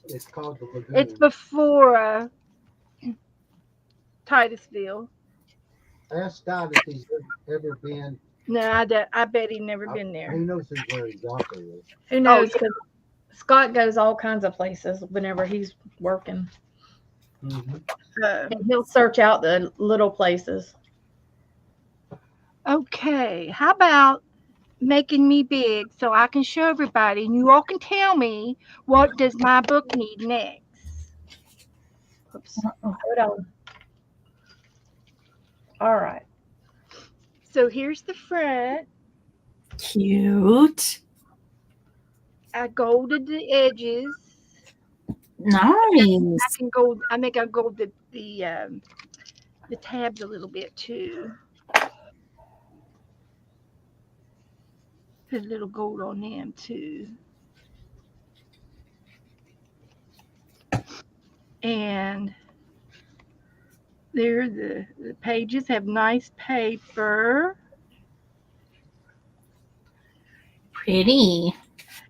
It's called the Lagoon. It's before Titusville. Ask Scott if he's ever been. No, I bet he's never been there. He knows who Larry Zonka is. Who knows? 'Cause Scott goes all kinds of places whenever he's working. Mm-hmm. And he'll search out the little places. Okay, how about making me big so I can show everybody and you all can tell me what does my book need next? Oops. Hold on. All right. So here's the front. Cute. I golded the edges. Nice. I think I golded the tabs a little bit too. Put a little gold on them too. And there, the pages have nice paper. Pretty.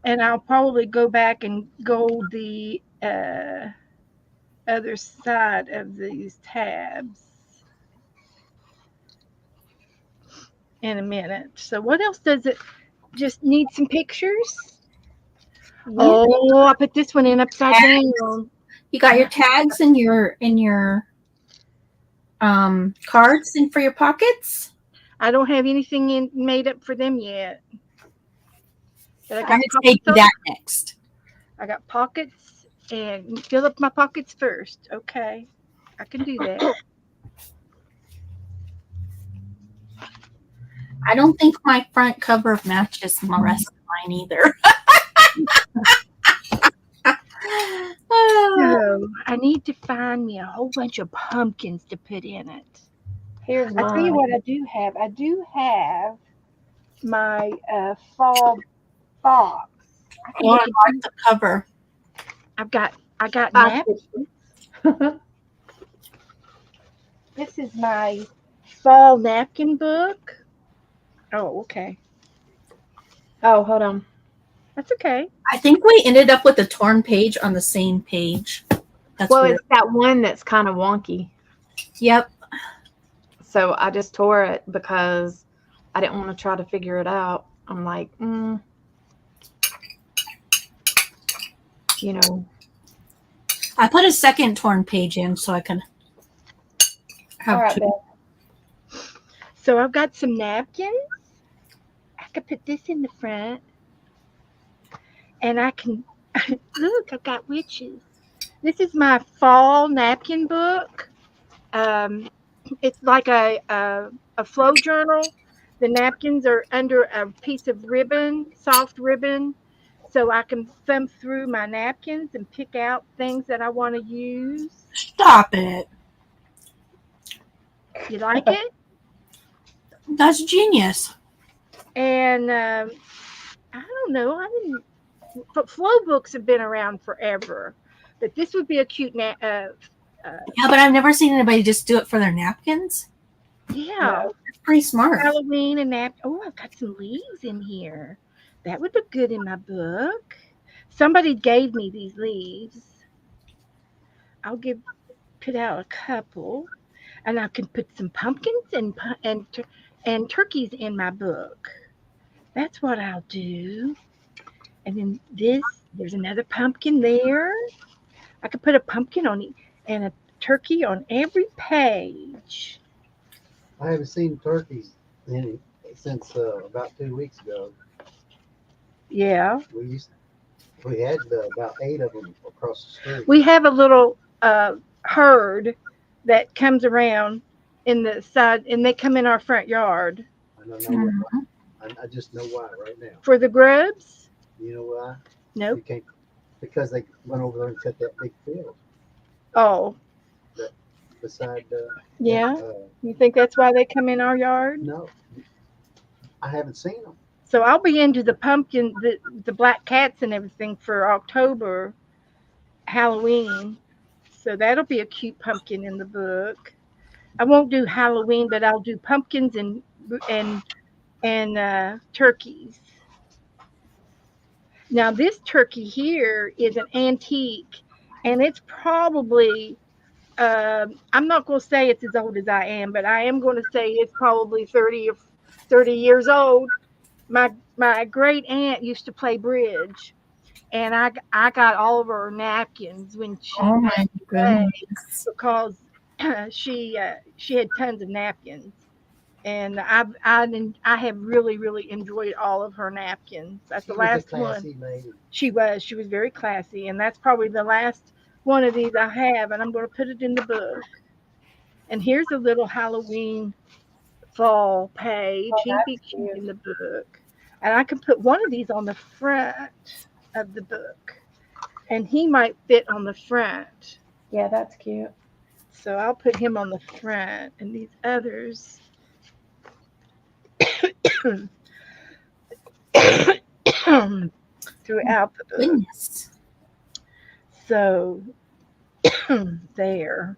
And I'll probably go back and gold the other side of these tabs in a minute. So what else does it just need? Some pictures? Yeah. Oh, I put this one in upside down. You got your tags and your cards and for your pockets. I don't have anything made up for them yet. But I got I'm gonna take pockets. that next. I got pockets and fill up my pockets first. Okay, I can do that. I don't think my front cover matches the rest of mine either. So I need to find me a whole bunch of pumpkins to put in it. Here's I tell you mine. what I do have. I do have my fall box. I can Oh, I make it. like the cover. I got I napkins. This is my fall napkin book. Oh, okay. Oh, hold on. That's okay. I think we ended up with a torn page on the same page. That's Well, weird. it's that one that's kind of wonky. Yep. So I just tore it because I didn't want to try to figure it out. I'm like, you know, I put a second torn page in so I can have all right, two. Beth. So I've got some napkins. I could put this in the front. And I can look, I've got witches. This is my fall napkin book. It's like a flow journal. The napkins are under a piece of ribbon, soft ribbon, so I can thumb through my napkins and pick out things that I want to use. Stop it. You like it? That's genius. And I don't know. I didn't. But flow books have been around forever. But this would be a cute Yeah, but I've never seen anybody just do it for their napkins. yeah. That's pretty smart. Halloween and oh, I've got some leaves in here. That would look good in my book. Somebody gave me these leaves. I'll put out a couple, and I can put some pumpkins and turkeys in my book. That's what I'll do. And then there's another pumpkin there. I could put a pumpkin on it and a turkey on every page. I haven't seen turkeys since about 2 weeks ago. Yeah. We had about 8 of them across the street. We have a little herd that comes around in the side, and they come in our front yard. I don't know why. I just know why right now. For the grubs? You know why? Nope. You can't, because they went over there and cut that big field Oh, beside. yeah. You think that's why they come in our yard? No, I haven't seen them. So I'll be into the pumpkin, the black cats and everything for October, Halloween. So that'll be a cute pumpkin in the book. I won't do Halloween, but I'll do pumpkins and turkeys. Now this turkey here is an antique, and it's probably I'm not going to say it's as old as I am, but I am going to say it's probably 30 years old. My great aunt used to play bridge, and I got all of her napkins when she Oh my goodness. because she had tons of napkins, and I have really enjoyed all of her napkins. That's the last one. Lady. She was very classy, and that's probably the last one of these I have, and I'm going to put it in the book. And here's a little Halloween fall page. Oh, He'd be cute in the book. And I can put one of these on the front of the book, and he might fit on the front. Yeah, that's cute. So I'll put him on the front, and these others. Throughout the book. Goodness. So there.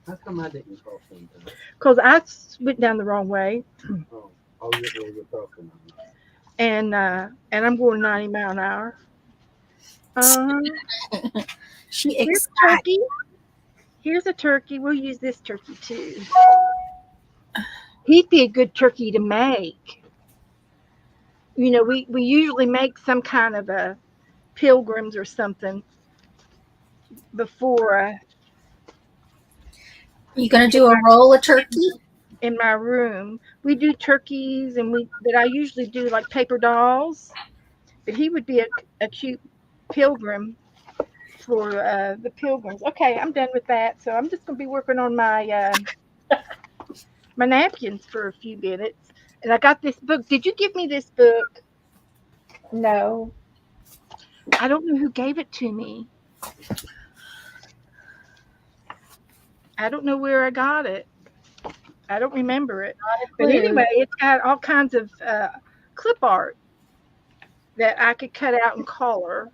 How come I didn't cross them? Because went down the wrong way, Oh, you're crossing them. and I'm going 90 mile an hour. She Here's excited. a turkey. Here's a turkey. We'll use this turkey too. He'd be a good turkey to make. You know, we usually make some kind of a pilgrims or something before You gonna do a roll of turkey? in my room. We do turkeys, but I usually do like paper dolls. But he would be a cute pilgrim for the pilgrims. Okay, I'm done with that. So I'm just gonna be working on my napkins for a few minutes. And I got this book. Did you give me this book? No. I don't know who gave it to me. I don't know where I got it. I don't remember it. But anyway, it's got all kinds of clip art that I could cut out and color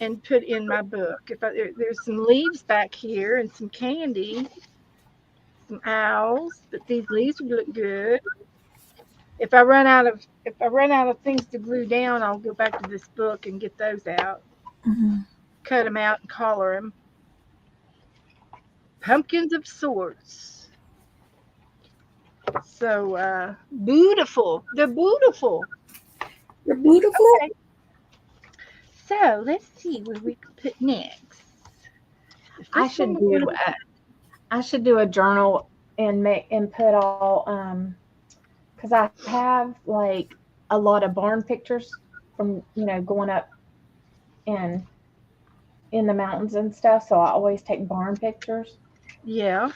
and put in my book. There's some leaves back here and some candy, some owls, but these leaves would look good. If I run out of things to glue down, I'll go back to this book and get those out. Mm-hmm. Cut them out and color them. Pumpkins of sorts. So beautiful. They're beautiful. You're beautiful. Okay. So let's see where we can put next. I should do a journal and put all because I have like a lot of barn pictures from going up in the mountains and stuff. So I always take barn pictures. Yeah.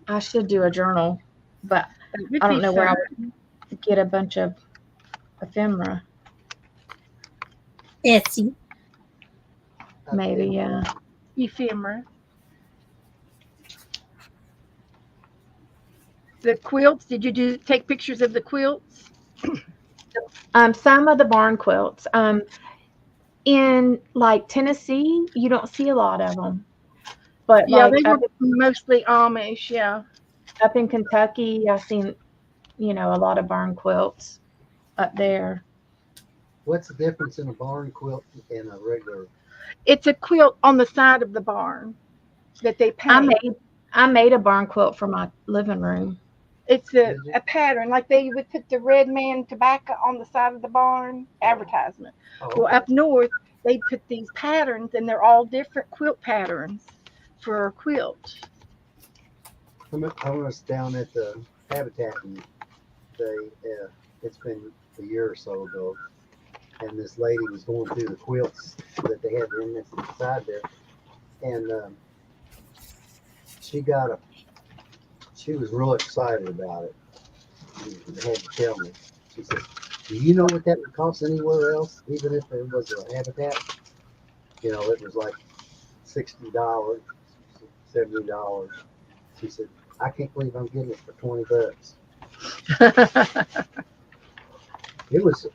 I should do a journal, but That would I don't be know where I fun. would get a bunch of ephemera. Etsy. Maybe, yeah. Ephemera. The quilts. Did you take pictures of the quilts? Some of the barn quilts. In like Tennessee, you don't see a lot of them, but Yeah, like they were mostly Amish. Yeah. up in Kentucky, I've seen a lot of barn quilts up there. What's the difference in a barn quilt and a regular? It's a quilt on the side of the barn that they paint. I made a barn quilt for my living room. It's a pattern, like they would put the Red Man tobacco on the side of the barn advertisement. Well, up north, they put these patterns, and they're all different quilt patterns for a quilt. I was down at the Habitat, and it's been a year or so ago, and this lady was going through the quilts that they had in this side there, and she was real excited about it. She had to tell me. She said, "Do you know what that would cost anywhere else, even if it was a Habitat? It was like $60, $70." She said, "I can't believe I'm getting it for $20." It was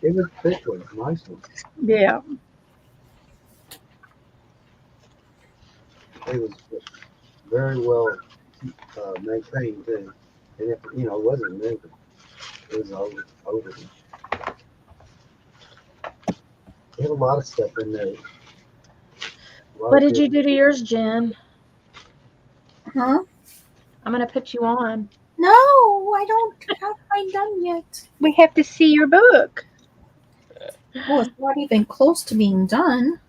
thick one, nice one. Yeah. It was very well maintained too, and it wasn't moving. It was over. They had a lot of stuff in there. What did you do to yours, Jen? Huh? I'm gonna put you on. No, I don't have mine done yet. We have to see your book. Oh, it's not even close to being done.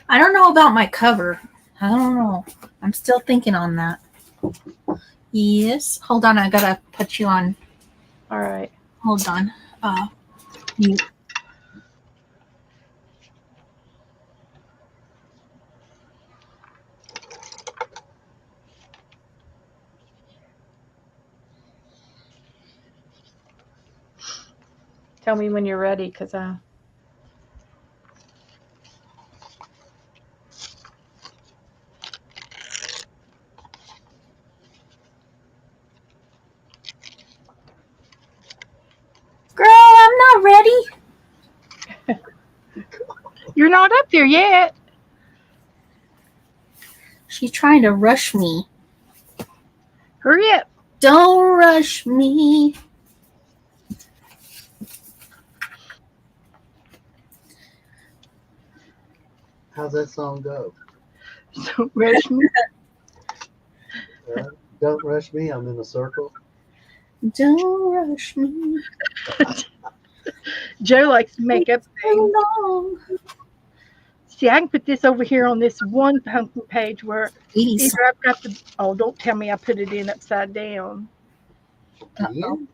I don't know about my cover. I don't know. I'm still thinking on that. Yes. Hold on. I gotta put you on. All right. Hold on. You. Tell me when you're ready, because Girl, I'm not ready. You're not up there yet. She's trying to rush me. Hurry up. Don't rush me. How's that song go? So rush me. Don't rush me. I'm in a circle. Don't rush me. Joe likes to make up So things. long. See, I can put this over here on this one pumpkin page where 80s. either I've got the. Oh, don't tell me I put it in upside down. Again?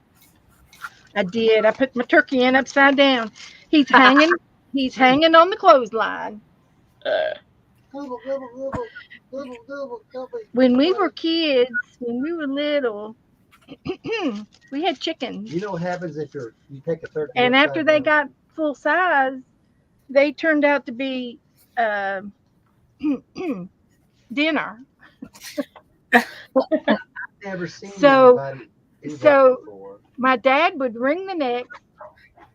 I did. I put my turkey in upside down. He's hanging. He's hanging on the clothesline. Gobble, gobble, gobble, gobble, gobble, gobble. When we were kids, when we were little, we had chickens. You know what happens if you take a turkey And upside after they down? got full size, they turned out to be dinner. I've never seen So- anybody do that so- before. My dad would wring the neck,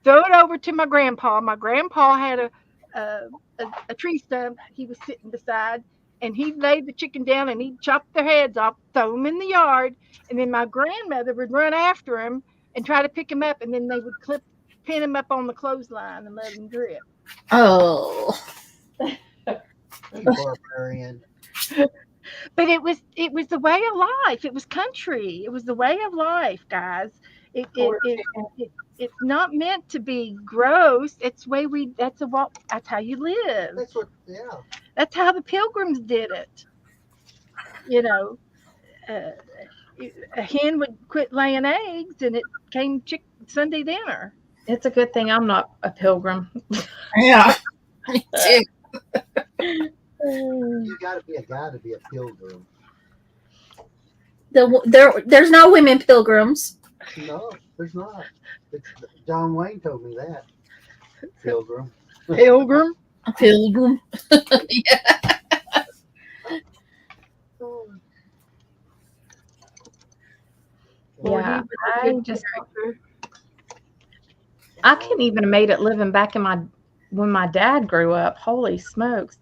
throw it over to my grandpa. My grandpa had a tree stump he was sitting beside, and he'd lay the chicken down and he'd chop their heads off, throw them in the yard, and then my grandmother would run after him and try to pick him up, and then they would pin him up on the clothesline and let him drip. Oh. You barbarian. But it was the way of life. It was country. It was the way of life, guys. It's not meant to be gross. It's way that's how you live. That's what, yeah. That's how the pilgrims did it. You know, a hen would quit laying eggs, and it came Sunday dinner. It's a good thing I'm not a pilgrim. Yeah. Me too. You got to be a guy to be a pilgrim. There's no women pilgrims. No, there's not. John Wayne told me that. Pilgrim. Pilgrim. A pilgrim. Yeah. Yeah, I couldn't even have made it living back when my dad grew up. Holy smokes.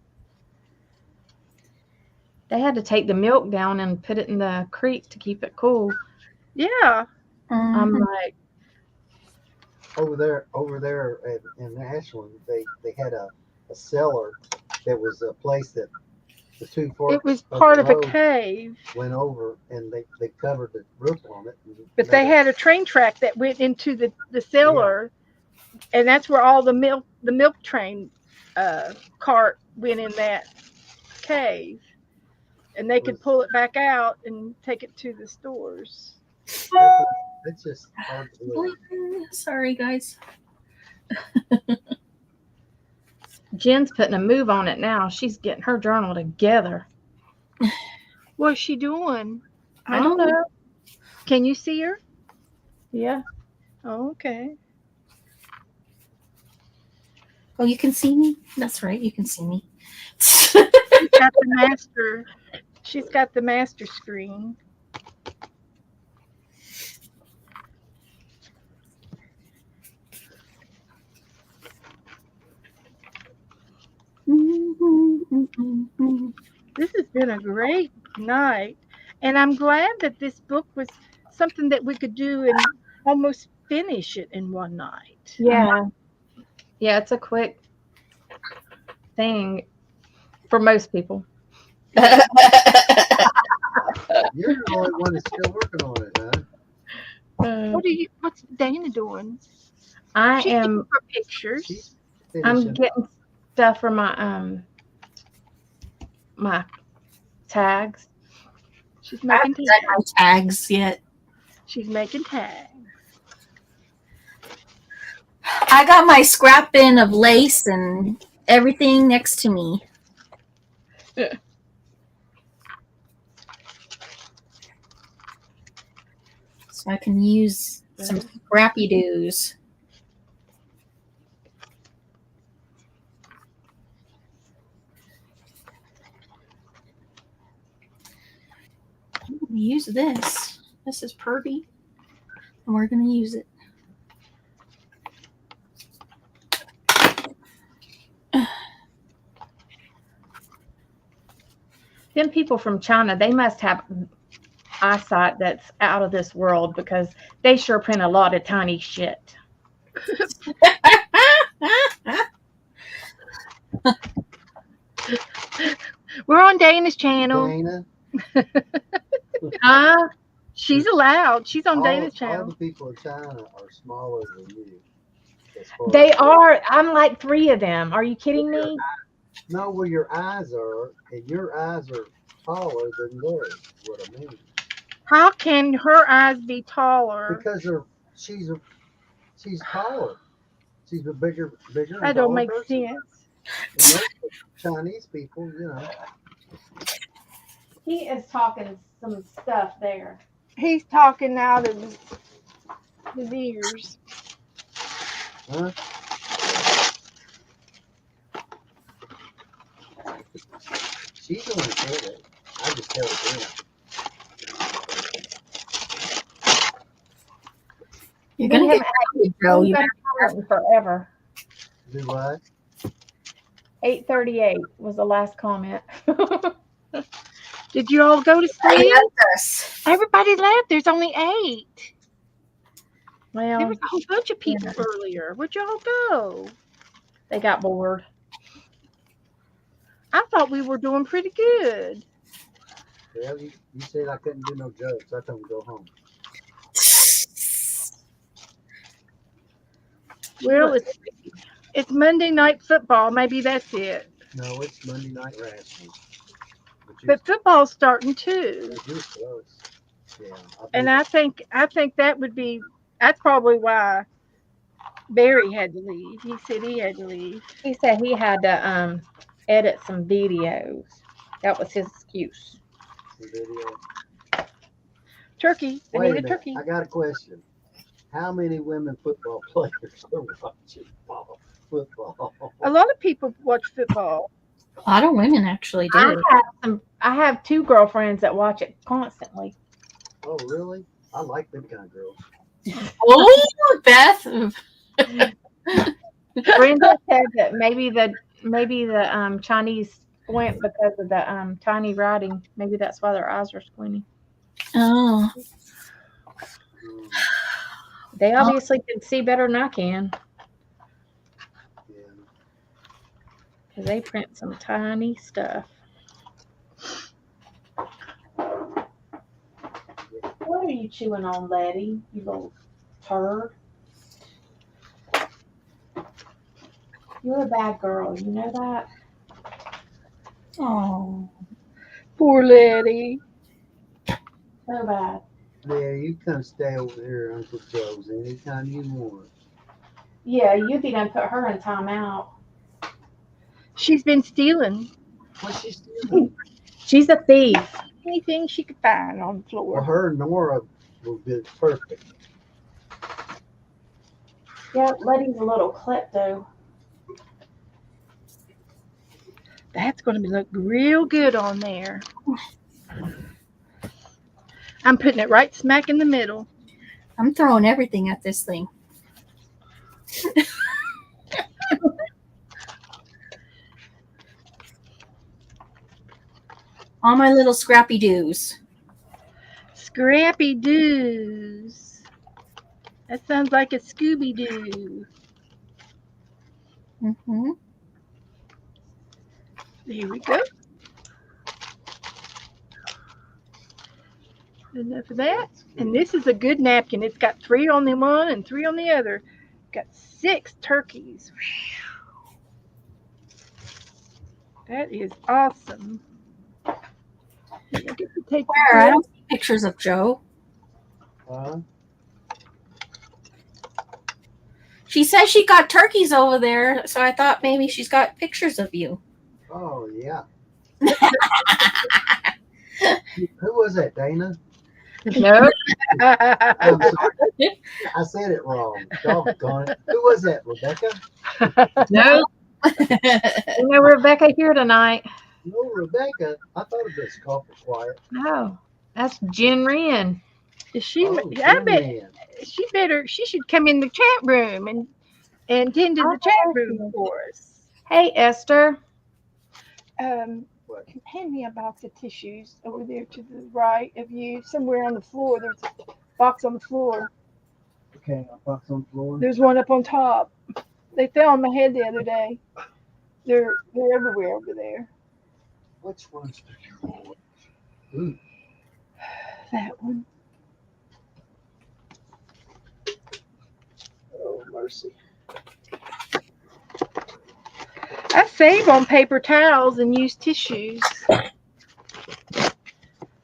They had to take the milk down and put it in the creek to keep it cool. Yeah. I'm like, Over there in Ashland, they had a cellar that was a place that the two forks It was of part the of a road cave, went over, and they covered the roof on it. but they had a train track that went into the cellar, and that's where all the milk train cart went in that cave, and they could pull it back out and take it to the stores. It's just hard to believe. Sorry, guys. Jen's putting a move on it now. She's getting her journal together. What's she doing? I don't know. Can you see her? Yeah. Oh, okay. Oh, you can see me? That's right, you can see me. She's got the master. She's got the master screen. This has been a great night, and I'm glad that this book was something that we could do and almost finish it in one night. Yeah. Yeah, it's a quick thing for most people. You're the only one that's still working on it, huh? What's Dana doing? I She's am looking for pictures. She's I'm finishing. getting stuff for my my tags. She's I making haven't done my tags yet. She's making tags. I got my scrap bin of lace and everything next to me. So I can use some scrappy doos. I'm gonna use this. This is Purdy. And we're gonna use it. Them people from China, they must have eyesight that's out of this world because they sure print a lot of tiny shit. We're on Dana's channel. Dana, Huh? She's allowed. She's on all Dana's the channel. people in China are smaller than you. As far They as, are. I'm like 3 of them. Are you kidding me? know where your eyes are, and your eyes are taller than theirs. Is what I mean. How can her eyes be taller? Because she's taller. She's a bigger. That don't make sense. And most Chinese people, He is talking some stuff there. He's talking out of his ears. Huh? She's the one that said it. I just tell it. You're gonna We get COVID, Joe. haven't You had a comment forever. Do what? 8:38 was the last comment. Did you all go to sleep? us. Everybody left. There's only 8. There Well, was a whole bunch of people earlier. Where'd y'all go? they got bored. I thought we were doing pretty good. Well, you said I couldn't do no jokes. I told them to go home. Well, it's Monday night football. Maybe that's it. No, it's Monday night wrestling. But football's starting too. You're close. Yeah. And I think that would be. That's probably why Barry had to leave. He said he had to leave. He said he had to edit some videos. That was his excuse. Video. Turkey. I Wait need a a turkey. minute. I got a question. How many women football players are watching football? A lot of people watch football. A lot of women actually do. I have 2 girlfriends that watch it constantly. Oh, really? I like them kind of girls. Oh, Beth. Brenda said that maybe the Chinese squint because of the tiny writing. Maybe that's why their eyes are squinty. Oh. They obviously can see better than I can Yeah. because they print some tiny stuff. What are you chewing on, Letty? You little turd. You're a bad girl. You know that? Oh. Poor Letty. So bad. Yeah, you come stay over here at Uncle Joe's anytime you want. Yeah, Yuki done put her in timeout. She's been stealing What's she stealing? She's a thief. anything she could find on the Well, floor. her and Nora will be perfect. Yeah, Letty's a little klepto. That's going to look real good on there. I'm putting it right smack in the middle. I'm throwing everything at this thing. All my little scrappy doos. Scrappy Doos. That sounds like a Scooby Doo. Mm-hmm. There we go. Enough of that. And this is a good napkin. It's got 3 on the one and 3 on the other. Got 6 turkeys. That is awesome. Get the tape. Where? I don't see pictures of Joe. She says she got turkeys over there, so I thought maybe she's got pictures of you. Oh, yeah. Who was that, Dana? No. I'm sorry. I said it wrong. Doggone it. Who was that, Rebecca? No. You know Rebecca here tonight. No, Rebecca. I thought it was awful quiet. No. That's Jen Wren. She, Oh, I bet Jen. she should come in the chat room and tend to the chat room for us. Hey, Esther. Um, What? Hand me a box of tissues over there to the right of you, somewhere on the floor. There's a box on the floor. Okay, I'll box on the floor. There's one up on top. They fell on my head the other day. They're everywhere over there. Which ones do you want? Ooh, That one. oh mercy. I save on paper towels and use tissues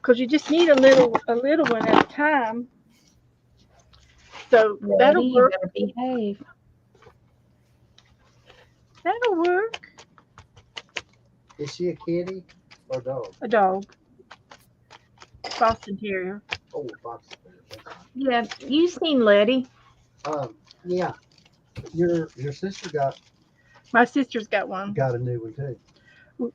because you just need a little one at a time. So Lady, that'll you work. better behave. That'll work. Is she a kitty or dog? A dog. Boston Terrier. Oh, box. Yeah, you seen Letty. Yeah. Your sister My sister's got one. got a new one too.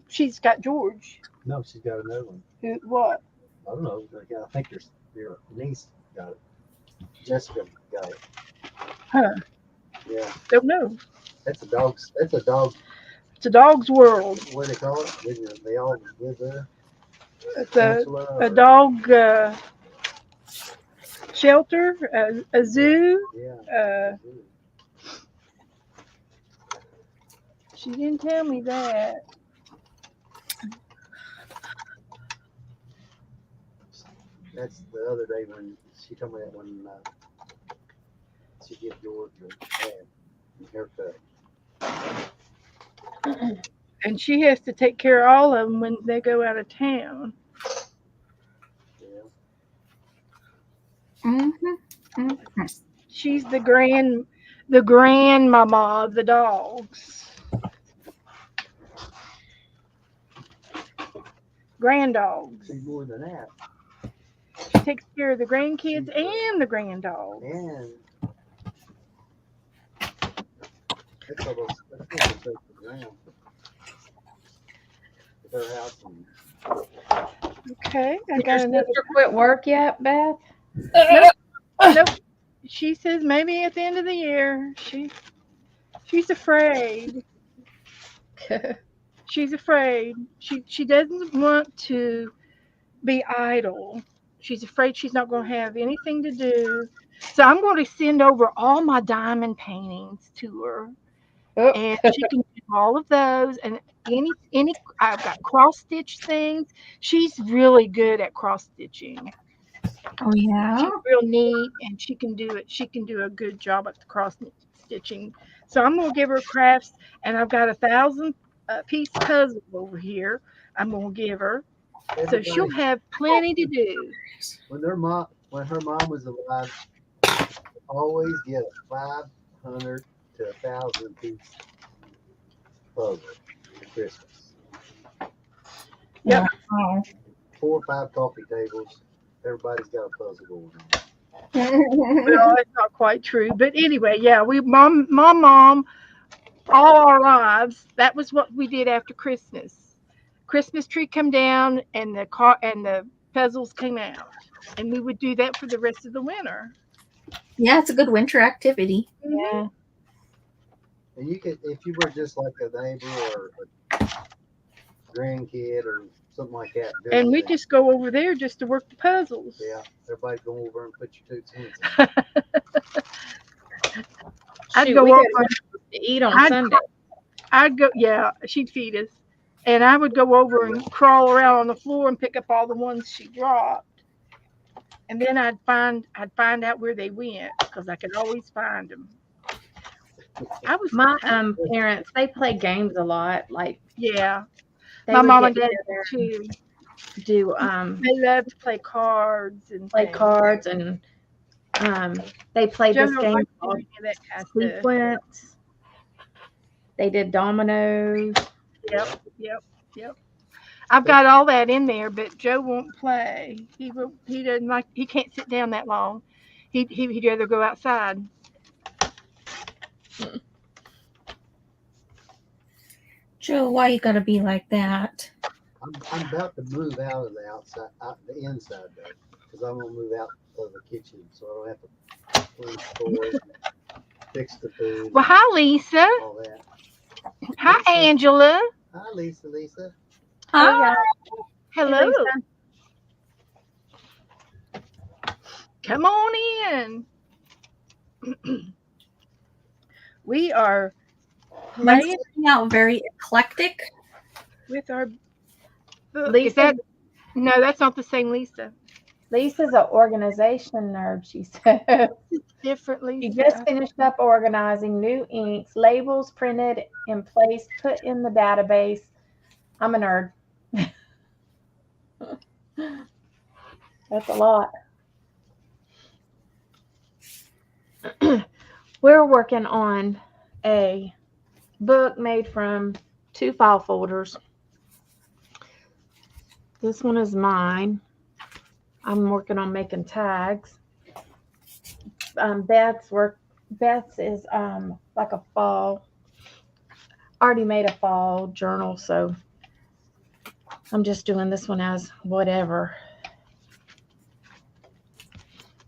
She's got George. No, she's got another one. What? I don't know. I think your niece got it. Jessica got it. Huh. Yeah. Don't know. That's a dog. That's a dog. It's a dog's world. What do they call it? They all live there. It's Peninsula a or- dog shelter, a zoo. Yeah. She didn't tell me that. That's the other day when she told me that when she gave George a haircut. And she has to take care of all of them when they go out of town. Yeah. Mm-hmm. She's the grandmama of the dogs. Grand dogs. She's more than that. She takes care of the grandkids and the grand dogs. And that's almost that's the ground. With her house and Okay, I Did got your another. sister quit work yet, Beth? Nope. She says maybe at the end of the year. She's afraid. She's afraid. She doesn't want to be idle. She's afraid she's not going to have anything to do. So I'm going to send over all my diamond paintings to her, Oh. and she can do all of those. And any I've got cross stitch things. She's really good at cross stitching. Oh yeah. She's real neat, and she can do it. She can do a good job at the cross stitching. So I'm gonna give her crafts, and I've got 1,000 piece puzzle over here. I'm gonna give her, so she'll everybody, have plenty to do. when her mom was alive, always get a 500 to 1,000 piece puzzle for Christmas. Yep. Oh. 4 or 5 coffee tables. Everybody's got a puzzle going on. Well, it's not quite true, but anyway, yeah. My mom, all our lives. That was what we did after Christmas. Christmas tree come down, and the puzzles came out, and we would do that for the rest of the winter. Yeah, it's a good winter activity. Yeah. And you could, if you were just like a neighbor or a grandkid or something like that. And we visit, just go over there just to work the puzzles. yeah, everybody go over and put your toots in. I'd Shoot, go we over. got to eat on I'd- Sunday. I'd go, yeah, she'd feed us, and I would go over and crawl around on the floor and pick up all the ones she dropped, and then I'd find out where they went because I could always find them. I was My parents, they play games a lot. Like yeah. they My would mom get and dad together too. and do They love to play cards and play things. cards and they played Joe this don't game like to do called any of that kind of stuff. Sequence. They did dominoes. Yep. I've got all that in there, but Joe won't play. He doesn't like. He can't sit down that long. He'd rather go outside. Joe, why you gotta be like that? I'm about to move out of the outside, the inside though, because I'm gonna move out of the kitchen, so I don't have to clean the floors, fix the food, Well, hi Lisa. all that. Hi Angela. Hi, Lisa. Hi. guys. Hello. Lisa. Come on in. We are Mine's playing turning out very eclectic. with our book. Lisa, Is that no? That's not the same Lisa. Lisa's an organization nerd, she said. Different She Lisa. just finished up organizing new inks, labels printed in place, put in the database. I'm a nerd. That's a lot. We're working on a book made from 2 file folders. This one is mine. I'm working on making tags. Beth's is like a fall. Already made a fall journal, so I'm just doing this one as whatever.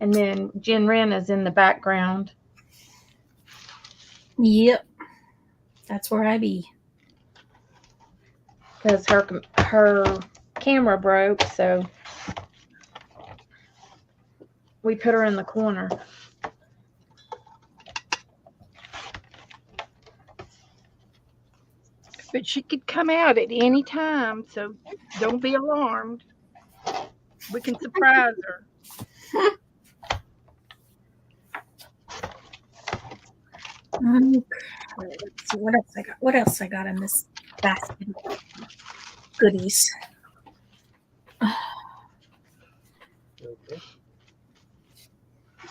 And then Jen Wren is in the background. Yep. That's where I be. Because her camera broke, so we put her in the corner. But she could come out at any time, so don't be alarmed. We can surprise her. Okay, let's see what else I got. What else I got in this basket of goodies? Okay.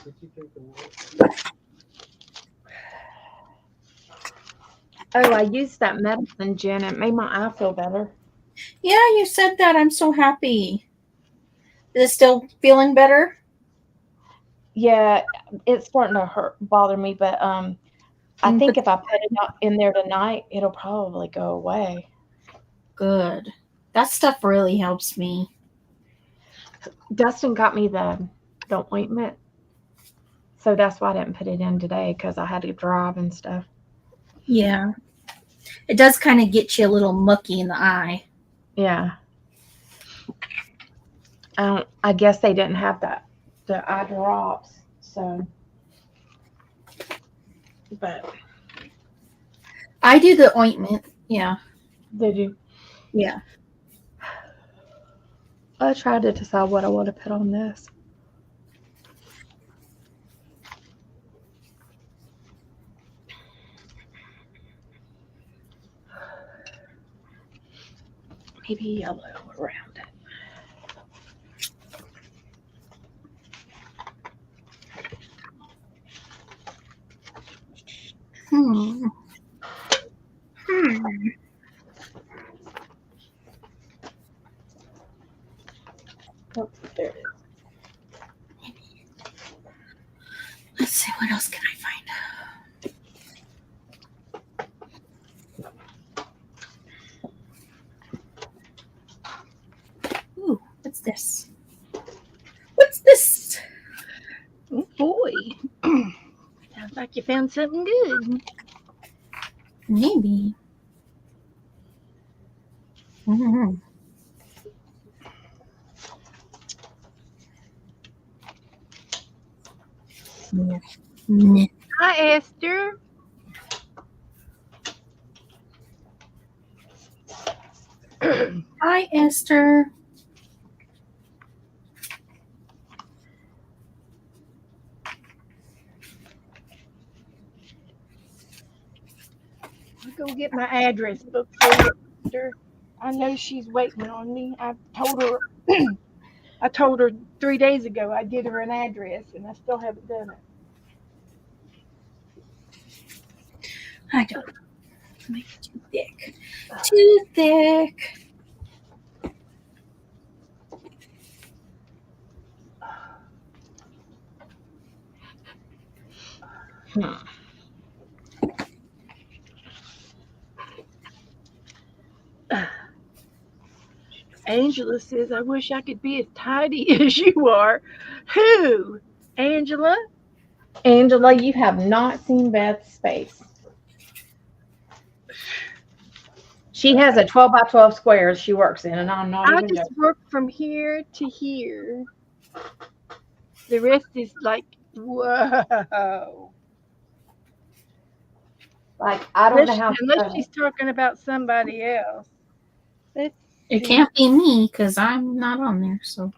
Did you drink the water? Oh, I used that medicine, Jen. It made my eye feel better. Yeah, you said that. I'm so happy. Is it still feeling better? Yeah, it's starting to bother me, but I think if I put it in there tonight, it'll probably go away. Good. That stuff really helps me. Dustin got me the ointment, so that's why I didn't put it in today because I had to drive and stuff. Yeah. It does kind of get you a little mucky in the eye. Yeah. I guess they didn't have the eye drops, so. But I do the ointment. Yeah. did you? Yeah. I tried to decide what I want to put on this. Maybe yellow around it. Hmm. Oh, there it is. Let's see. What else can I find? Ooh, what's this? What's this? Oh boy. Sounds like you found something good. Maybe. Mm-hmm. Yeah. Hi, Esther. Hi, Esther. I'll go get my address book for you, Esther. I know she's waiting on me. I told her 3 days ago I'd get her an address, and I still haven't done it. I don't make it too thick. Too thick. Angela says, I wish I could be as tidy as you are. Who? Angela? Angela, you have not seen Beth's face. She has a 12 by 12 squares she works in, and I'm not I even just joking. work from here to here. The rest is like, whoa. Like, I don't know how. Unless she's talking about somebody else. Let's It see. can't be me because I'm not on there. So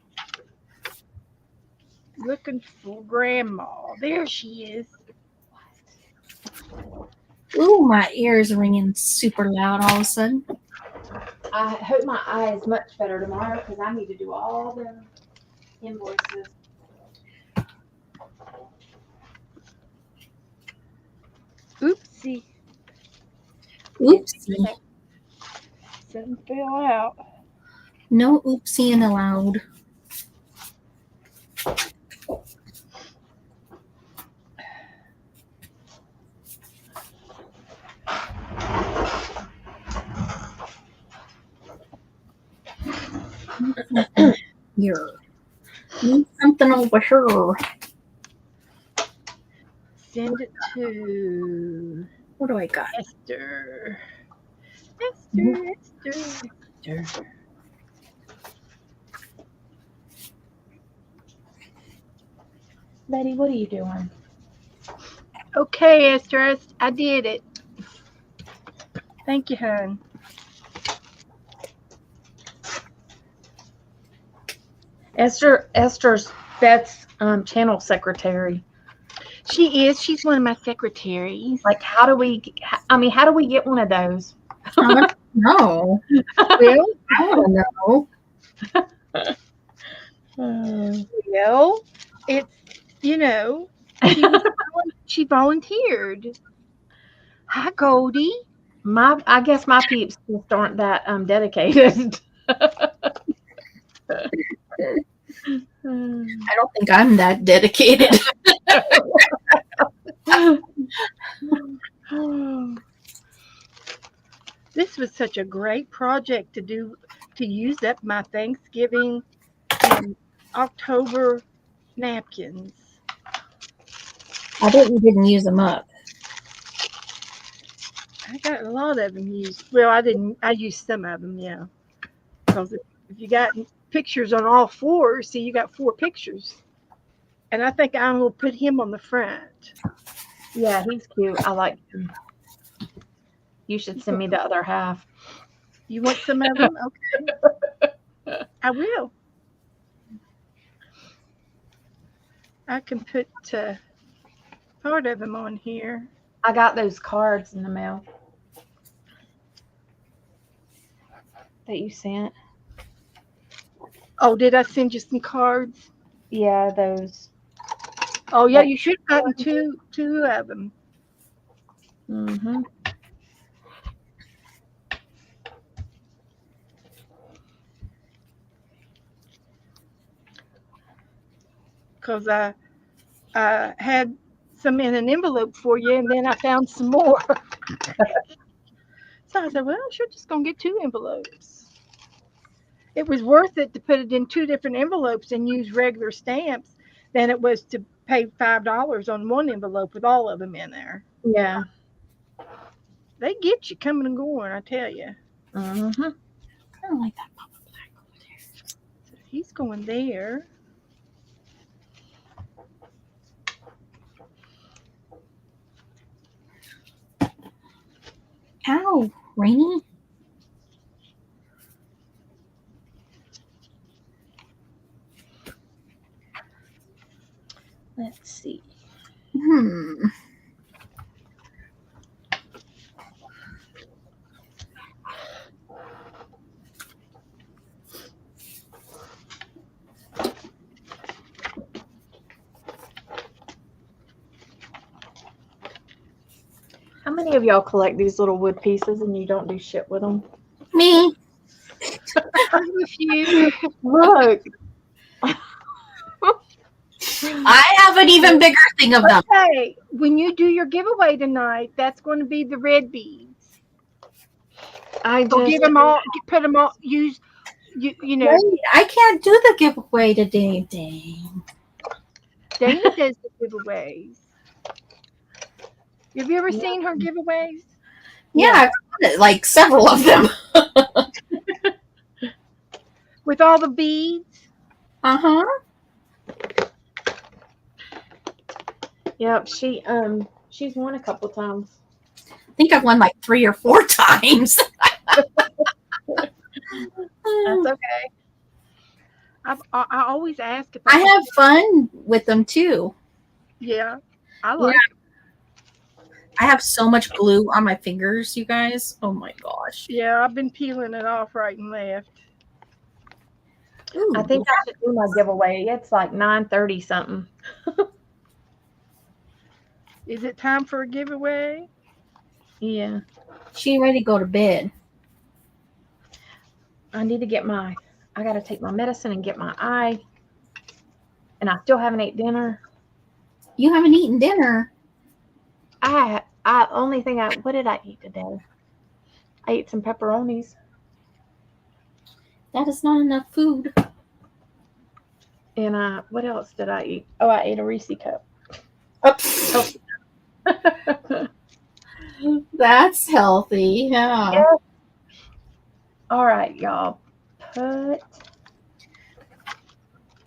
Looking for grandma. There she is. ooh, my ears ringing super loud all of a sudden. I hope my eye is much better tomorrow because I need to do all the invoices. Oopsie. Oopsie. Something fell out. No oopsieing allowed. Here. Need something over here. Send it to What do I got? Esther. Esther. Betty, what are you doing? Okay, Esther, I did it. Thank you, hon. Esther's Beth's channel secretary. She is. She's one of my secretaries. Like, how do we get one of those? No. Well, I don't know. well, it's, she volunteered. Hi, Goldie. I guess my peeps just aren't that dedicated. I don't think I'm that dedicated. This was such a great project to use up my Thanksgiving and October napkins. I didn't use them up. I got a lot of them used. Well, I didn't. I used some of them, yeah. Because if you got pictures on all four, see, you got 4 pictures. And I think I'm going to put him on the front. Yeah, he's cute. I like him. You should send me the other half. You want some of them? Okay. I will. I can put part of them on here. I got those cards in the mail that you sent. Oh, did I send you some cards? Yeah, those. Oh, yeah, you should have gotten two of them. Mm-hmm. Because I had some in an envelope for you, and then I found some more. So I said, well, I'm sure just going to get 2 envelopes. It was worth it to put it in 2 different envelopes and use regular stamps than it was to pay $5 on one envelope with all of them in there. Yeah. They get you coming and going, I tell you. Mm-hmm. I don't like that Papa Black over there. So he's going there. Ow, Rainy. Let's see. How many of y'all collect these little wood pieces and you don't do shit with them? Me. I'm with you. Look. I have an even bigger thing of them. Okay, when you do your giveaway tonight, that's going to be the red beads. So give them all, put them all, use, you know. Wait, I can't do the giveaway today. Dang. Dana does the giveaways. Have you ever seen her giveaways? Yeah, I've like several of them. With all the beads. Uh-huh. Yep, she's won a couple times. I think I've won like 3 or 4 times. That's okay. I always ask if I have fun with them too. Yeah, I Yeah. like. I have so much glue on my fingers, you guys. Oh my gosh. Yeah, I've been peeling it off right and left. Ooh, I think I should do my giveaway. It's like 9:30 something. Is it time for a giveaway? Yeah. she ready to go to bed. I need to I got to take my medicine and get my eye. And I still haven't ate dinner. You haven't eaten dinner. What did I eat today? I ate some pepperonis. That is not enough food. And what else did I eat? Oh, I ate a Reese cup. That's healthy. Yeah. Yeah. All right, y'all. Put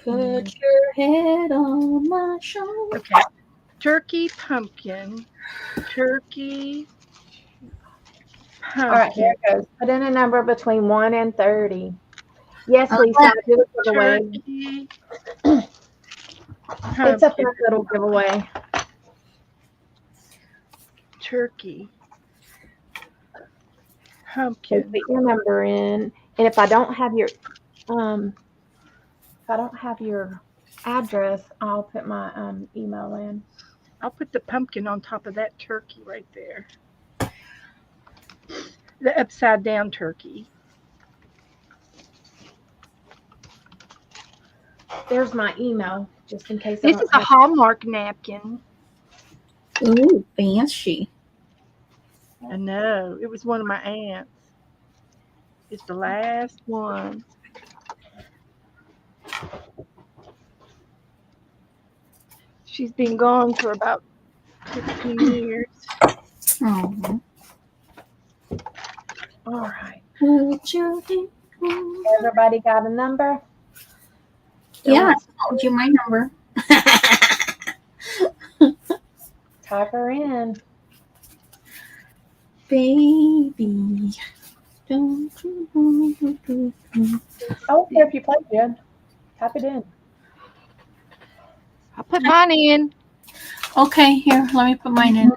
your head on my shoulder. Okay. Turkey, pumpkin. Turkey, pumpkin. All right, here it goes. Put in a number between 1 and 30. Yes, Okay. Lisa, do the giveaway. Turkey. It's a fun little giveaway. Turkey. So Pumpkin. put your number in, and if I don't have your address, I'll put my email in. I'll put the pumpkin on top of that turkey right there. The upside down turkey. There's my email, just in case. This is a Hallmark napkin. Ooh, fancy. I know. It was one of my aunts. It's the last one. She's been gone for about 15 years. Oh. All right. Put your head on. Everybody got a number? Yeah, I told you my number. Type her in. Baby. Don't you I don't care if you play good. Type it in. I'll put mine in. Okay, here, let me put mine in.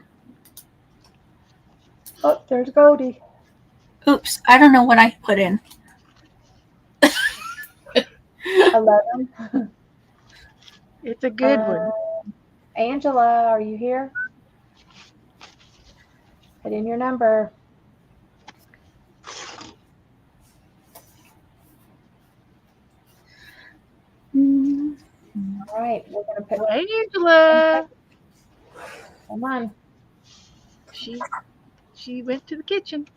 Oh, there's Goldie. Oops, I don't know what I put in. 11. It's a good one. Angela, are you here? Put in your number. All right, we're gonna put. Hey, Angela. Come on. She went to the kitchen.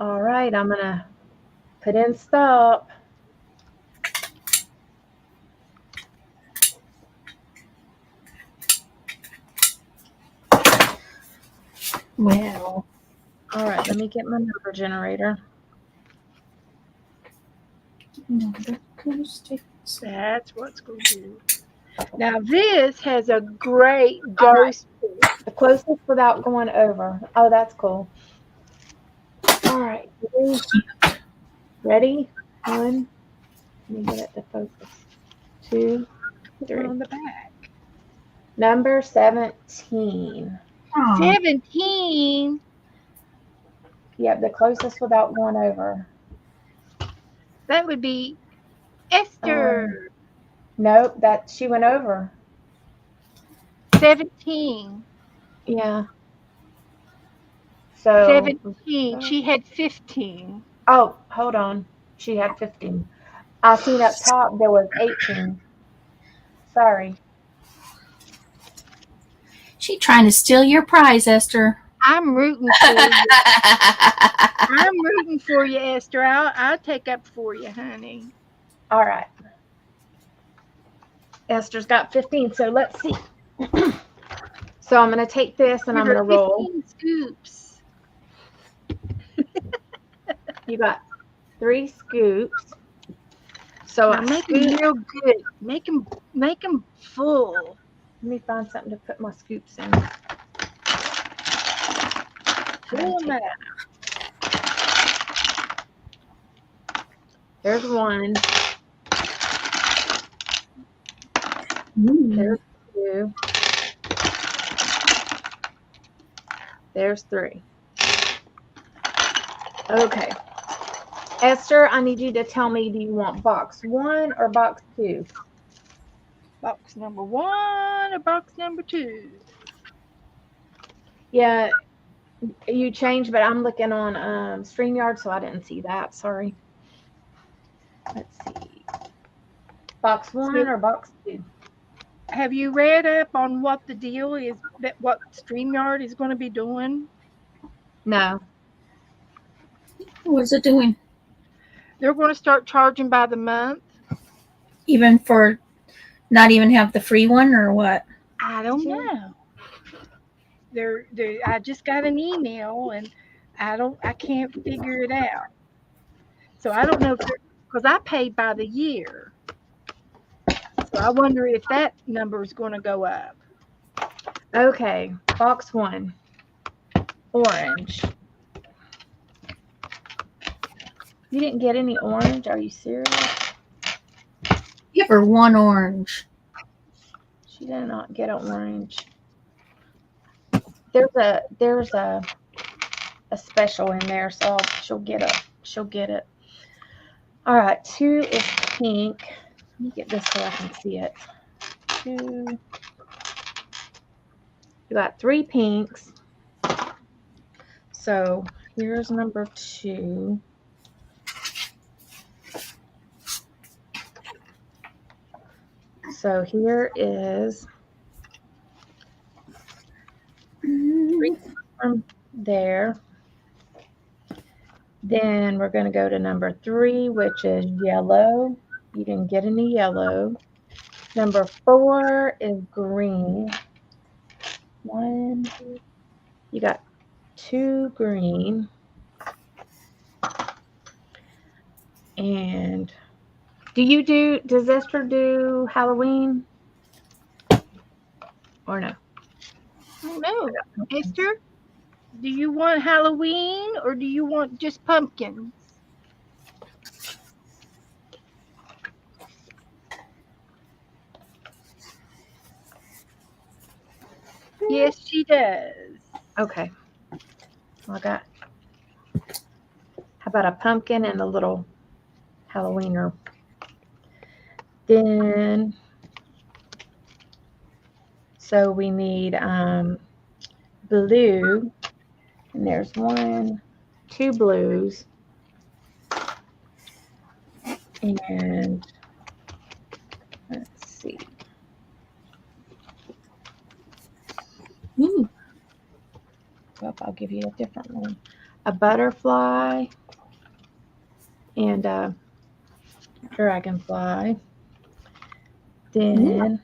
All right, I'm gonna put in stop. Well, all right, let me get my number generator. That's what's going to do. Now this has a great ghost. The closest without going over. Oh, that's cool. All right, ready? 1. Let me get it to focus. 2, 3. On the back. Number 17. 17. Yep, the closest without going over. That would be Esther. Nope, she went over. 17. Yeah. So 17. She had 15. Oh, hold on. She had 15. I seen up top there was 18. Sorry. She trying to steal your prize, Esther. I'm rooting for you. I'm rooting for you, Esther. I'll take up for you, honey. All right. Esther's got 15, so let's see. So I'm going to take this and I'm going to roll. 15 scoops. You got 3 scoops. So Now make them real good. Make them full. Let me find something to put my scoops in. Fill them out. There's 1. Ooh. There's 2. There's 3. Okay. Esther, I need you to tell me, do you want box 1 or box 2? Box number 1 or box number 2? Yeah, you changed, but I'm looking on StreamYard, so I didn't see that. Sorry. Let's see. Box 1 or box 2? Have you read up on what the deal is, that what StreamYard is going to be doing? No. What's it doing? They're going to start charging by the month. Even for not even have the free one or what? I don't know. I just got an email and I can't figure it out. So I don't know, because I paid by the year. So I wonder if that number is going to go up. Okay. Box 1. Orange. You didn't get any orange? Are you serious? Give her 1 orange. She did not get an orange. There's a special in there, so she'll get it. All right, 2 is pink. Let me get this so I can see it. 2. You got 3 pinks. So here's number 2. So here is 3 from there. Then we're going to go to number 3, which is yellow. You didn't get any yellow. Number 4 is green. 1. You got 2 green. And does Esther do Halloween? Or no? I don't know. Esther, do you want Halloween or do you want just pumpkins? Yes, she does. Okay. Well, how about a pumpkin and a little Halloweener? Then, so we need blue, and there's 1, 2 blues, and let's see. Ooh. Well, I'll give you a different one. A butterfly and a dragonfly. Then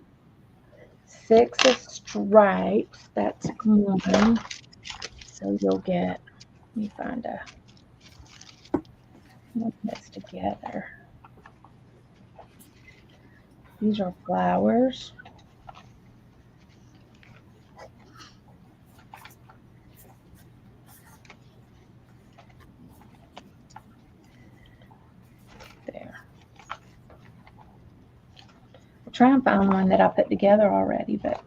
6 is stripes. That's 1. So you'll get, let me find one that's together. These are flowers. There. I'll try and find one that I put together already, but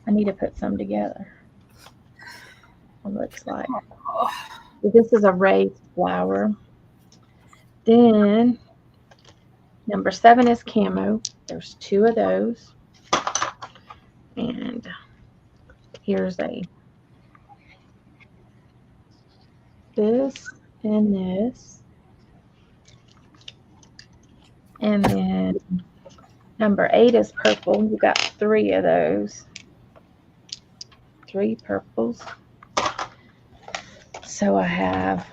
I need to put some together. It looks like. This is a raised flower. Then number 7 is camo. There's 2 of those. And here's this and this. And then number 8 is purple. You got 3 of those. 3 purples. So I have,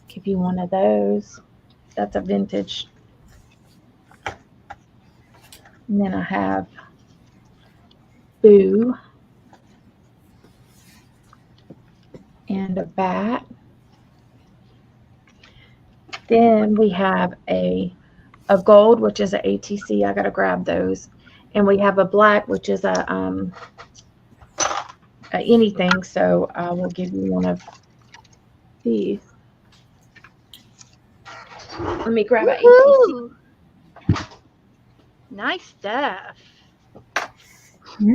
give you one of those. That's a vintage And then I have Boo and a bat. Then we have a gold, which is a ATC. I gotta grab those. And we have a black, which is a anything. So I will give you one of these. Let me grab an ATC. Woohoo! Nice stuff.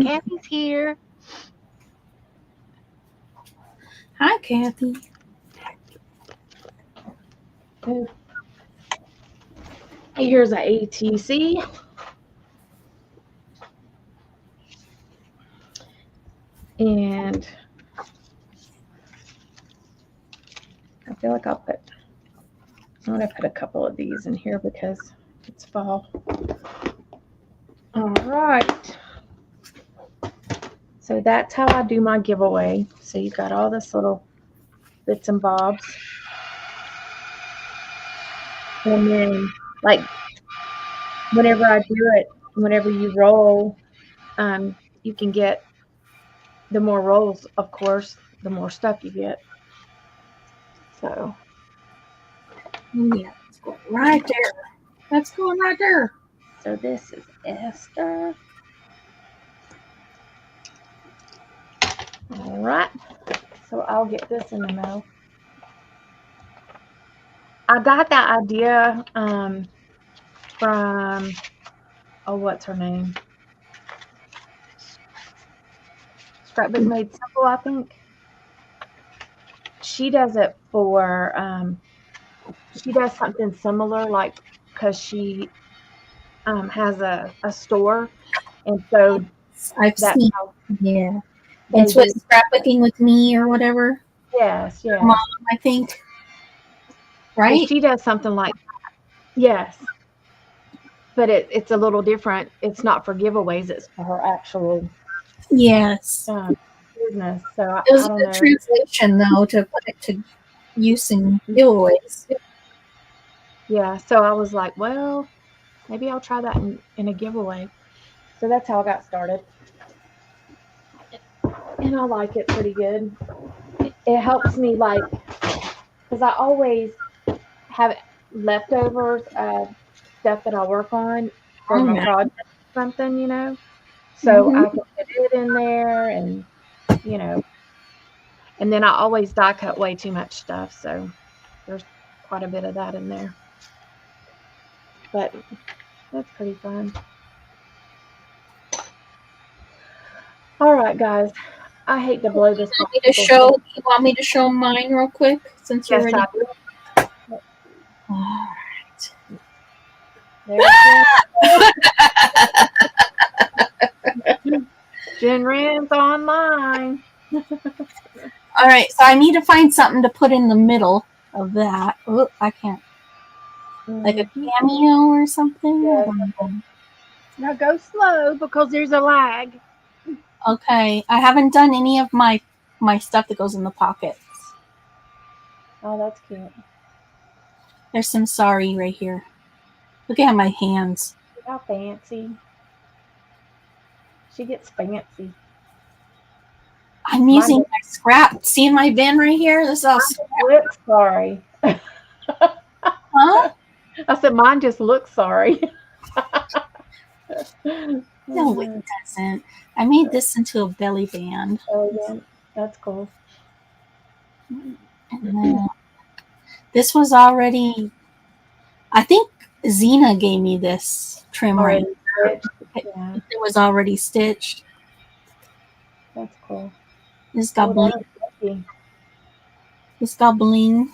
Kathy's here. Hi, Kathy. Here's an ATC. And I feel like I'm going to put a couple of these in here because it's fall. All right. So that's how I do my giveaway. So you've got all this little bits and bobs. And then, like, whenever I do it, whenever you roll, you can get the more rolls, of course, the more stuff you get. So, Yeah, it's going right there. That's going right there. so this is Esther. All right. So I'll get this in the mail. I got that idea from, what's her name? Scrapbook Made Simple, I think. She does it for, she does something similar, like, because she has a store. And so I've that's seen. how Yeah. they It's do. with scrapbooking with me or whatever. Yes, yes. Mom, I think. Well, Right? she does something like that. Yes. But it's a little different. It's not for giveaways. It's for her actual Yes. business. So It was I a don't good know. translation, though, to put it to use in giveaways. Yeah. So I was like, well, maybe I'll try that in a giveaway. So that's how I got started. And I like it pretty good. It helps me, like, because I always have leftovers of stuff that I work on for my project or something, you know. So Mhm. I can put it in there and, you know, and then I always die cut way too much stuff. So there's quite a bit of that in there. But that's pretty fun. All right, guys. I hate to blow this. You want me to show mine real quick since you're Yes, ready? I do. All There's Jen Rand's online. right, so I need to find something to put in the middle of that. Oh, I can't. Like a cameo or something? I don't know. Now go slow because there's a lag. Okay, I haven't done any of my stuff that goes in the pockets. Oh, that's cute. There's some sorry right here. Look at my hands. How fancy. She gets fancy. I'm using my scrap. See my bin right here? This is all scrap. Looks sorry. Huh? I said mine just looks sorry. No, it doesn't. I made this into a belly band. Oh, yeah. That's cool. And then this was already, I think Xena gave me this trim right. Yeah, It was already stitched. that's cool. This got bling. Lucky. This got bling.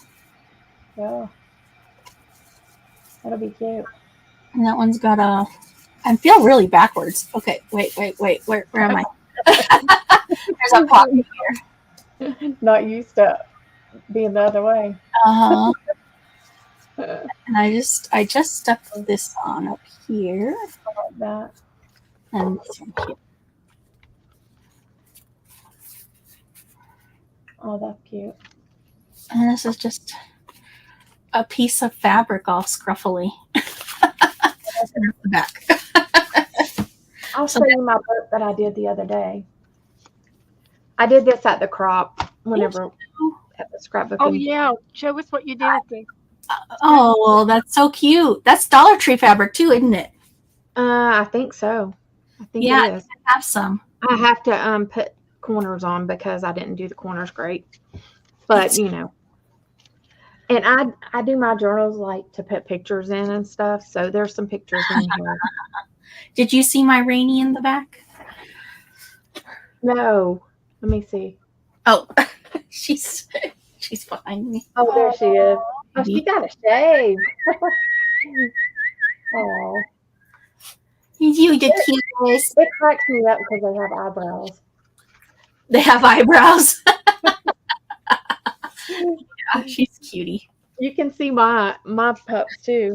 Yeah. That'll be cute. And that one's got a, I feel really backwards. Okay, wait. Where am I? There's a pocket here. Not used to being the other way. Uh-huh. And I just stuck this on up here. Like that. And this one here. Oh, that's cute. And this is just a piece of fabric all scruffily. That's the back. I'll So show you my book that I did the other day. I did this at the crop whenever at the scrapbooking. Oh yeah, show us what you did with the. Oh, that's so cute. That's Dollar Tree fabric too, isn't it? I think so. I think Yeah, it is. have some. I have to put corners on because I didn't do the corners great. But you know. And I do my journals like to put pictures in and stuff. So there's some pictures in here. Did you see my Rainy in the back? No. Let me see. Oh, she's behind me. Oh, there she is. Oh, she got a shave. Oh. You the cutest. It cracks me up because they have eyebrows. They have eyebrows. Yeah, she's cutie. You can see my pups too.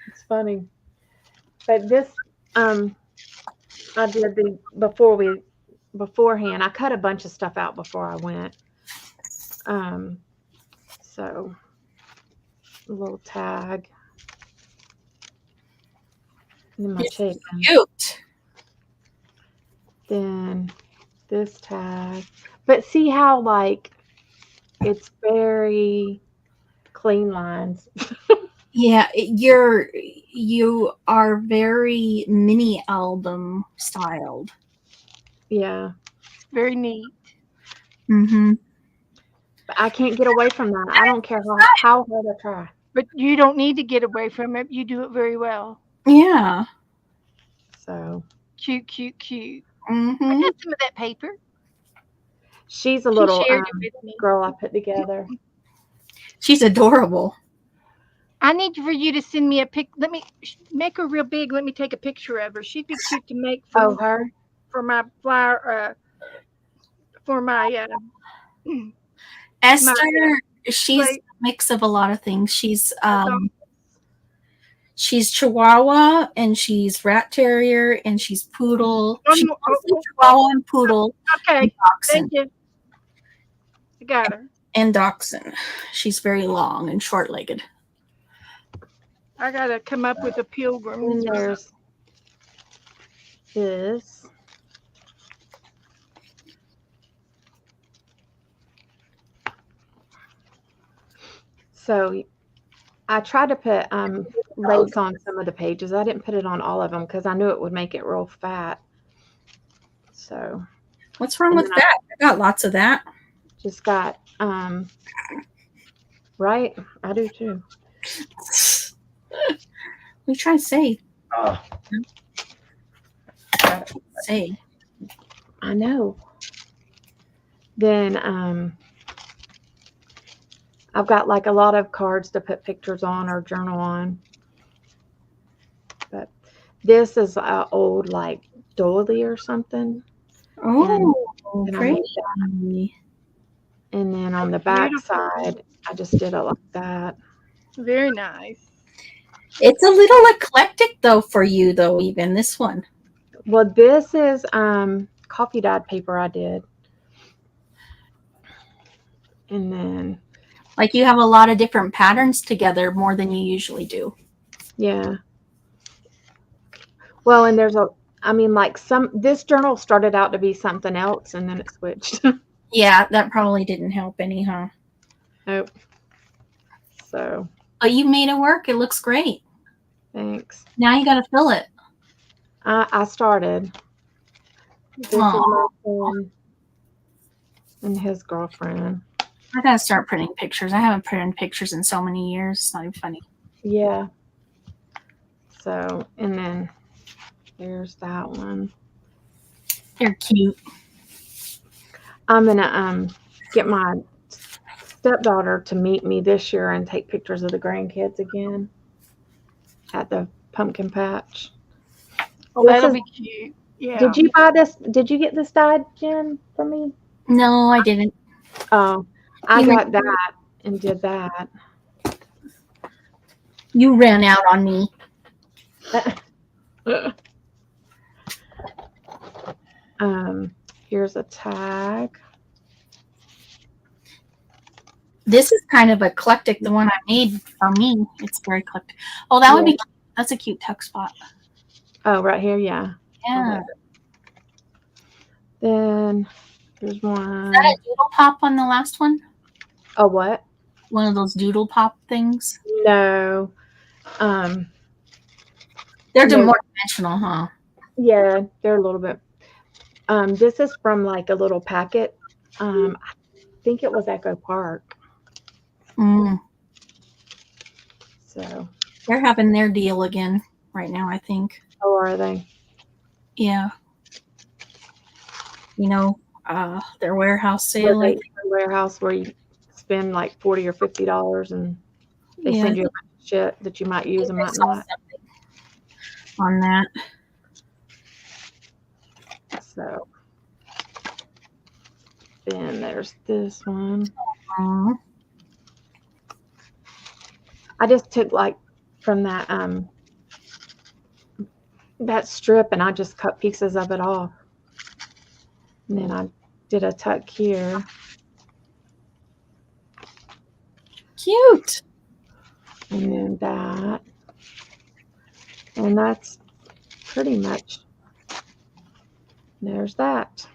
It's funny. But this I did beforehand. I cut a bunch of stuff out before I went. So a little tag. And then my chicken. Cute. Then this tag. But see how like it's very clean lines. Yeah, you are very mini album styled. Yeah. Very neat. Mm-hmm. But I can't get away from that. I don't care how hard I try. But you don't need to get away from it. You do it very well. Yeah. So Cute, cute, cute. Mm-hmm. I got some of that paper. she's a She little shared it with me. girl I put together. She's adorable. I need for you to send me a pic. Let me make her real big. Let me take a picture of her. She'd be cute to make Oh, her? for my flower. For my Esther, she's Right. a mix of a lot of things. She's Chihuahua and she's Rat Terrier and she's Poodle. One She's more- mostly Chihuahua and Poodle okay. and Dachshund. Thank you. I got her. And Dachshund. She's very long and short-legged. I gotta come up with a pilgrim. And there's this. So I tried to put lace on some of the pages. I didn't put it on all of them because I knew it would make it real fat. So What's wrong And with then that? I got lots of that. just got right. I do too. We try to say. Say. I know. Then I've got like a lot of cards to put pictures on or journal on. But this is an old like doily or something. Oh, And I pretty. made that. And then on the back side, I just did it like that. Very nice. It's a little eclectic though for you though, even this one. Well, this is coffee dyed paper I did. And then Like you have a lot of different patterns together more than you usually do. yeah. Well, and there's like this journal started out to be something else and then it switched. Yeah, that probably didn't help any, huh? Nope. So But you made it work. It looks great. thanks. Now you got to fill it. I started. This is my son and his girlfriend. I got to start printing pictures. I haven't printed pictures in so many years. It's not even funny. Yeah. So, and then there's that one. They're cute. I'm gonna get my stepdaughter to meet me this year and take pictures of the grandkids again at the pumpkin patch. Oh, This that'll is- be cute. Yeah. Did you buy this? Did you get this dyed, Jen, for me? No, I didn't. Oh, I You got that and did that. You ran out on me. Here's a tag. This is kind of eclectic. The one I made for me, it's very eclectic. Oh, that would be cute. That's a cute tuck spot. Oh, right here, yeah. Yeah. Then there's Is one. that a doodle pop on the last one? Oh, what? One of those doodle pop things? No. They're No. more dimensional, huh? Yeah, they're a little bit. This is from like a little packet. I think it was Echo Park. Mm. So, They're having their deal again right now, I think. how are they? Yeah. You know, their warehouse Where sale. they the warehouse where you spend like $40 or $50 and they Yeah, send you a bunch of shit that you might use and I might saw not. something on that. So then there's this one. Aw. I just took like from that strip and I just cut pieces of it off. And then I did a tuck here. Cute. And then that. And that's pretty much, there's that.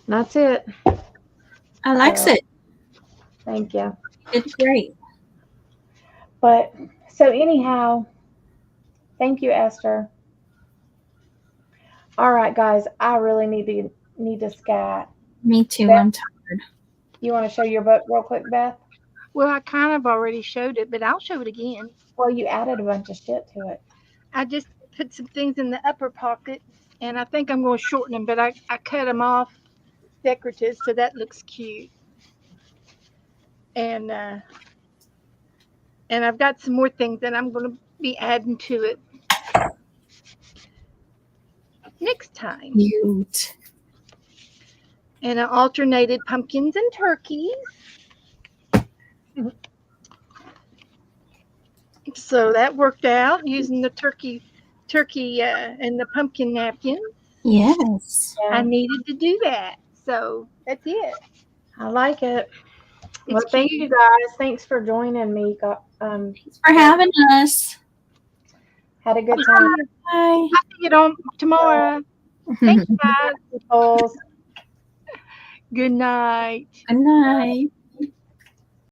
And that's it. I likes So, it. thank you. It's great. But so anyhow, thank you, Esther. All right, guys, I really need to scat. Me too. Beth? I'm tired. You want to show your book real quick, Beth? Well, I kind of already showed it, but I'll show it again. Well, you added a bunch of shit to it. I just put some things in the upper pocket, and I think I'm going to shorten them, but I cut them off decorative, so that looks cute. And I've got some more things that I'm going to be adding to it next time. Cute. And I alternated pumpkins and turkeys. So that worked out using the turkey and the pumpkin napkins. Yes. I needed to do that. So that's it. I like it. It's Well, thank cute. you guys. Thanks for joining me. Thanks for having us. Had a good time. Bye. I'll see you on tomorrow. Thanks, guys. Peoples. Good night. Good night.